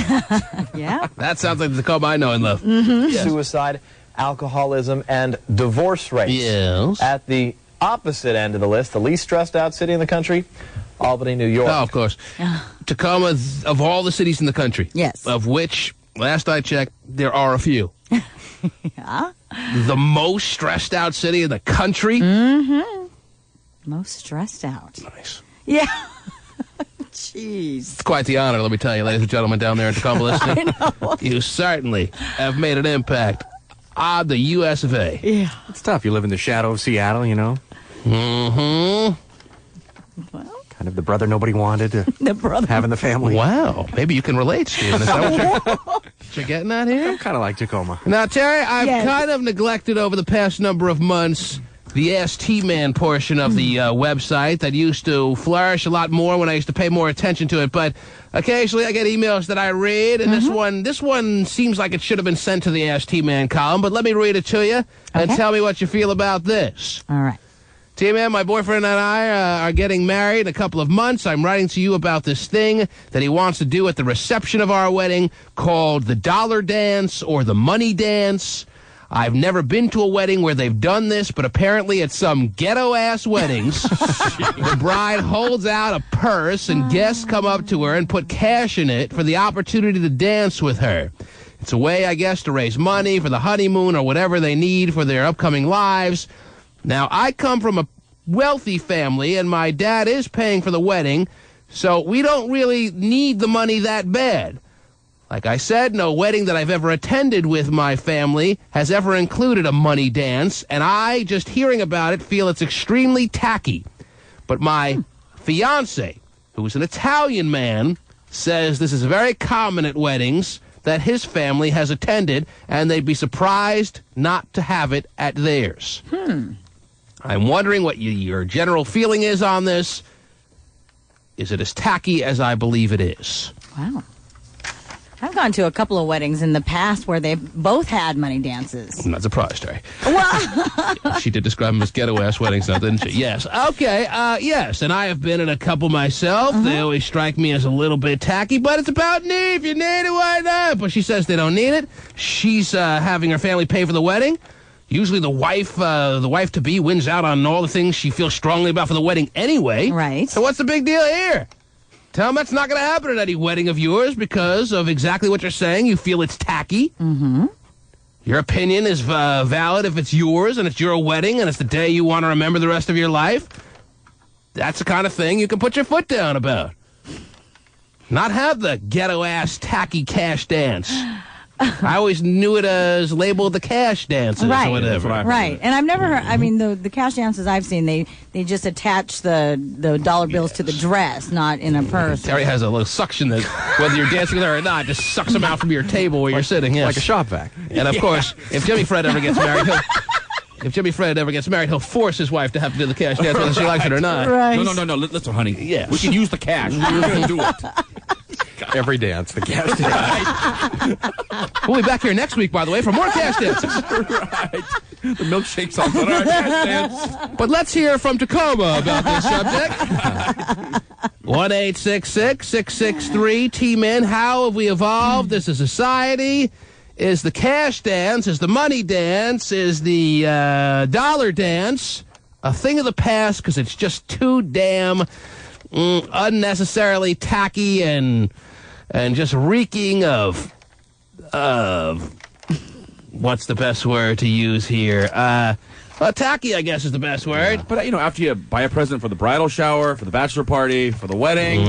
Yeah. That sounds like the Tacoma I know and love. Suicide alcoholism, and divorce rates. Yes. At the opposite end of the list, the least stressed out city in the country, Albany, New York. Oh, of course. Tacoma, of all the cities in the country. Yes. Of which, last I checked, there are a few. Yeah. The most stressed out city in the country. Mm-hmm. Most stressed out. Nice. Yeah. Jeez. It's quite the honor, let me tell you, ladies and gentlemen down there in Tacoma listening. I know. You certainly have made an impact on the U.S. of A. Yeah. It's tough. You live in the shadow of Seattle, you know. Mm-hmm. Well, kind of the brother nobody wanted to the brother have in the family. Wow. Maybe you can relate, Stephen. Is that what you're getting at here? I'm kind of like Tacoma. Now, Terry, I've Yes. kind of neglected over the past number of months the ST-Man portion of the website that used to flourish a lot more when I used to pay more attention to it. But occasionally I get emails that I read, and this one seems like it should have been sent to the ST-Man column. But let me read it to you and tell me what you feel about this. all right. T-Man, my boyfriend and I are getting married in a couple of months. I'm writing to you about this thing that he wants to do at the reception of our wedding called the dollar dance or the money dance. I've never been to a wedding where they've done this, but apparently at some ghetto-ass weddings, the bride holds out a purse and guests come up to her and put cash in it for the opportunity to dance with her. It's a way, I guess, to raise money for the honeymoon or whatever they need for their upcoming lives. Now, I come from a wealthy family, and my dad is paying for the wedding, so we don't really need the money that bad. Like I said, no wedding that I've ever attended with my family has ever included a money dance, and I, just hearing about it, feel it's extremely tacky. But my fiancé, who's an Italian man, says this is very common at weddings that his family has attended, and they'd be surprised not to have it at theirs. I'm wondering what your general feeling is on this. Is it as tacky as I believe it is? Wow. I've gone to a couple of weddings in the past where they've both had money dances. I'm not surprised, Terry. Well, She did describe them as ghetto-ass weddings now, didn't she? Yes. Okay, yes, and I have been in a couple myself. They always strike me as a little bit tacky, but it's about need. If you need it, why not? But she says they don't need it. She's having her family pay for the wedding. Usually the wife-to-be wins out on all the things she feels strongly about for the wedding anyway. Right. So what's the big deal here? Tell them that's not going to happen at any wedding of yours because of exactly what you're saying. You feel it's tacky. Mm-hmm. Your opinion is valid if it's yours and it's your wedding and it's the day you want to remember the rest of your life. That's the kind of thing you can put your foot down about. Not have the ghetto-ass tacky cash dance. I always knew it as labeled the cash dances right, or whatever. Right. And I've never heard, I mean, the cash dances I've seen, they just attach the dollar bills to the dress, not in a purse. Terry has a little suction that, whether you're dancing with her or not, just sucks them out from your table where you're sitting. Yes. Like a shop vac. And of course, if Jimmy Fred ever gets married, he'll force his wife to have to do the cash dance whether she likes it or not. Right. No. Listen, honey. Yes. We can use the cash. We're going to do it. Every dance, the cash dance. We'll be back here next week, by the way, for more cash dances. Right. The milkshake songs on our cash dance. But let's hear from Tacoma about this subject. 1-866-663-T-Men. How have we evolved as a society? Is the cash dance, is the money dance, is the dollar dance a thing of the past because it's just too damn unnecessarily tacky and just reeking of what's the best word to use here? Tacky, I guess, is the best word. Yeah. But, after you buy a present for the bridal shower, for the bachelor party, for the wedding,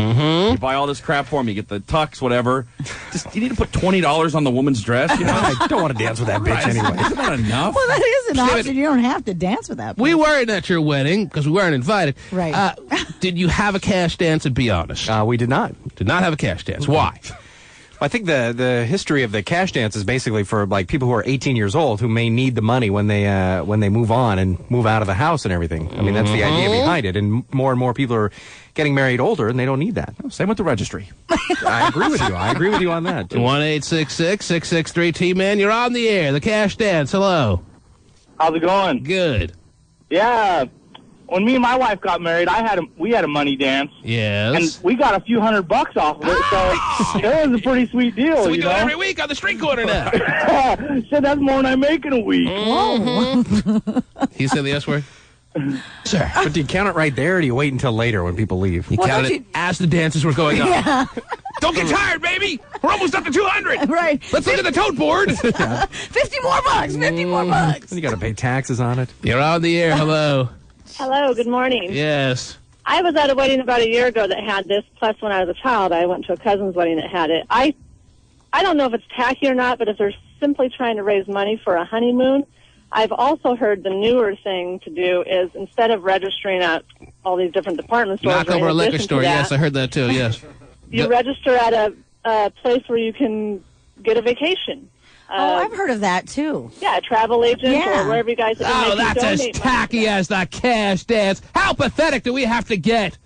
you buy all this crap for them, you get the tux, whatever. You need to put $20 on the woman's dress, I don't want to dance with that bitch anyway. Isn't that enough? Well, that is an option. You don't have to dance with that. We weren't at your wedding because we weren't invited. Right. Did you have a cash dance, and be honest? We did not. Did not have a cash dance. Why? I think the history of the cash dance is basically for like people who are 18 years old who may need the money when they move on and move out of the house and everything. I mean, that's the idea behind it. And more people are getting married older and they don't need that. Same with the registry. I agree with you. I agree with you on that. 1-866-663-T-Man. You're on the air. The cash dance. Hello. How's it going? Good. Yeah. when me and my wife got married, we had a money dance. Yes. And we got a few $100 off of it, so it was a pretty sweet deal. So we you do know? it every week on the street corner now. So that's more than I make in a week. He said the S word? Sir. But do you count it right there, or do you wait until later when people leave? He counted it as the dances were going on. Yeah. Don't get tired, baby. We're almost up to 200. Right. Let's look at the tote board. 50 more bucks. 50 more bucks. You got to pay taxes on it. You're on the air. Hello. Hello, good morning. Yes. I was at a wedding about a year ago that had this, plus when I was a child, I went to a cousin's wedding that had it. I don't know if it's tacky or not, but if they're simply trying to raise money for a honeymoon, I've also heard the newer thing to do is instead of registering at all these different department stores, Knock over a liquor store. Yes, I heard that too. Yes. You register at a place where you can get a vacation. I've heard of that too. Yeah, a travel agent or wherever you guys. Oh, that's as tacky as the cash dance. How pathetic do we have to get?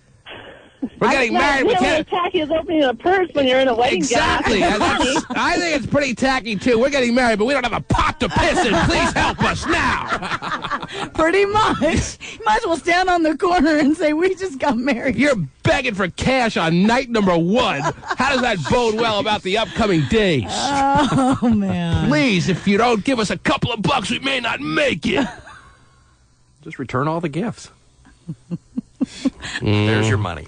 We're getting married. We can't. As tacky as opening a purse when you're in a wedding. Exactly. I think it's pretty tacky too. We're getting married, but we don't have a pot to piss in. Please help us now. Pretty much. You might as well stand on the corner and say, we just got married. You're begging for cash on night number 1. How does that bode well about the upcoming days? Oh, man. Please, if you don't give us a couple of bucks, we may not make it. Just return all the gifts. There's your money.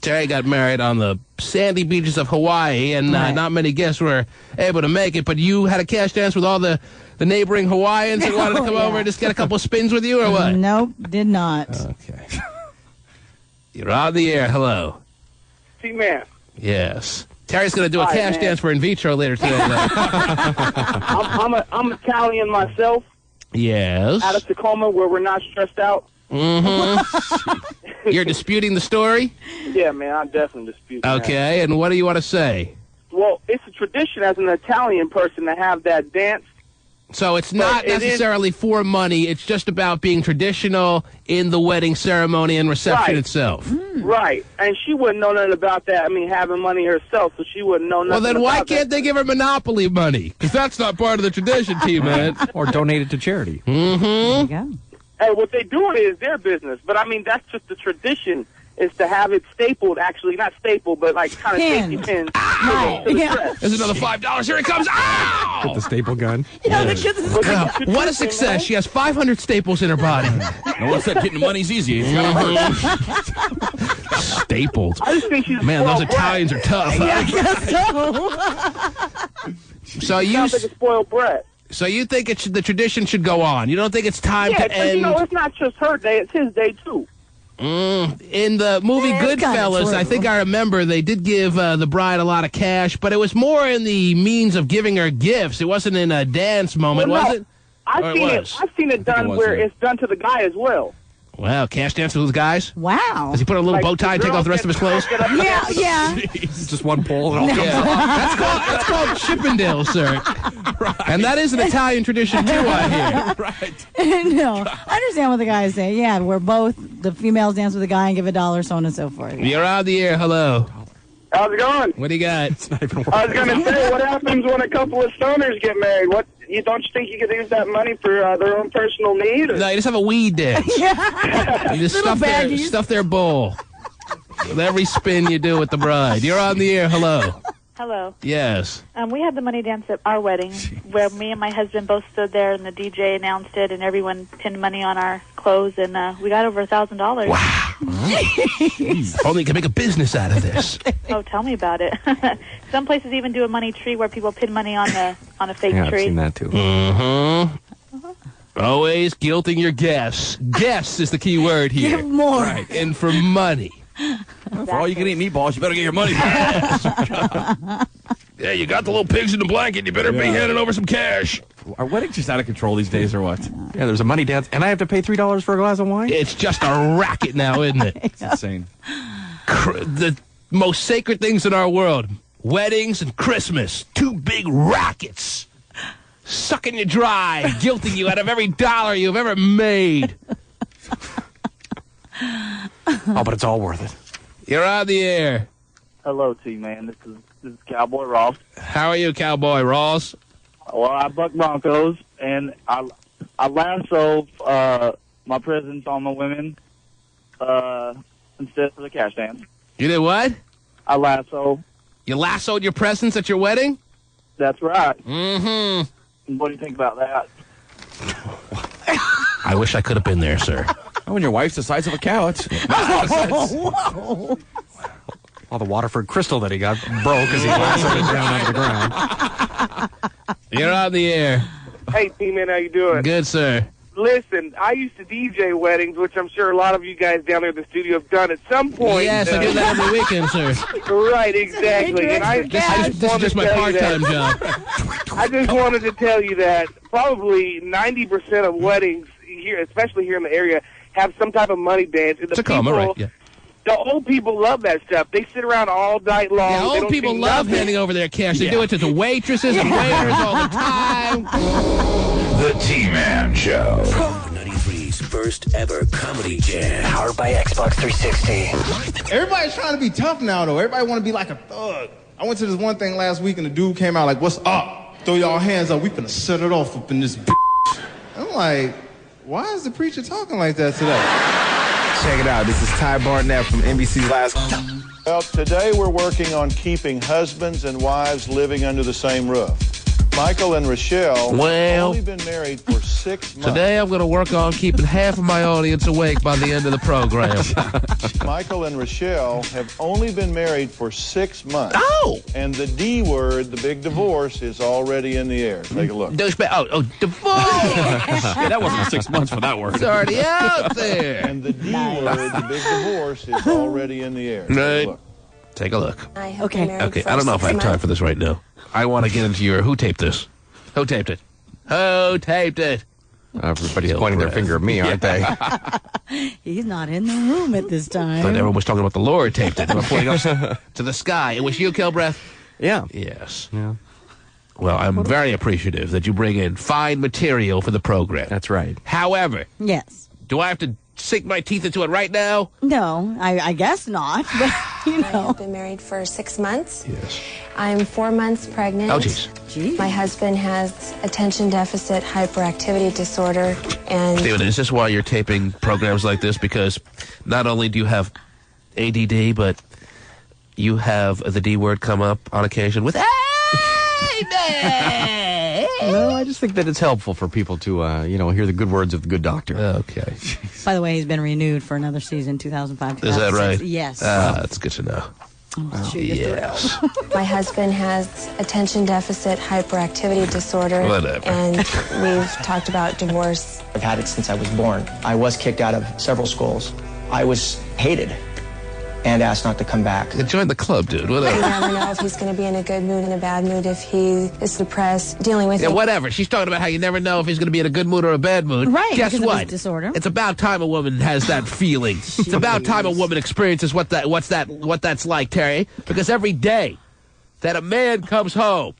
Terry got married on the sandy beaches of Hawaii, and not many guests were able to make it, but you had a cash dance with all the neighboring Hawaiians that wanted to come over and just get a couple of spins with you, or what? Nope, did not. Okay. You're on the air. Hello. T-Man. Yes. Terry's going to do a Hi, cash man. dance for in vitro later today. I'm Italian myself. Yes. Out of Tacoma, where we're not stressed out. Mm-hmm. You're disputing the story? Yeah, man, I'm definitely disputing that. Okay, and what do you want to say? Well, it's a tradition as an Italian person to have that dance. So it's not necessarily for money. It's just about being traditional in the wedding ceremony and reception itself. Right. And she wouldn't know nothing about that. I mean, having money herself, so she wouldn't know nothing Well, then why about can't they give her Monopoly money? Because that's not part of the tradition, T-Man. Or donate it to charity. Mm-hmm. Hey, what they doing is their business. But, I mean, that's just the tradition, is to have it stapled, actually. Not stapled, but, like, kind of safety pins. Ow! To the dress. There's another $5. Here it comes. Ow! With the staple gun. Yeah, the kids is Wow, what a success. She has 500 staples in her body. No one said getting money's easy. It's gotta hurt. Stapled. I just think she's Man, those spoiled Italians are tough. brat. Huh? I guess so. So you Sounds like a spoiled brat. So you think the tradition should go on? You don't think it's time Yeah, to end? you know, it's not just her day; it's his day too. In the movie Yeah, it's kinda Goodfellas, true. I think I remember they did give the bride a lot of cash, but it was more in the means of giving her gifts. It wasn't in a dance moment, Well, no, was it? I've Or seen it. was? I've seen it done was, where yeah. it's done to the guy as well. Wow, cash dance with those guys? Wow. Does he put on a little Like, bow tie and the take off the rest of his clothes? Yeah, yeah. Just one pole and all comes Yeah. off. That's called Chippendale, sir. And that is an Italian tradition, too, I hear. No, I understand what the guys say. Yeah, where both the females dance with the guy and give $1, so on and so forth. You're on the air. Hello. How's it going? What do you got? I was going to say, what happens when a couple of stoners get married? Don't you think you could use that money for their own personal need? Or? No, you just have a weed dance. You just stuff their bowl. With every spin you do with the bride. You're on the air. Hello. Hello. Yes. We had the money dance at our wedding where me and my husband both stood there and the DJ announced it and everyone pinned money on our clothes and we got over $1,000. Wow. Only you can make a business out of this. Oh, tell me about it. Some places even do a money tree where people pin money on a fake Yeah, I've tree. seen that too. Mm-hmm. Always guilting your guests. Guests is the key word here. Give more. Right. And for money. For all you can eat meatballs, you better get your money back. Yeah, you got the little pigs in the blanket. You better be handing over some cash. Are weddings just out of control these days, or what? Yeah, there's a money dance, and I have to pay $3 for a glass of wine? It's just a racket now, isn't it? It's insane. The most sacred things in our world. Weddings and Christmas. Two big rackets. Sucking you dry, guilting you out of every dollar you've ever made. Oh, but it's all worth it. You're on the air. Hello, T-Man. This is Cowboy Ross. How are you, Cowboy Ross? Well, I buck Broncos, and I lasso my presents on my women instead of the cash dance. You did what? I lasso. You lassoed your presents at your wedding? That's right. Mm-hmm. What do you think about that? I wish I could have been there, sir. Oh, when your wife's the size of a cow, it's... Whoa. All the Waterford crystal that he got broke because he lassoed it down onto the ground. You're on the air. Hey, T-Man, how you doing? Good, sir. Listen, I used to DJ weddings, which I'm sure a lot of you guys down there at the studio have done at some point. Yes, I do that every weekend, sir. Right, exactly. And This is just my part-time job. I just wanted to tell you that probably 90% of weddings here, especially here in the area, have some type of money dance. And It's a common, right? Yeah. The old people love that stuff. They sit around all night long. Yeah, They old don't people see love nothing. handing over their cash. They do it to the waitresses and waiters all the time. The T-Man Show. Pro 93's first ever comedy jam. Powered by Xbox 360. Everybody's trying to be tough now, though. Everybody want to be like a thug. I went to this one thing last week, and the dude came out like, "What's up? Throw y'all hands up. We finna set it off up in this bitch." I'm like, why is the preacher talking like that today? Check it out. This is Ty Barnett from NBC's Last. Well, today we're working on keeping husbands and wives living under the same roof. Michael and Rochelle have only been married for 6 months. Today I'm going to work on keeping half of my audience awake by the end of the program. Michael and Rochelle have only been married for 6 months. Oh! And the D word, the big divorce, is already in the air. Take a look. Divorce! Yeah, that wasn't 6 months for that word. It's already out there. And the D word, the big divorce, is already in the air. Right. Take a look. Okay. Okay, I don't know if I have time for this right now. I want to get into your... Who taped this? Who taped it? Who taped it? Everybody's pointing their finger at me, aren't they? He's not in the room at this time. But everyone was talking about the Lord taped it. They were pointing up to the sky. It was you, Kilbreath? Yeah. Yes. Yeah. Well, I'm very appreciative that you bring in fine material for the program. That's right. However, Yes. do I have to sink my teeth into it right now? No, I guess not. But, you I know. have been married for 6 months. Yes. I'm 4 months pregnant. Oh, jeez. My husband has attention deficit hyperactivity disorder, and David, is this why you're taping programs like this? Because not only do you have ADD, but you have the D word come up on occasion with amen. No, I just think that it's helpful for people to, hear the good words of the good doctor. Okay. By the way, he's been renewed for another season, 2005. Is that right? Yes. That's good to know. I'm sure you're thrilled. my husband has attention deficit hyperactivity disorder. Whatever. And we've talked about divorce. I've had it since I was born. I was kicked out of several schools. I was hated and asked not to come back. Join the club, dude. Whatever. You never know if he's going to be in a good mood and a bad mood, if he is depressed, dealing with Yeah, whatever. She's talking about how you never know if he's going to be in a good mood or a bad mood. Right, Guess because of his what? disorder. It's about time a woman has that feeling. It's about time a woman experiences what that's like, Terry. Because every day that a man comes home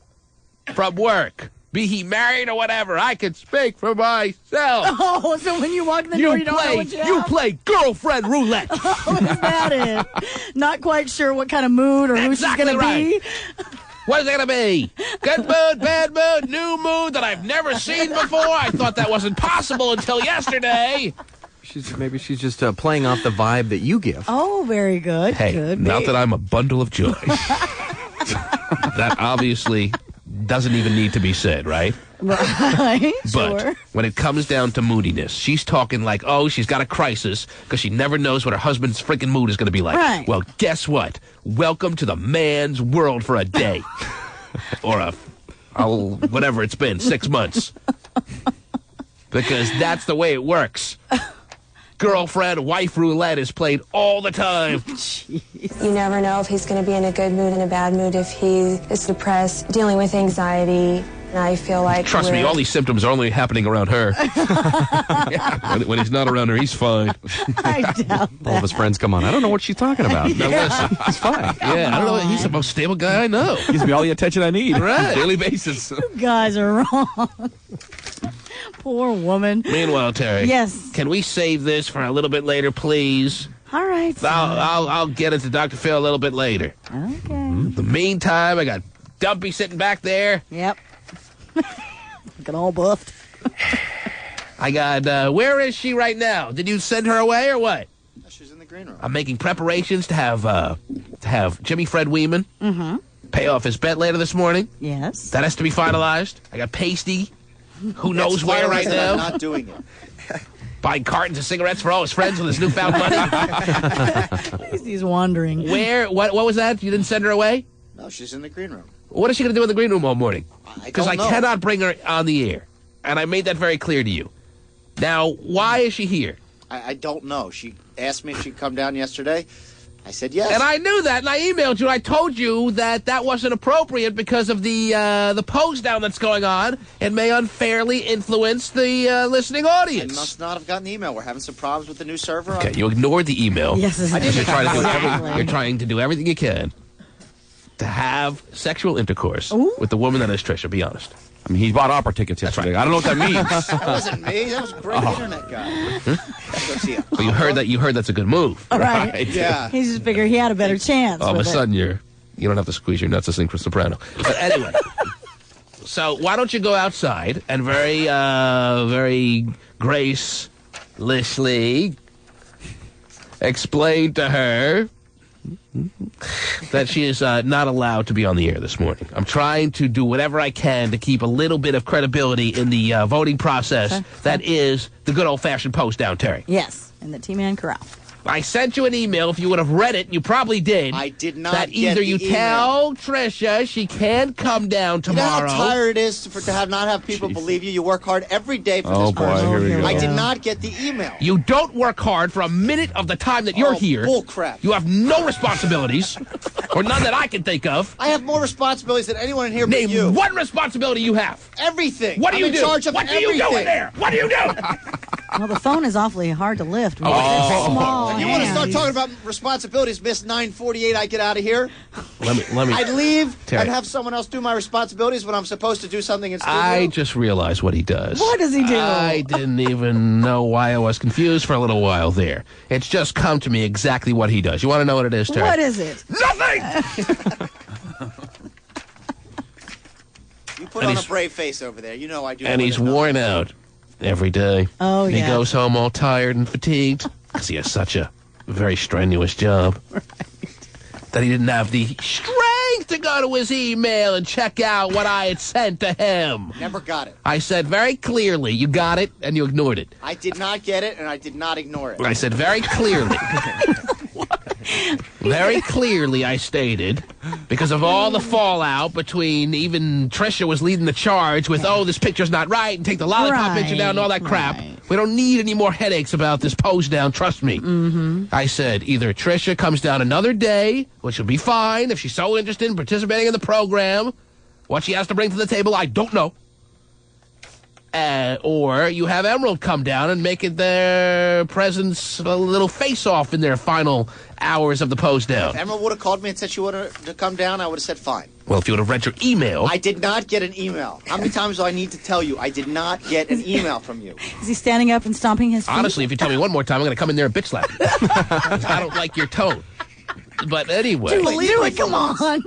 from work, be he married or whatever, I can speak for myself. Oh, so when you walk in the door, you don't know what you have? play girlfriend roulette. Oh, is that it? Not quite sure what kind of mood or who she's going to be? What is it going to be? Good mood, bad mood, new mood that I've never seen before? I thought that wasn't possible until yesterday. Maybe she's just playing off the vibe that you give. Oh, very good. Hey, Could not be. that I'm a bundle of joy. That obviously doesn't even need to be said, right? Right, But sure. when it comes down to moodiness, she's talking like, oh, she's got a crisis because she never knows what her husband's freaking mood is going to be like. Right. Well, guess what? Welcome to the man's world for a day. Or whatever it's been, 6 months. Because that's the way it works. Girlfriend, wife roulette is played all the time. You never know if he's going to be in a good mood and a bad mood, if he is depressed, dealing with anxiety. And I feel like Trust me, all these symptoms are only happening around her. When he's not around her, he's fine. I doubt that. All of his friends come on. I don't know what she's talking about. Now listen, He's fine. yeah, I don't know. He's the most stable guy I know. Gives me all the attention I need on Right. a daily basis. You guys are wrong. Poor woman. Meanwhile, Terry. Yes. Can we save this for a little bit later, please? All right. I'll get into Dr. Phil a little bit later. Okay. In the meantime, I got Dumpy sitting back there. Yep. Looking all buffed. I got, where is she right now? Did you send her away or what? She's in the green room. I'm making preparations to have Jimmy Fred Weeman pay off his bet later this morning. Yes. That has to be finalized. I got Pasty. Who knows where right now? I'm not doing it. Buying cartons of cigarettes for all his friends with his newfound money. He's wandering. Where? What was that? You didn't send her away? No, she's in the green room. What is she going to do in the green room all morning? Because I don't know. cannot bring her on the air. And I made that very clear to you. Now, why is she here? I don't know. She asked me if she'd come down yesterday. I said yes. And I knew that, and I emailed you. I told you that that wasn't appropriate because of the pose down that's going on. It may unfairly influence the listening audience. I must not have gotten the email. We're having some problems with the new server. Okay, you ignored the email. Yes, I did. You're trying to do everything you can to have sexual intercourse with the woman that is Trisha. Be honest. I mean, he bought opera tickets yesterday. Right. I don't know what that means. That wasn't me. That was a great internet guy. Go see him. Well, you heard that's a good move. Right. Yeah. He just figured he had a better chance. All of a with it. sudden, you don't have to squeeze your nuts to sing for soprano. But anyway, so why don't you go outside and very gracelessly explain to her that she is not allowed to be on the air this morning. I'm trying to do whatever I can to keep a little bit of credibility in the voting process that is the good old-fashioned post down, Terry. Yes, in the T-Man Corral. I sent you an email. If you would have read it, you probably did. I did not That get either the you email. tell Trisha she can't come down tomorrow. You know how tired it is to not have people believe you? You work hard every day for this boy, person. here we go. I did not get the email. You don't work hard for a minute of the time that you're here. Bull crap. You have no responsibilities, or none that I can think of. I have more responsibilities than anyone in here Name but you. one responsibility you have. Everything. What do I'm you in do? charge of What do everything. you do in there? What do you do? Well, the phone is awfully hard to lift. With small You want to start hands. talking about responsibilities? Miss 9:48, I get out of here. Let me. I'd leave Terry. and have someone else do my responsibilities when I'm supposed to do something in studio. I just realized what he does. What does he do? I didn't even know why I was confused for a little while there. It's just come to me exactly what he does. You want to know what it is, Terry? What is it? Nothing! You put And on a he's- brave face over there. You know I do. And know he's what it worn out every day. Oh, He yeah. goes home all tired and fatigued because he has such a very strenuous job that he didn't have the strength to go to his email and check out what I had sent to him. is. Never got it. I said very clearly, you got it, and you ignored it. I did not get it, and I did not ignore it. I said very clearly. Very clearly, I stated, because of all the fallout between even Trisha was leading the charge with, oh, this picture's not right, and take the lollipop picture down and all that crap. We don't need any more headaches about this pose down, trust me. I said either Trisha comes down another day, which will be fine if she's so interested in participating in the program. What she has to bring to the table, I don't know. Or you have Emerald come down and make it their presence a little face-off in their final hours of the pose down. If Emerald would have called me and said she wanted to come down, I would have said fine. Well, if you would have read your email... I did not get an email. How many times do I need to tell you? I did not get an email from you. Is he standing up and stomping his feet? Honestly, if you tell me one more time, I'm going to come in there and bitch slap you. I don't like your tone. But anyway... Do it, come on.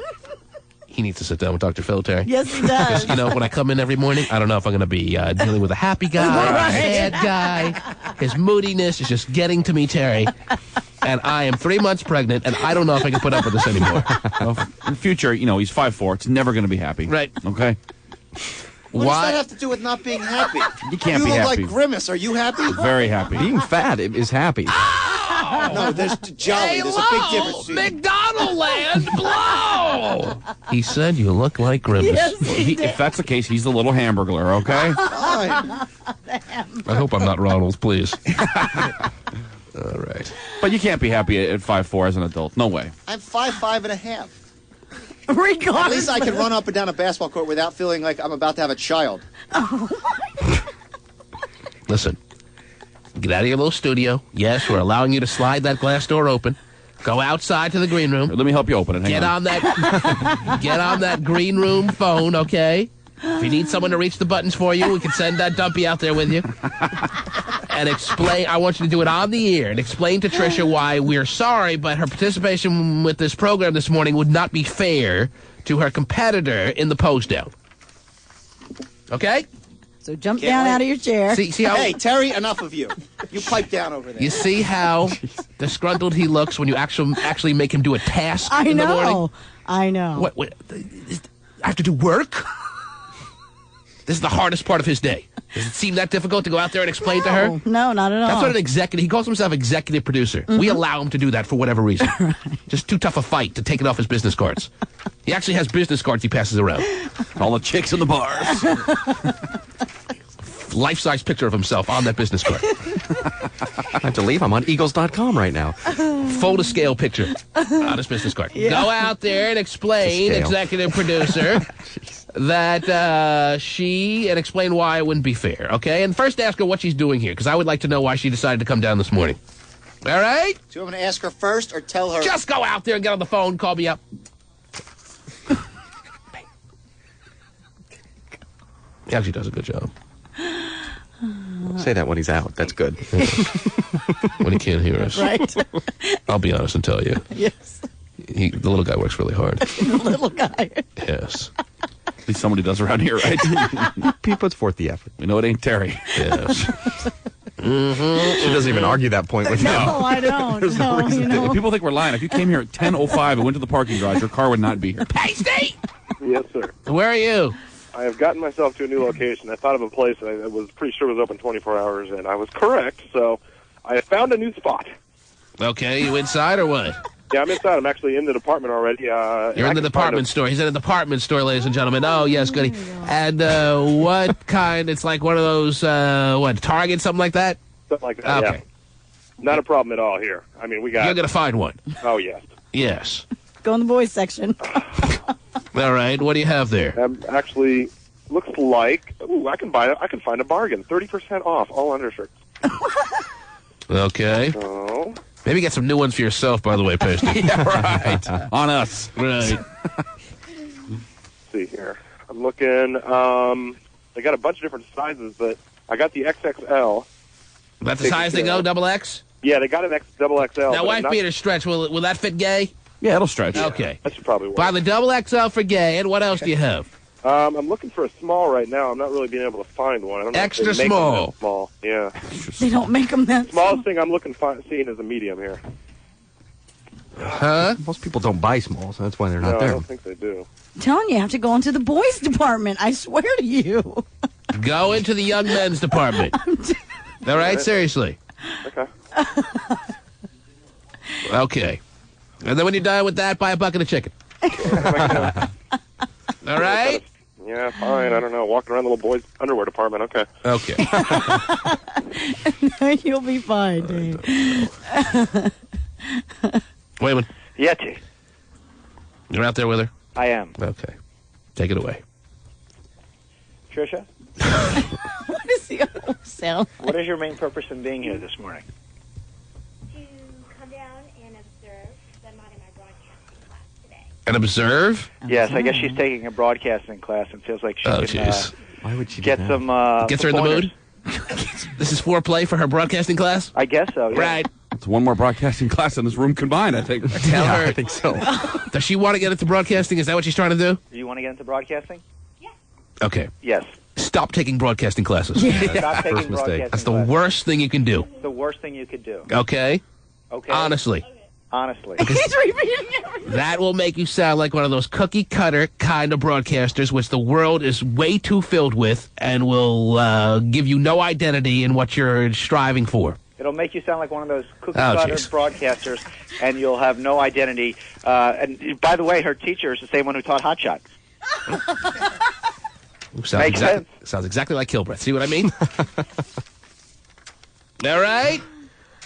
He needs to sit down with Dr. Phil, Terry. Yes, he does. Because, you know, when I come in every morning, I don't know if I'm going to be dealing with a happy guy, or a sad guy. His moodiness is just getting to me, Terry. And I am 3 months pregnant, and I don't know if I can put up with this anymore. Well, in the future, you know, he's 5'4". It's never going to be happy. Right. Okay? What does that have to do with not being happy? You can't be look happy. like Grimace. Are you happy? Very happy. Being fat is happy. No, there's jolly. Hey, There's a big difference. McDonald Land, blow! He said you look like Grimace. Yes, he did. If that's the case, he's the little hamburglar, okay? Fine. I hope I'm not Ronald, please. All right. But you can't be happy at 5'4" as an adult. No way. I'm 5'5" and a half. Regardless. At least I can run up and down a basketball court without feeling like I'm about to have a child. Listen, get out of your little studio. Yes, we're allowing you to slide that glass door open. Go outside to the green room. Let me help you open it. Hang Get on that green room phone, okay? If you need someone to reach the buttons for you, we can send that dumpy out there with you. And explain, I want you to do it on the air and explain to Trisha why we're sorry, but her participation with this program this morning would not be fair to her competitor in the pose down. Okay? So jump Can't down wait. out of your chair. See how Hey, Terry, enough of you. You pipe down over there. you see how disgruntled he looks when you actually make him do a task I in the morning? know. I know. What? I have to do work? This is the hardest part of his day. Does it seem that difficult to go out there and explain to her? No, not at all. That's what an executive. He calls himself executive producer. We allow him to do that for whatever reason. Just too tough a fight to take it off his business cards. He actually has business cards he passes around. All the chicks in the bars. Life-size picture of himself on that business card. I have to leave. I'm on Eagles.com right now. Full-to-scale picture on his business card. Yeah. Go out there and explain, To scale. executive producer, that and explain why it wouldn't be fair, okay? And first ask her what she's doing here, because I would like to know why she decided to come down this morning. All right? Do you want me to ask her first or tell her? Just go out there and get on the phone, call me up. He actually does a good job. Say that when he's out. That's good. When he can't hear us. Right. I'll be honest and tell you. Yes. The little guy works really hard. The little guy. Yes. At least somebody does around here, right? He puts forth the effort. We know it ain't Terry. Yes. She doesn't even argue that point with you. No, I don't. There's no reason you know. People think we're lying. If you came here at 10:05 and went to the parking garage, your car would not be here. Pasty! Yes, sir. Where are you? I have gotten myself to a new location. I thought of a place that I was pretty sure was open 24 hours, and I was correct. So I found a new spot. Okay, you inside or what? Yeah, I'm inside. I'm actually in the department already. You're in the department store. He's in a department store, ladies and gentlemen. Oh, yes, goody. And what kind? It's like one of those, Target, something like that? Something like that, Okay. yeah. Not a problem at all here. I mean, we got... You're going to find one. Oh, yes. Yes. Go in the boys section. All right, what do you have there? Actually, looks like... Ooh, I can find a bargain. 30% off all undershirts. Okay. So... Maybe get some new ones for yourself, by the way, Pasty. Yeah, right. On us. Right. Let's see here. I'm looking... they got a bunch of different sizes, but I got the XXL. That's as high as they go, double X? Yeah, they got an double XL. Now, but wife beater stretch, will that fit gay? Yeah, it'll stretch. Okay. That should probably work. Buy the double XL for gay, and what else do you have? I'm looking for a small right now. I'm not really being able to find one. I don't know if Extra they make them small. that small. Yeah. They don't make them that Smallest thing I'm seeing is a medium here. Huh? Most people don't buy small, so that's why they're No, not I there. don't think they do. I'm telling you have to go into the boys department. I swear to you. Go into the young men's department. All right, seriously. Okay. Okay. And then when you're done with that, buy a bucket of chicken. All right? Yeah, fine. I don't know. Walking around the little boys' underwear department. Okay. Okay. You'll be fine, Dave. Wait a minute. Yeti. You're out there with her? I am. Okay. Take it away. Trisha, What is the other sound? what is your main purpose in being here this morning? To come down and observe, because I'm not in my broadcasting class today. And observe? Yes, I guess she's taking a broadcasting class and feels like she Oh, can jeez. Why would she get do that? some Gets her in the pointers. mood? This is foreplay for her broadcasting class? I guess so, yeah. Right. It's one more broadcasting class in this room combined, I think. Tell her. I think so. Does she want to get into broadcasting? Is that what she's trying to do? Do you want to get into broadcasting? Okay. Yes. Stop taking broadcasting classes. Stop taking First mistake. broadcasting That's the classes. worst thing you can do. The worst thing you could do. Okay? Okay. Honestly. Honestly. He's repeating everything. That will make you sound like one of those cookie-cutter kind of broadcasters, which the world is way too filled with and will give you no identity in what you're striving for. It'll make you sound like one of those Oh, cookie-cutter jeez. broadcasters, and you'll have no identity. And by the way, her teacher is the same one who taught Hot Shot. Makes sense. Sounds exactly like Kilbreath. See what I mean? All right?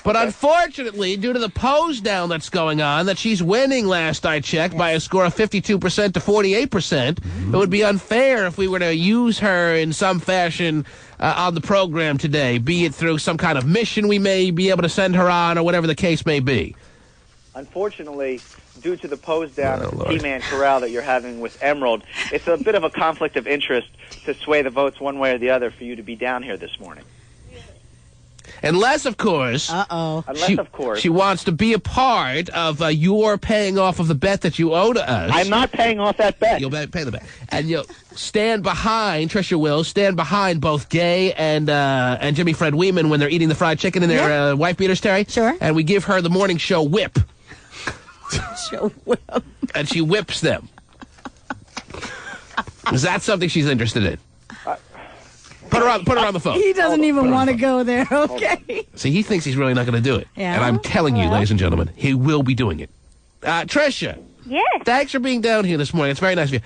But unfortunately, due to the pose down that's going on, that she's winning last I checked by a score of 52% to 48%, it would be unfair if we were to use her in some fashion on the program today, be it through some kind of mission we may be able to send her on or whatever the case may be. Unfortunately, due to the pose down Oh, at the Lord. He-Man Corral that you're having with Emerald, it's a bit of a conflict of interest to sway the votes one way or the other for you to be down here this morning. Unless, of course... She wants to be a part of your paying off of the bet that you owe to us. I'm not paying off that bet. You'll pay the bet. And you'll stand behind, Tricia will, stand behind both Gay and Jimmy Fred Weeman when they're eating the fried chicken in their wife beaters, Terry. Sure. And we give her the morning show whip. Show whip. And she whips them. Is that something she's interested in? Put her on the phone. He doesn't even want to go there, okay? See, he thinks he's really not going to do it. Yeah? And I'm telling you, ladies and gentlemen, he will be doing it. Tricia. Yes. Thanks for being down here this morning. It's very nice of you.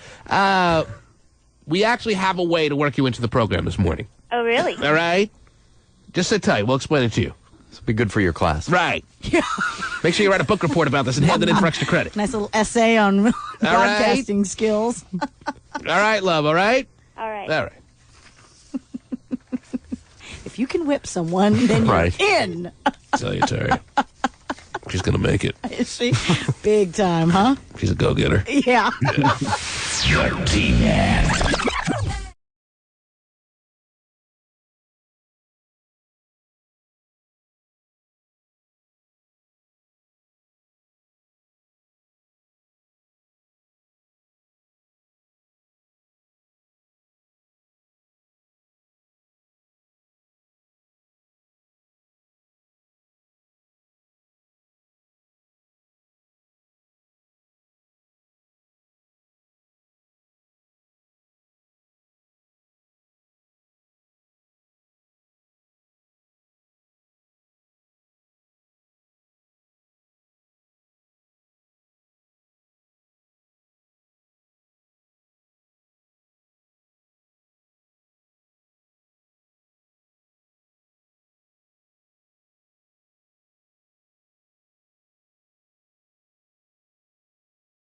We actually have a way to work you into the program this morning. Oh, really? All right? Just sit tight. We'll explain it to you. This will be good for your class. Right. Make sure you write a book report about this and hand it in for extra credit. Nice little essay on broadcasting skills. All right, love, all right? All right. All right. If you can whip someone, then you're in. Tell you, Terry. She's going to make it. Is she? Big time, huh? She's a go-getter. Yeah. The T-Man.